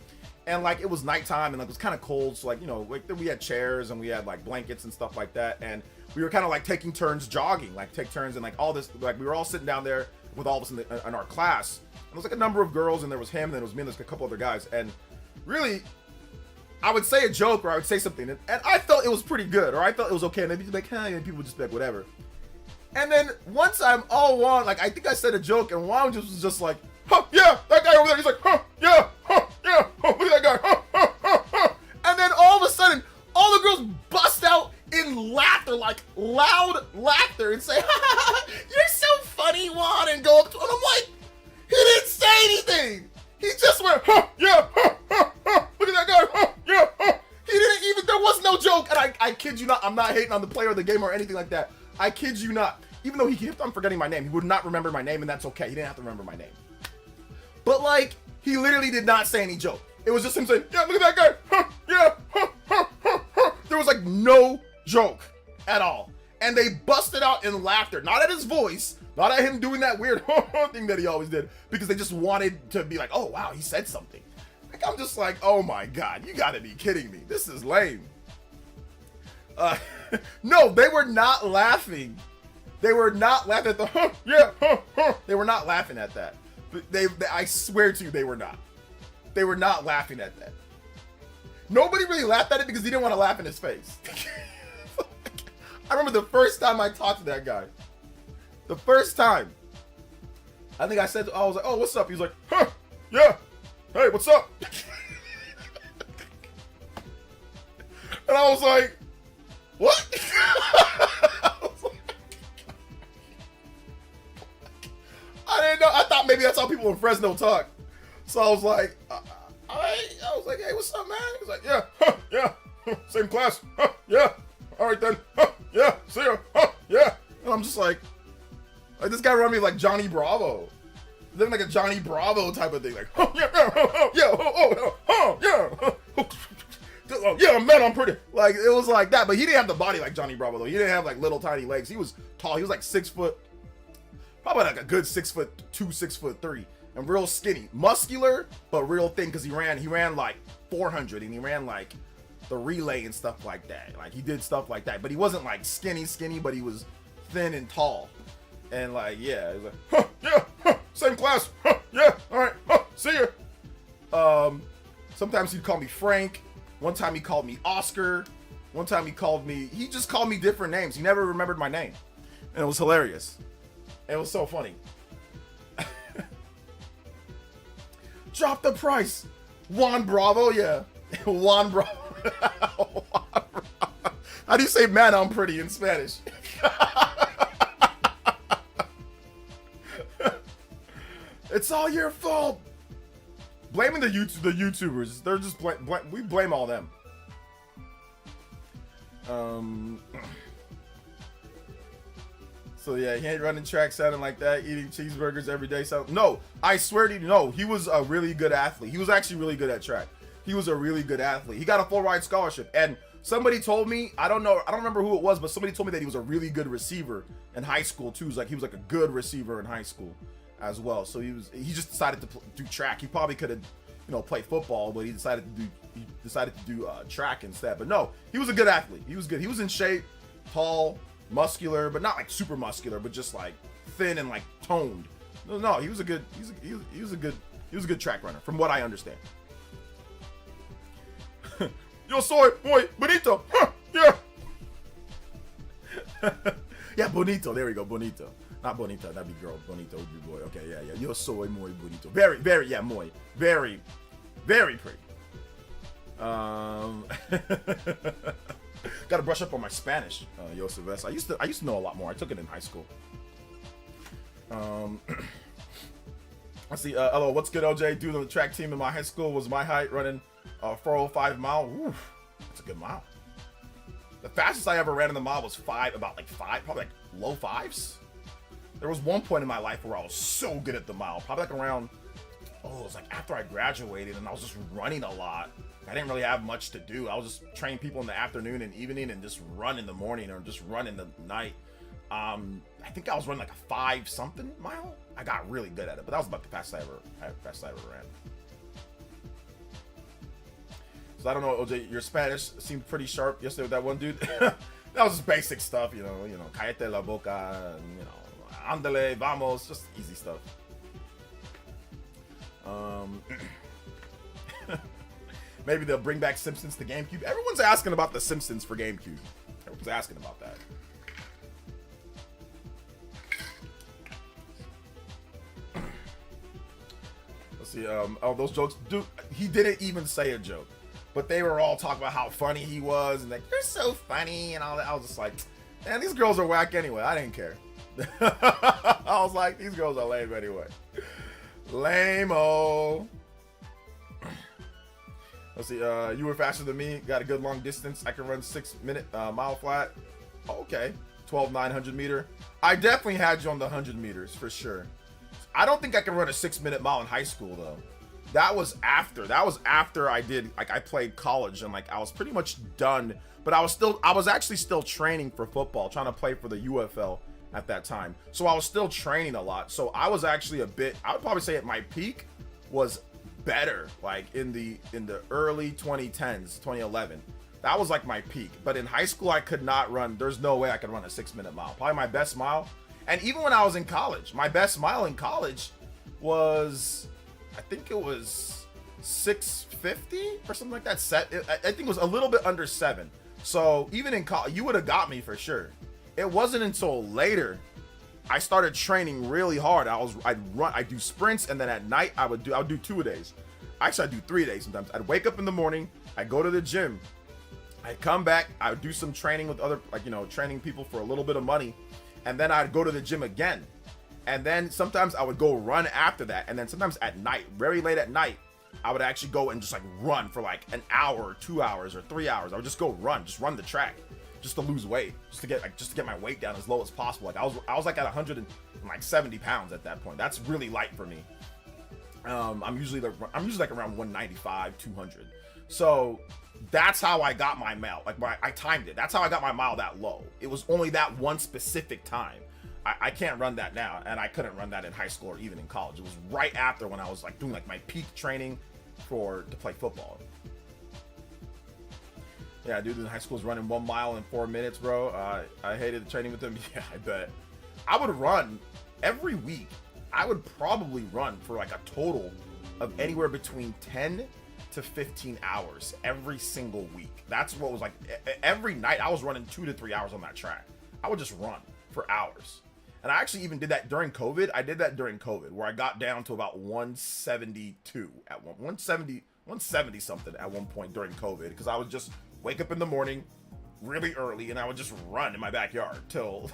And, like, it was nighttime, and, like, it was kind of cold, so, like, you know, like, we had chairs, and we had, like, blankets and stuff like that, and we were kind of like taking turns jogging, like take turns and like all this, like we were all sitting down there with all of us in our class. And there was like a number of girls, and there was him, and there was me, and there's a couple other guys. And really, I would say a joke, or I would say something, and I felt it was pretty good, or I felt it was okay. And they'd be like, hey, and people would just be like, whatever. And then one time, Juan, like I think I said a joke, and Juan was just like, huh, yeah, that guy over there. He's like, huh, yeah, look at that guy, huh. And then all of a sudden, all the girls bust out in laughter, like loud laughter, and say, you're so funny, Juan, and go up to him. I'm like, he didn't say anything. He just went, yeah, look at that guy, yeah. He didn't even, there was no joke. And I kid you not, I'm not hating on the player or the game or anything like that. I kid you not. Even though he kept on forgetting my name, he would not remember my name, and that's okay. He didn't have to remember my name. But like, he literally did not say any joke. It was just him saying, yeah, look at that guy, yeah, There was like no joke at all. And they busted out in laughter, not at his voice, not at him doing that weird thing that he always did, because they just wanted to be like, oh wow, he said something. Like, I'm just like, oh my God, you gotta be kidding me. This is lame. No, they were not laughing. They were not laughing at the They were not laughing at that. I swear to you, they were not. They were not laughing at that. Nobody really laughed at it because he didn't want to laugh in his face. I remember the first time I talked to that guy. The first time. I think I said, I was like, oh, what's up? He was like, yeah. Hey, what's up? And I was like, what? I didn't know. I thought maybe that's how people in Fresno talk. So I was like, I was like, hey, what's up, man? He was like, yeah, yeah, same class, yeah, all right then, yeah, see ya, yeah. And I'm just like this guy reminded me of like Johnny Bravo. Then like a Johnny Bravo type of thing, like, yeah, yeah, man, I'm pretty. Like, it was like that, but he didn't have the body like Johnny Bravo, though. He didn't have like little tiny legs. He was tall. He was like 6 foot, probably like a good 6'2", 6'3", and real skinny, muscular, but real thin because he ran like 400 and he ran like the relay and stuff like that. Like, he did stuff like that, but he wasn't like skinny, but he was thin and tall. And like, yeah, he was like, yeah, same class, yeah, all right, see ya. Sometimes he'd call me Frank. One time he called me Oscar. One time he just called me different names. He never remembered my name. And it was hilarious. It was so funny. Drop the price. Juan Bravo, yeah. Juan Bravo. How do you say man, I'm pretty in Spanish? It's all your fault. Blaming the YouTubers. They're just we blame all them. So yeah, he ain't running track sounding like that, eating cheeseburgers every day. No, I swear to you, no, he was a really good athlete. He was actually really good at track. He was a really good athlete. He got a full ride scholarship. And somebody told me, I don't remember who it was, but somebody told me that he was a really good receiver in high school too. He was like a good receiver in high school as well. So he just decided to do track. He probably could have, played football, but he decided to do track instead. But no, he was a good athlete. He was good. He was in shape, tall, muscular, but not like super muscular, but just like thin and like toned. No, he was a good track runner, from what I understand. Yo soy muy bonito. Yeah. Yeah, bonito. There we go, bonito. Not bonita, that'd be girl. Bonito would be boy. Okay, yeah. Yo soy muy bonito. Very, very, yeah, muy. Very, very pretty. Gotta brush up on my Spanish, Yo Silvestre. I used to know a lot more. I took it in high school. Let's see. Hello, what's good, OJ? Dude on the track team in my high school was my height, running 405 mile. Oof, that's a good mile. The fastest I ever ran in the mile was probably like low fives. There was one point in my life where I was so good at the mile, probably like around, it was like after I graduated, and I was just running a lot. I didn't really have much to do. I was just training people in the afternoon and evening and just run in the morning or just run in the night. I think I was running like a 5-something mile. I got really good at it, but that was about the fastest I ever ran. So I don't know, OJ, your Spanish seemed pretty sharp yesterday with that one dude. That was just basic stuff, cállate la boca, andale, vamos, just easy stuff. Maybe they'll bring back Simpsons to GameCube. Everyone's asking about the Simpsons for GameCube. Everyone's asking about that. Let's see. Those jokes. Dude, he didn't even say a joke, but they were all talking about how funny he was and like, you're so funny and all that. I was just like, man, these girls are whack anyway. I didn't care. I was like, these girls are lame anyway. Lame-o. Let's see, you were faster than me, got a good long distance. I can run 6-minute mile flat. Okay, 900 meter. I definitely had you on the 100 meters for sure. I don't think I can run a 6-minute mile in high school though. That was after I did, like, I played college and like I was pretty much done, but I was actually still training for football, trying to play for the UFL at that time. So I was still training a lot. So I was actually I would probably say at my peak was better, like in the early 2010s, 2011. That was like my peak. But in high school, I could not run. There's no way I could run a 6-minute mile. Probably my best mile. And even when I was in college, my best mile in college was, I think it was 6:50 or something like that. I think it was a little bit under 7. So even in college, you would have got me for sure. It wasn't until later I started training really hard. I'd do sprints, and then at night I would do 2 a days. Actually, I'd do 3 a day sometimes. I'd wake up in the morning, I'd go to the gym, I'd come back, I would do some training with other, training people for a little bit of money, and then I'd go to the gym again. And then sometimes I would go run after that. And then sometimes at night, very late at night, I would actually go and just like run for like an hour, or 2 hours, or 3 hours. I would just go run the track, just to lose weight, just to get my weight down as low as possible. Like I was like at 170 pounds at that point. That's really light for me. I'm usually like around 195, 200. So that's how I got my mile. Like I timed it. That's how I got my mile that low. It was only that one specific time. I can't run that now, and I couldn't run that in high school or even in college. It was right after when I was like doing like my peak training to play football. Yeah, dude in high school was running 1 mile in 4 minutes, bro. I hated the training with him. Yeah, I bet. I would run every week. I would probably run for like a total of anywhere between 10 to 15 hours every single week. That's what was like every night. I was running 2 to 3 hours on that track. I would just run for hours. And I actually even did that during COVID. I did that during COVID, where I got down to about 172 at 170 something at one point during COVID, because I would just wake up in the morning really early and I would just run in my backyard till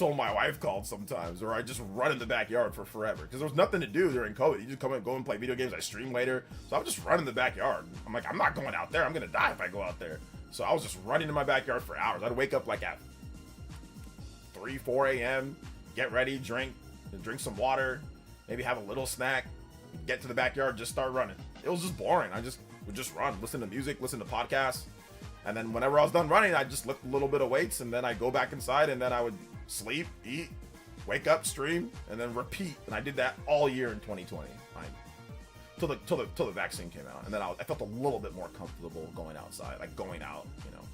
my wife called sometimes, or I just run in the backyard for forever because there was nothing to do during COVID. You just go and play video games. I stream later, so I would just run in the backyard. I'm like, I'm not going out there. I'm gonna die if I go out there. So I was just running in my backyard for hours. I'd wake up like at 3, 4 a.m., get ready, drink some water, maybe have a little snack, get to the backyard, just start running. It was just boring. I would just run, listen to music, listen to podcasts, and then whenever I was done running, I'd just lift a little bit of weights, and then I'd go back inside, and then I would sleep, eat, wake up, stream, and then repeat. And I did that all year in 2020, till the vaccine came out, and then I felt a little bit more comfortable going outside, like going out, you know.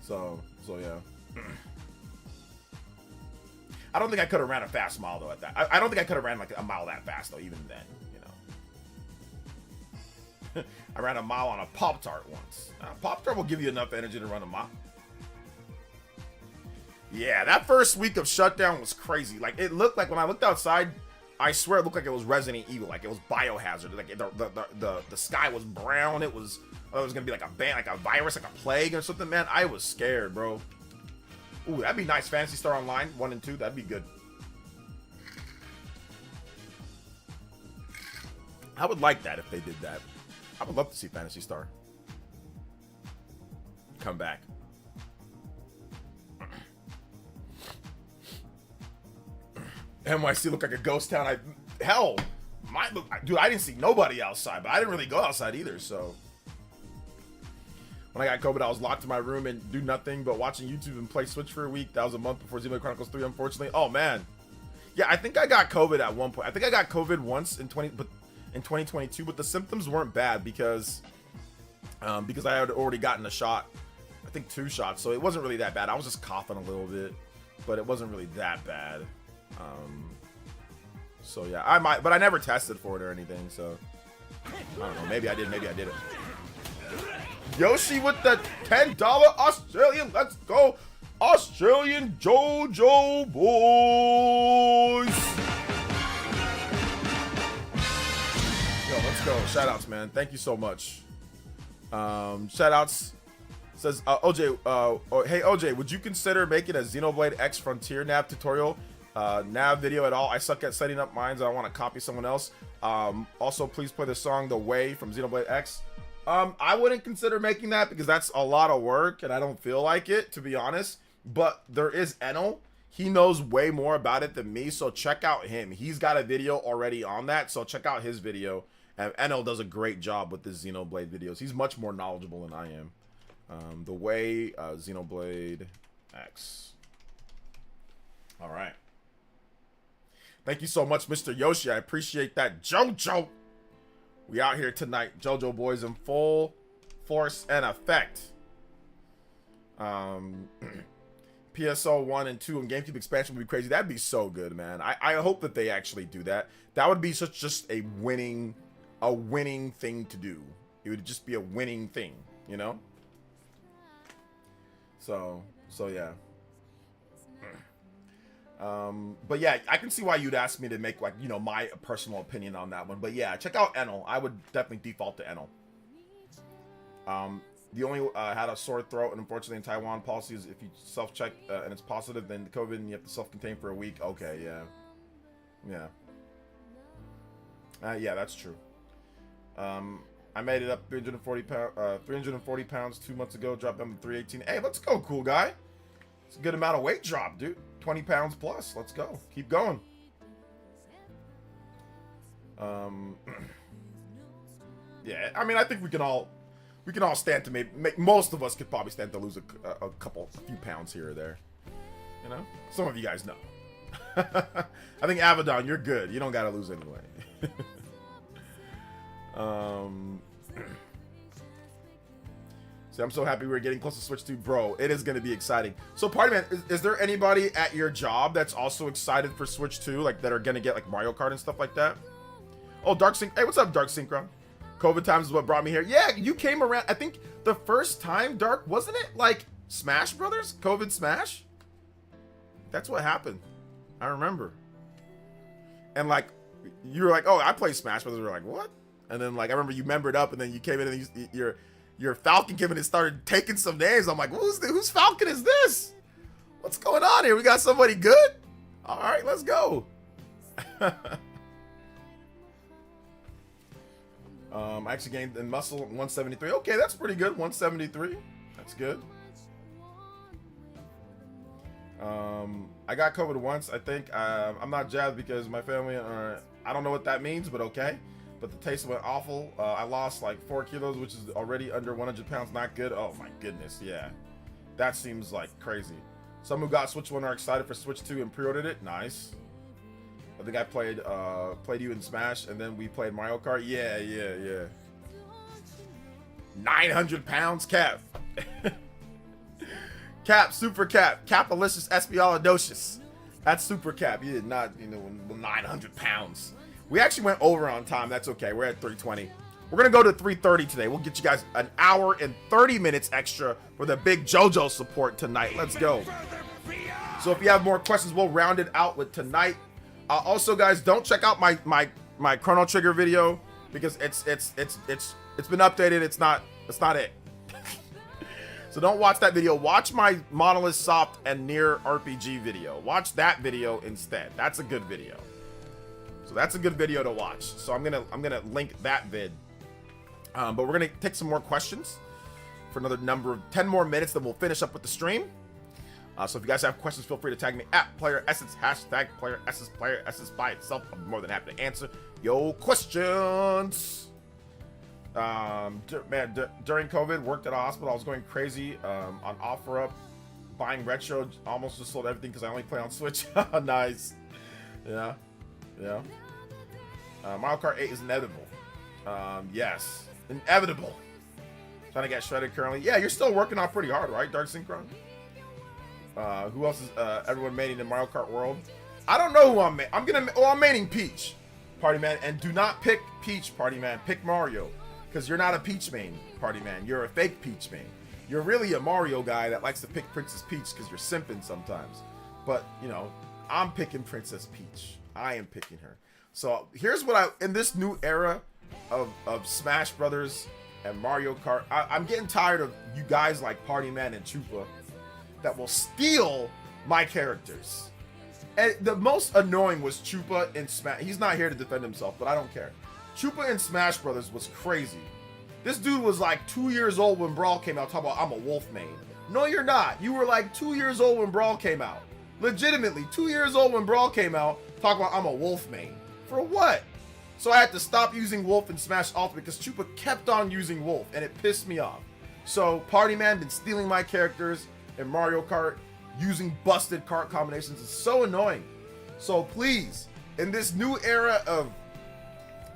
So yeah. I don't think I could have ran a fast mile though at that. I don't think I could have ran like a mile that fast though, even then, you know. I ran a mile on a Pop-Tart once. Pop-Tart will give you enough energy to run a mile. Yeah, that first week of shutdown was crazy. Like, it looked like, when I looked outside, I swear it looked like it was Resident Evil. Like, it was Biohazard. Like, the sky was brown. It was gonna be like a virus, like a plague or something, man. I was scared, bro. Ooh, that'd be nice. Phantasy Star Online 1 and 2. That'd be good. I would like that if they did that. I would love to see Phantasy Star come back. NYC looked like a ghost town. Dude, I didn't see nobody outside, but I didn't really go outside either, so. When I got COVID, I was locked in my room and do nothing but watching YouTube and play Switch for a week. That was a month before Xenoblade Chronicles 3, unfortunately. Oh, man. Yeah, I think I got COVID at one point. I think I got COVID once in 2022, but the symptoms weren't bad because I had already gotten a shot. I think 2 shots, so it wasn't really that bad. I was just coughing a little bit, but it wasn't really that bad. So yeah, I might, but I never tested for it or anything, so I don't know. Maybe I did, maybe I didn't. Yoshi with the $10 Australian. Let's go, Australian JOJO boys. Yo, let's go. Shout outs, man. Thank you so much. Shout outs. Says OJ, hey OJ, would you consider making a Xenoblade X Frontier nav tutorial? Nav video at all? I suck at setting up mines. I don't want to copy someone else. Also, please play the song The Way from Xenoblade X. I wouldn't consider making that because that's a lot of work and I don't feel like it, to be honest. But there is Enel. He knows way more about it than me, so check out him. He's got a video already on that, so check out his video. And Enel does a great job with his Xenoblade videos. He's much more knowledgeable than I am. The Way, Xenoblade X. All right. Thank you so much, Mr. Yoshi. I appreciate that. JoJo. We out here tonight. JoJo boys in full force and effect. PSO 1 and 2 and GameCube expansion would be crazy. That'd be so good, man. I hope that they actually do that. That would be just a winning thing to do. It would just be a winning thing, you know? So yeah. But yeah, I can see why you'd ask me to make, like, you know, my personal opinion on that one. But yeah, check out Enel. I would definitely default to Enel. The only had a sore throat, and unfortunately in Taiwan, policy is if you self-check and it's positive, then the COVID, and you have to self-contain for a week. Okay, yeah. Yeah, that's true. I made it up 340 pounds 2 months ago, dropped down to 318. Hey, let's go, cool guy. It's a good amount of weight drop, dude. 20 pounds plus. Let's go. Keep going. Yeah, I mean, I think we can all stand to make most of us could probably stand to lose a few pounds here or there. You know, some of you guys know. I think Abaddon, you're good. You don't gotta lose anyway. See, I'm so happy we're getting close to Switch 2, bro. It is gonna be exciting. So, Party Man, is there anybody at your job that's also excited for Switch 2, like that are gonna get like Mario Kart and stuff like that? Oh, Dark Sync. Hey, what's up, Dark Synchron? COVID times is what brought me here. Yeah, you came around. I think the first time, Dark, wasn't it like Smash Brothers? COVID Smash? That's what happened. I remember. And like, you were like, oh, I play Smash Brothers. We were like, what? And then like, I remember you membered up, and then you came in and your Falcon came in and started taking some names. I'm like, whose Falcon is this? What's going on here? We got somebody good? All right, let's go. I actually gained in muscle 173. Okay, that's pretty good. 173. That's good. I got COVID once, I think. I'm not jazzed because my family, I don't know what that means, but okay. But the taste went awful. I lost like 4 kilos, which is already under 100 pounds. Not good. Oh my goodness, yeah. That seems like crazy. Some who got Switch 1 are excited for Switch 2 and pre-ordered it. Nice. I think I played you in Smash, and then we played Mario Kart. Yeah. 900 pounds, Cap. Cap, Super Cap, Capalicious Espialidocious. That's Super Cap. You did not, 900 pounds. We actually went over on time. That's okay. We're at 320. We're gonna go to 3:30 today. We'll get you guys an hour and 30 minutes extra for the big JoJo support tonight. Let's go. So if you have more questions, we'll round it out with tonight. Also, guys, don't check out my Chrono Trigger video because it's been updated. It's not it. So don't watch that video. Watch my Monolith Soft and Nier RPG video. Watch that video instead. That's a good video. So that's a good video to watch. So I'm gonna link that vid. But we're gonna take some more questions for another number of 10 more minutes. Then we'll finish up with the stream. So if you guys have questions, feel free to tag me at Player Essence, hashtag Player Essence by itself. I'm more than happy to answer your questions. During COVID, worked at a hospital. I was going crazy on OfferUp, buying retro. Almost just sold everything because I only play on Switch. Nice. Yeah. Mario Kart 8 is inevitable. Yes, inevitable. Trying to get shredded currently. Yeah, you're still working on pretty hard, right, Dark Synchron? Who else is everyone maining in Mario Kart World? I don't know who I'm maining. I'm maining Peach, Party Man. And do not pick Peach, Party Man. Pick Mario. Because you're not a Peach main, Party Man. You're a fake Peach main. You're really a Mario guy that likes to pick Princess Peach because you're simping sometimes. But, I'm picking Princess Peach. I am picking her. So here's what in this new era of Smash Brothers and Mario Kart, I'm getting tired of you guys like Party Man and Chupa that will steal my characters. And the most annoying was Chupa in Smash. He's not here to defend himself, but I don't care. Chupa in Smash Brothers was crazy. This dude was like 2 years old when Brawl came out, talking about I'm a wolf main. No, you're not. You were like 2 years old when Brawl came out. Legitimately, 2 years old when Brawl came out, talking about I'm a wolf main. For what? So I had to stop using Wolf in Smash Ultimate because Chupa kept on using Wolf, and it pissed me off. So Party Man been stealing my characters in Mario Kart, using busted kart combinations. It's so annoying. So please, in this new era of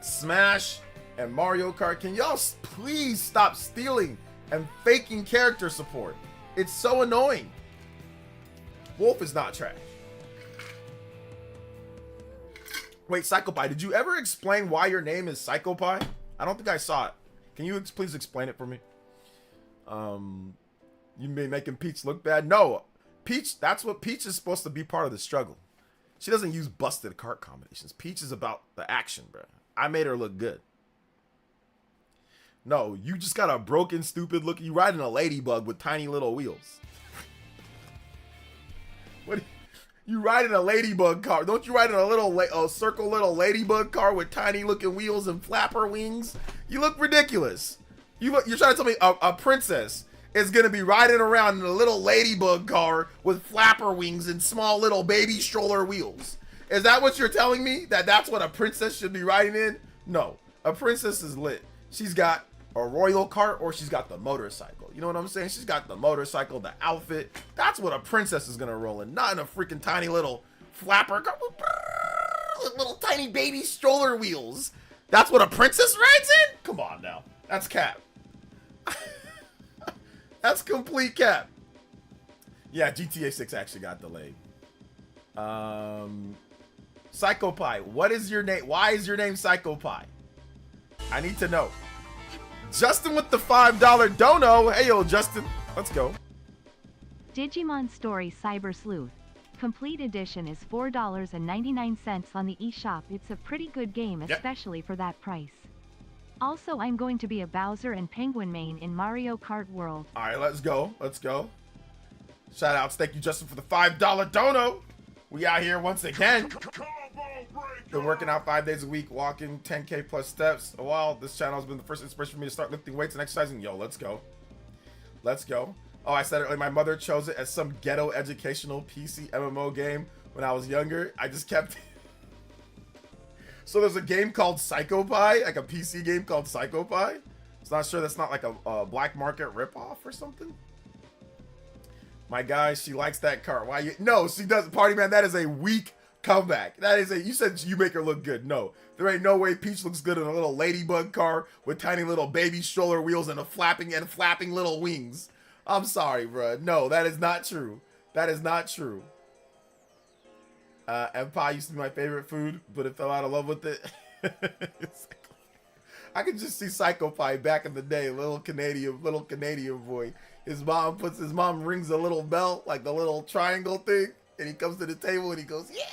Smash and Mario Kart, can y'all please stop stealing and faking character support? It's so annoying. Wolf is not trash. Wait, Psychopie, did you ever explain why your name is Psychopie? I don't think I saw it. Can you please explain it for me? You may making Peach look bad? No, Peach, that's what Peach is supposed to be, part of the struggle. She doesn't use busted kart combinations. Peach is about the action, bro. I made her look good. No, you just got a broken, stupid look. You riding a ladybug with tiny little wheels. What? You riding a ladybug car? Don't you ride in a little circle little ladybug car with tiny looking wheels and flapper wings? You look ridiculous. You're trying to tell me a princess is gonna be riding around in a little ladybug car with flapper wings and small little baby stroller wheels? Is that what you're telling me? That's what a princess should be riding in? No, a princess is lit. She's got a royal cart or she's got the motorcycle. You know what I'm saying? She's got the motorcycle, the outfit. That's what a princess is gonna roll in, not in a freaking tiny little flapper car with little tiny baby stroller wheels. That's what a princess rides in? Come on now. That's cap. That's complete cap. Yeah, GTA 6 actually got delayed. Psycho Pie, what is your name? Why is your name Psycho Pie? I need to know. Justin with the $5 dono. Hey, yo, Justin. Let's go. Digimon Story Cyber Sleuth. Complete edition is $4.99 on the eShop. It's a pretty good game, especially for that price. Also, I'm going to be a Bowser and Penguin main in Mario Kart World. All right, let's go. Let's go. Shout outs. Thank you, Justin, for the $5 dono. We out here once again. Been working out 5 days a week, walking 10K plus steps. A while. This channel has been the first inspiration for me to start lifting weights and exercising. Yo, let's go. Let's go. Oh, I said it earlier. My mother chose it as some ghetto educational PC MMO game when I was younger. I just kept... So there's a game called Psycho Pie, like a PC game called Psycho Pie. It's not sure that's not like a black market ripoff or something. My guy, she likes that car. Why you? No, she doesn't. Party man, that is a weak comeback. That is a. You said you make her look good. No, there ain't no way Peach looks good in a little ladybug car with tiny little baby stroller wheels and flapping little wings. I'm sorry, bruh. No, that is not true. That is not true. And pie used to be my favorite food, but it fell out of love with it. I could just see Psycho Pie back in the day, little Canadian boy. His mom rings a little bell, like the little triangle thing, and he comes to the table and he goes, yeah.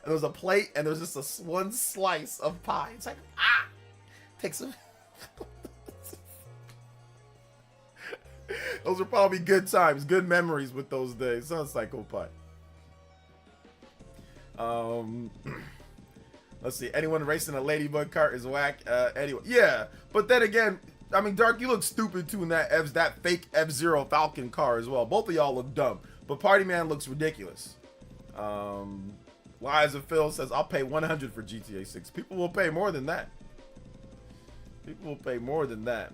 And there's a plate and there's just one slice of pie. It's like, take some. Those are probably good times, good memories with those days. Sounds Psycho Pie. Let's see. Anyone racing a ladybug cart is whack. Anyway, yeah. But then again, I mean, Dark, you look stupid too in that fake F-Zero Falcon car as well. Both of y'all look dumb. But Party Man looks ridiculous. Liza Phil says, I'll pay 100 for GTA 6. People will pay more than that. People will pay more than that.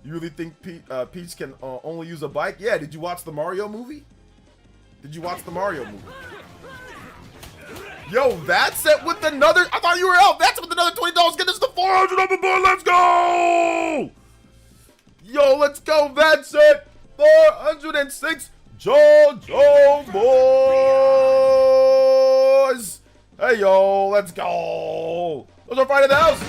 You really think Peach can only use a bike? Yeah, did you watch the Mario movie? Did you watch the Mario movie? Yo, that's it with another. I thought you were out. That's it with another $20. Get us to 400 on the board. Let's go. Yo, let's go. That's it. 406 JOJO boys. Hey, yo, let's go. Those are Friday the house.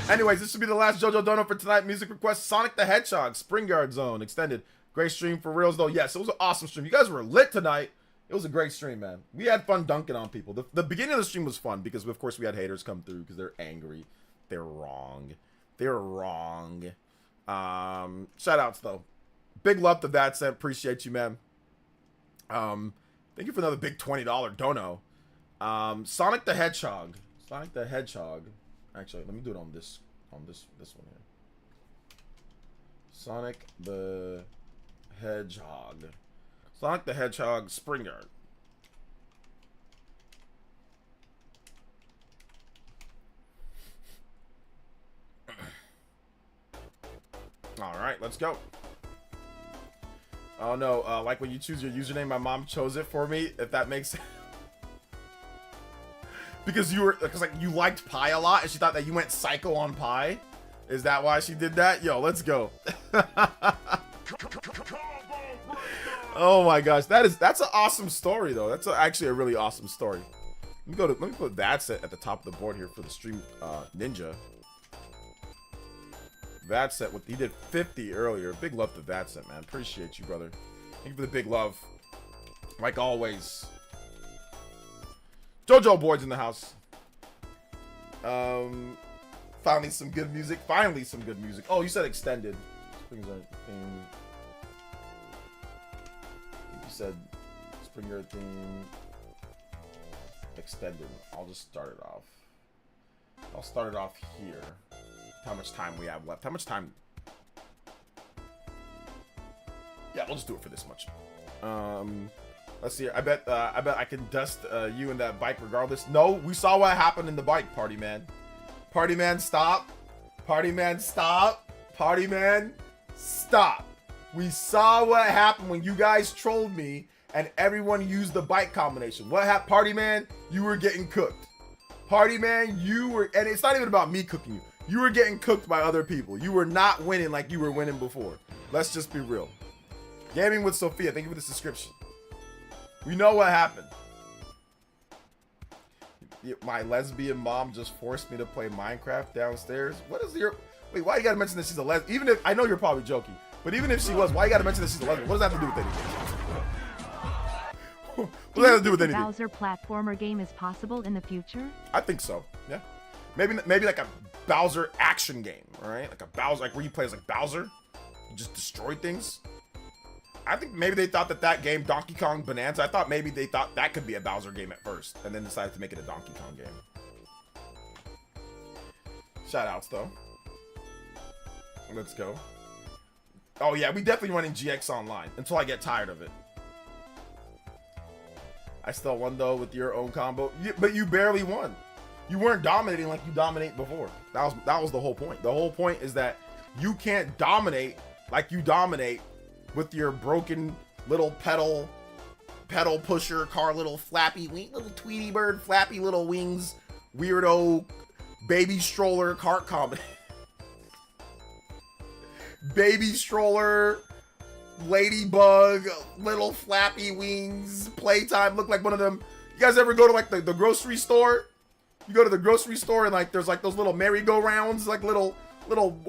Anyways, this should be the last JoJo dono for tonight. Music request, Sonic the Hedgehog, Spring Guard Zone, extended. Great stream for reals, though. Yes, it was an awesome stream. You guys were lit tonight. It was a great stream, man. We had fun dunking on people. The beginning of the stream was fun because, of course, we had haters come through because they're angry. They're wrong. They're wrong. Shout outs, though. Big love to that set. Appreciate you, man. Thank you for another big $20 dono. Sonic the Hedgehog. Sonic the Hedgehog. Actually, let me do it on this one here. Sonic the Hedgehog. Sonic the Hedgehog Spring Guard. All right, let's go. Oh no, like when you choose your username, my mom chose it for me, if that makes sense. Because you liked Pie a lot and she thought that you went psycho on Pie. Is that why she did that? Yo, let's go. Oh my gosh, that's an awesome story though. That's actually a really awesome story. Let me put that set at the top of the board here for the stream ninja. That set he did 50 earlier. Big love to that set, man. Appreciate you, brother. Thank you for the big love. Like always. JoJo boards in the house. Finally some good music. Finally some good music. Oh, you said extended. You said Springer theme extended. I'll just start it off. I'll start it off here. How much time we have left? How much time? Yeah, we'll just do it for this much. Let's see. I bet I can dust you in that bike regardless. No, we saw what happened in the bike, party man. Party man, stop. Party man, stop. Party man, stop. We saw what happened when you guys trolled me and everyone used the bike combination. What happened, party man? You were getting cooked. Party man, you were, and it's not even about me cooking you. You were getting cooked by other people. You were not winning like you were winning before. Let's just be real. Gaming with Sophia, thank you for the subscription. We know what happened. My lesbian mom just forced me to play Minecraft downstairs. What is your... Wait, why you gotta mention that she's a lesbian? Even if... I know you're probably joking. But even if she was, why you gotta mention that she's a lesbian? What does that have to do with anything? What does that have to do with anything? Bowser platformer game is possible in the future? I think so, yeah. Maybe like a Bowser action game, right? Like a Bowser... Like where you play as like Bowser. You just destroy things. I think maybe they thought that game, Donkey Kong Bonanza, I thought maybe they thought that could be a Bowser game at first, and then decided to make it a Donkey Kong game. Shout outs, though. Let's go. Oh, yeah, we definitely running GX Online until I get tired of it. I still won, though, with your own combo. But you barely won. You weren't dominating like you dominate before. That was the whole point. The whole point is that you can't dominate like you dominate with your broken little pedal pusher car, little flappy wing, little Tweety Bird, flappy little wings, weirdo baby stroller cart combination. Baby stroller, ladybug, little flappy wings, playtime. Look like one of them. You guys ever go to like the grocery store? You go to the grocery store and like there's like those little merry-go-rounds, like little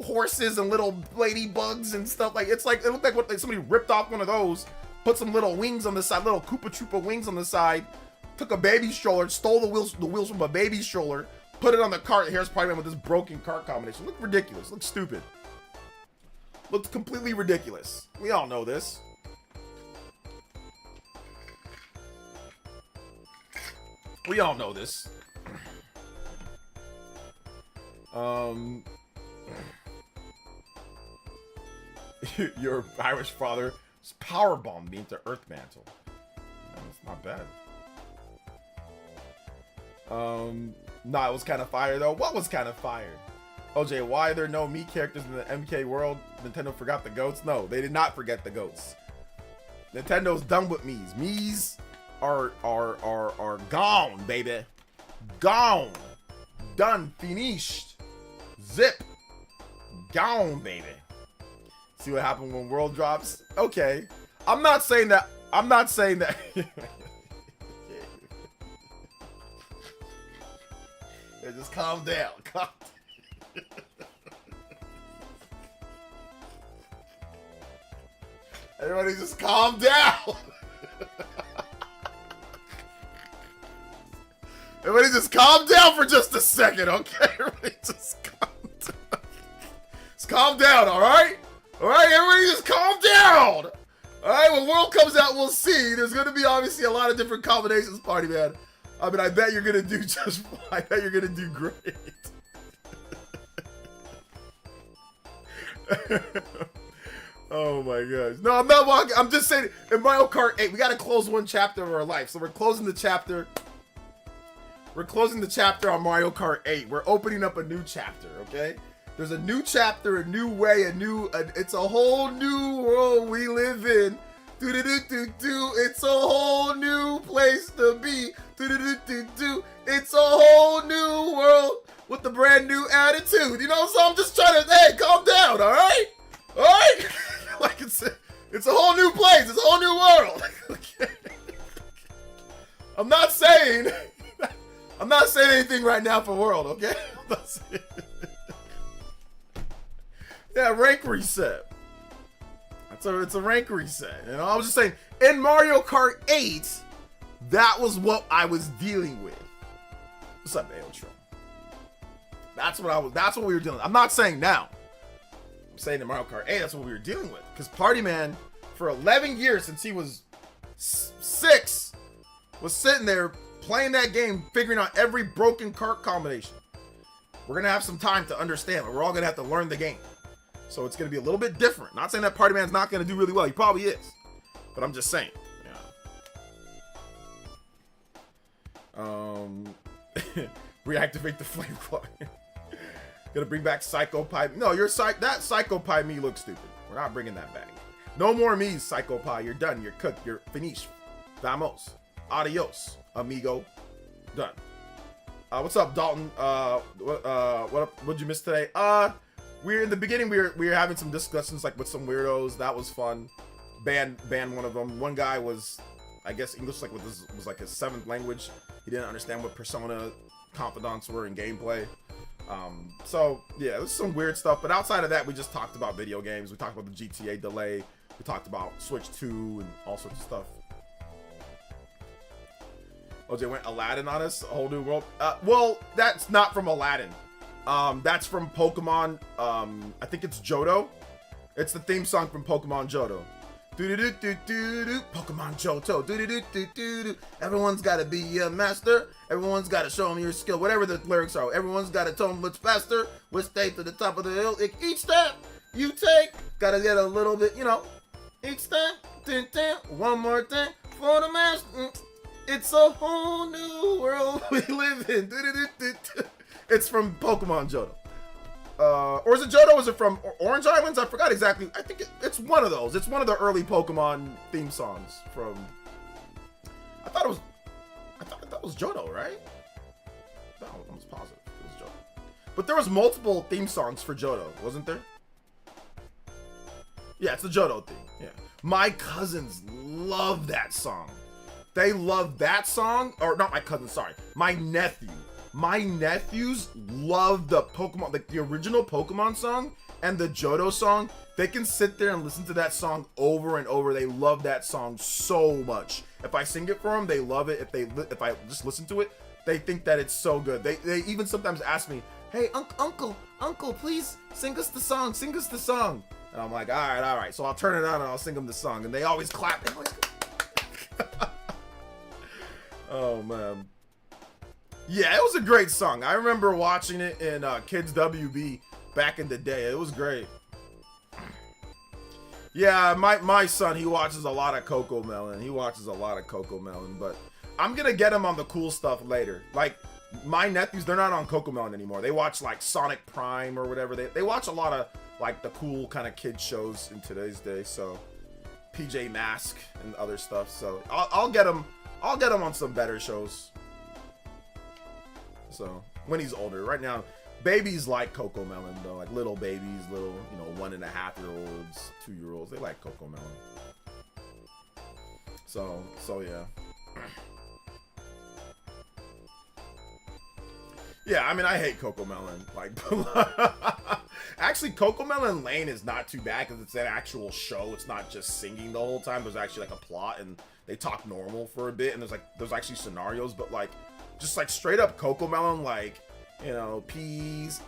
horses and little ladybugs and stuff. Like it's like it looked like somebody ripped off one of those, put some little wings on the side, little Koopa Troopa wings on the side, took a baby stroller, stole the wheels from a baby stroller, put it on the cart. Here's Spider-Man with this broken cart combination. Looked ridiculous. Looked stupid. Looked completely ridiculous. We all know this. We all know this. Your Irish father powerbombed me into Earth Mantle. That's not bad. Nah, it was kind of fire though. What was kind of fire? OJ, why are there no Mii characters in the MK world? Nintendo forgot the goats? No, they did not forget the goats. Nintendo's done with Mii's. Mii's are gone, baby. Gone. Done. Finished. Zip. Gone, baby. See what happened when World drops? Okay. I'm not saying that. Yeah, just calm down. Calm down. Everybody just calm down. Everybody just calm down for just a second, okay? Everybody just calm down. Just calm down, alright? Alright, everybody just calm down! Alright, when World comes out, we'll see. There's gonna be obviously a lot of different combinations, party man. I mean, I bet you're gonna do just fine. I bet you're gonna do great. Oh my gosh. No, I'm not walking. I'm just saying, in Mario Kart 8, we gotta close one chapter of our life. So we're closing the chapter. We're closing the chapter on Mario Kart 8. We're opening up a new chapter, okay? There's a new chapter, a new way, it's a whole new world we live in. Do-do-do-do-do. It's a whole new place to be. Do-do-do-do-do. It's a whole new world with a brand new attitude. You know, so I'm just trying to, hey, calm down, all right? All right? Like it's a whole new place. It's a whole new world. Okay. I'm not saying anything right now for World, okay? I'm not saying. Yeah, rank reset. It's a rank reset. You know, I was just saying, in Mario Kart 8, that was what I was dealing with. What's up, Aotro? That's what we were dealing with. I'm not saying now. I'm saying in Mario Kart 8, that's what we were dealing with. Because Party Man, for 11 years since he was 6, was sitting there playing that game, figuring out every broken kart combination. We're going to have some time to understand, but we're all going to have to learn the game. So it's going to be a little bit different. Not saying that Party Man's not going to do really well. He probably is. But I'm just saying. Reactivate the flame clock. Gonna bring back Psycho Pie. No, that Psycho Pie me looks stupid. We're not bringing that back. No more me, Psycho Pie. You're done. You're cooked. You're finished. Vamos. Adios, amigo. Done. What's up, Dalton? What'd you miss today? We're in the beginning. We were having some discussions like with some weirdos. That was fun. Banned one of them. One guy was, I guess, English was like his 7th language. He didn't understand what Persona confidants were in gameplay. So yeah, there's some weird stuff. But outside of that, we just talked about video games. We talked about the GTA delay. We talked about Switch 2 and all sorts of stuff. OJ went Aladdin on us, a whole new world. Well, that's not from Aladdin. That's from Pokemon. I think it's JOJO. It's the theme song from Pokemon JOJO. Pokemon JOJO. Everyone's gotta be a master. Everyone's gotta show them your skill. Whatever the lyrics are. Everyone's gotta tell them what's faster. Which stay to the top of the hill. Each step you take, gotta get a little bit, each step, one more thing for the master. It's a whole new world we live in. It's from Pokemon JOJO. Or is it JOJO? Is it from Orange Islands? I forgot exactly. I think it's one of those. It's one of the early Pokemon theme songs from. I thought that was JOJO, right? No, I was positive it was JOJO. But there was multiple theme songs for JOJO, wasn't there? Yeah, it's the JOJO theme. Yeah, my cousins love that song. They love that song, or not my cousin. Sorry, my nephew. My nephews love the Pokemon, like the original Pokemon song and the JOJO song. They can sit there and listen to that song over and over. They love that song so much. If I sing it for them, they love it. If I just listen to it, they think that it's so good. They even sometimes ask me, "Hey, uncle, please sing us the song. Sing us the song." And I'm like, all right. So I'll turn it on and I'll sing them the song, and they always clap. Oh man. Yeah, it was a great song. I remember watching it in Kids WB back in the day. It was great. Yeah, my son, he watches a lot of Coco Melon. But I'm going to get him on the cool stuff later. Like, my nephews, they're not on Coco Melon anymore. They watch, like, Sonic Prime or whatever. They watch a lot of, like, the cool kind of kid shows in today's day. So, PJ Mask and other stuff. So, I'll get him on some better shows. So when he's older, right now, babies like Coco Melon though, like little babies, 1.5-year-olds, 2-year-olds, they like Coco Melon. So yeah. Yeah, I mean, I hate Coco Melon. Like, actually, Coco Melon Lane is not too bad because it's an actual show. It's not just singing the whole time. There's actually like a plot and they talk normal for a bit, and there's actually scenarios, but like. Just like straight up Coco Melon, like, peas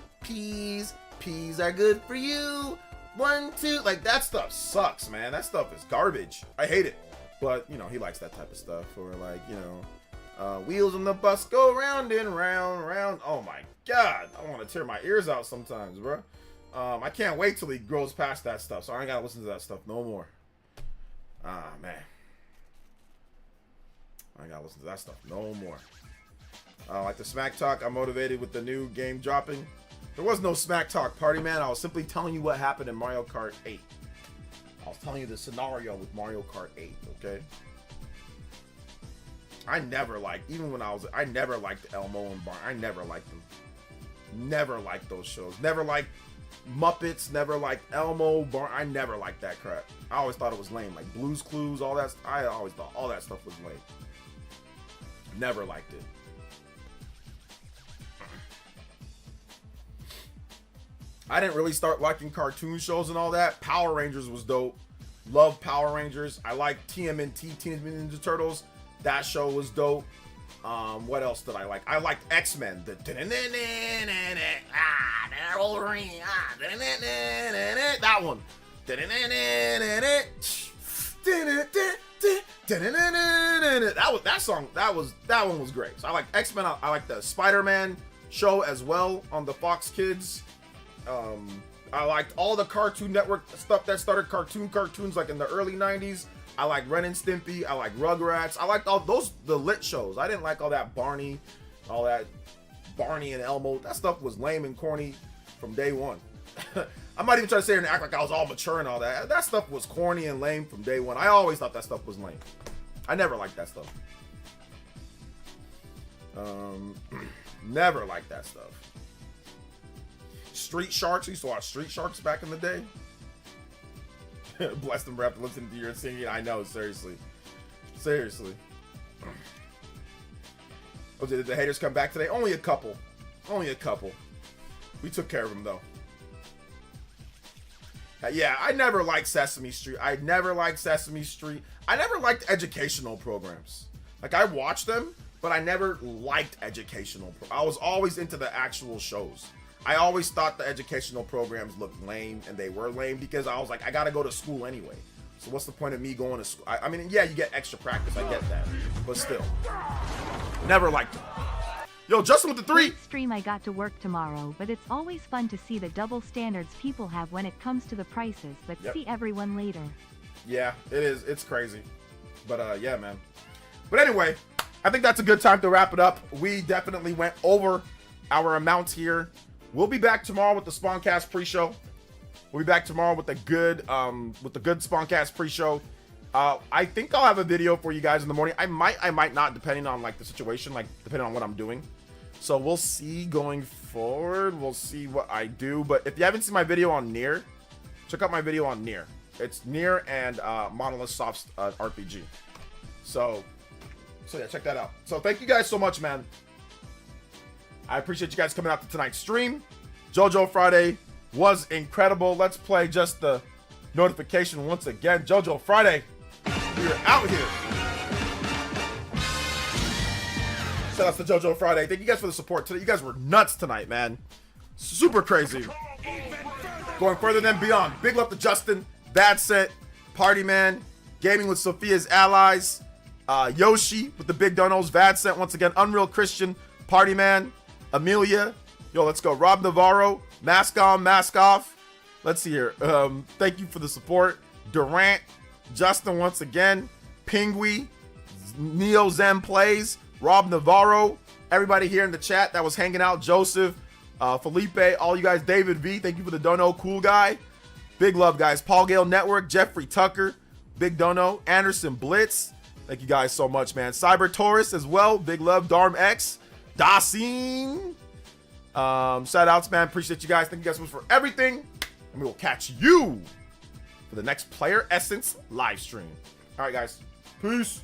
are good for you. 1, 2, like that stuff sucks, man. That stuff is garbage. I hate it. But, he likes that type of stuff. Or like, wheels on the bus go round and round, round. Oh my God. I want to tear my ears out sometimes, bro. I can't wait till he grows past that stuff. So I ain't got to listen to that stuff no more. Ah, man. I ain't got to listen to that stuff no more. Like the Smack Talk, I'm motivated with the new game dropping. There was no Smack Talk, Party Man. I was simply telling you what happened in Mario Kart 8. I was telling you the scenario with Mario Kart 8, okay? I never liked Elmo and Barn. I never liked them. Never liked those shows. Never liked Muppets. Never liked Elmo, Barn. I never liked that crap. I always thought it was lame. Like Blue's Clues, all that. I always thought all that stuff was lame. Never liked it. I didn't really start liking cartoon shows and all that. Power Rangers was dope. Love Power Rangers. I like TMNT, Teenage Mutant Ninja Turtles. That show was dope. What else did I like? I liked X-Men. The Wolverine. That one. That one was great. So I like X-Men. I like the Spider-Man show as well on the Fox Kids. I liked all the Cartoon Network stuff that started cartoons like in the early 90s. I like Ren and Stimpy. I like Rugrats. I liked all the lit shows. I didn't like all that Barney and Elmo. That stuff was lame and corny from day one. I'm not even trying to sit here and act like I was all mature and all that. That stuff was corny and lame from day one. I always thought that stuff was lame. I never liked that stuff. Never liked that stuff. Street Sharks. I used to watch Street Sharks back in the day. Bless them for after listening to your singing. I know, seriously. Seriously. Oh, did the haters come back today? Only a couple. Only a couple. We took care of them, though. Yeah, I never liked Sesame Street. I never liked Sesame Street. I never liked educational programs. Like, I watched them, but I never liked educational. I was always into the actual shows. I always thought the educational programs looked lame, and they were lame because I was like, I gotta go to school anyway. So what's the point of me going to school? I mean, yeah, you get extra practice. I get that, but still, never liked it. Yo, Justin with the 3. Great stream. I got to work tomorrow, but it's always fun to see the double standards people have when it comes to the prices. But see everyone later. Yeah, it is. It's crazy, but yeah, man. But anyway, I think that's a good time to wrap it up. We definitely went over our amount here. We'll be back tomorrow with the Spawncast pre-show. We'll be back tomorrow with the good Spawncast pre-show. I think I'll have a video for you guys in the morning. I might not, depending on like the situation, like depending on what I'm doing. So we'll see going forward. We'll see what I do. But if you haven't seen my video on Nier, check out my video on Nier. It's Nier and Monolith Soft's RPG. So yeah, check that out. So thank you guys so much, man. I appreciate you guys coming out to tonight's stream. JoJo Friday was incredible. Let's play just the notification once again. JoJo Friday, we are out here. Shout out to JoJo Friday. Thank you guys for the support today. You guys were nuts tonight, man. Super crazy. Going further than beyond. Big love to Justin, Bad Set, Party Man, Gaming with Sophia's Allies, Yoshi with the big donos, Vad Set once again, Unreal Christian, Party Man, Amelia, yo, let's go, Rob Navarro, Mask On, Mask Off. Let's see here. Thank you for the support. Durant, Justin once again, Pingui, Neo Zen Plays, Rob Navarro, everybody here in the chat that was hanging out, Joseph, Felipe, all you guys, David V, thank you for the dono, Cool Guy. Big love, guys. Paul Gale Network, Jeffrey Tucker, big dono, Anderson Blitz. Thank you guys so much, man. Cyber Taurus as well, big love, Darm X, Dasin. Shout outs, man. Appreciate you guys. Thank you guys so much for everything. And we will catch you for the next Player Essence live stream. All right, guys. Peace.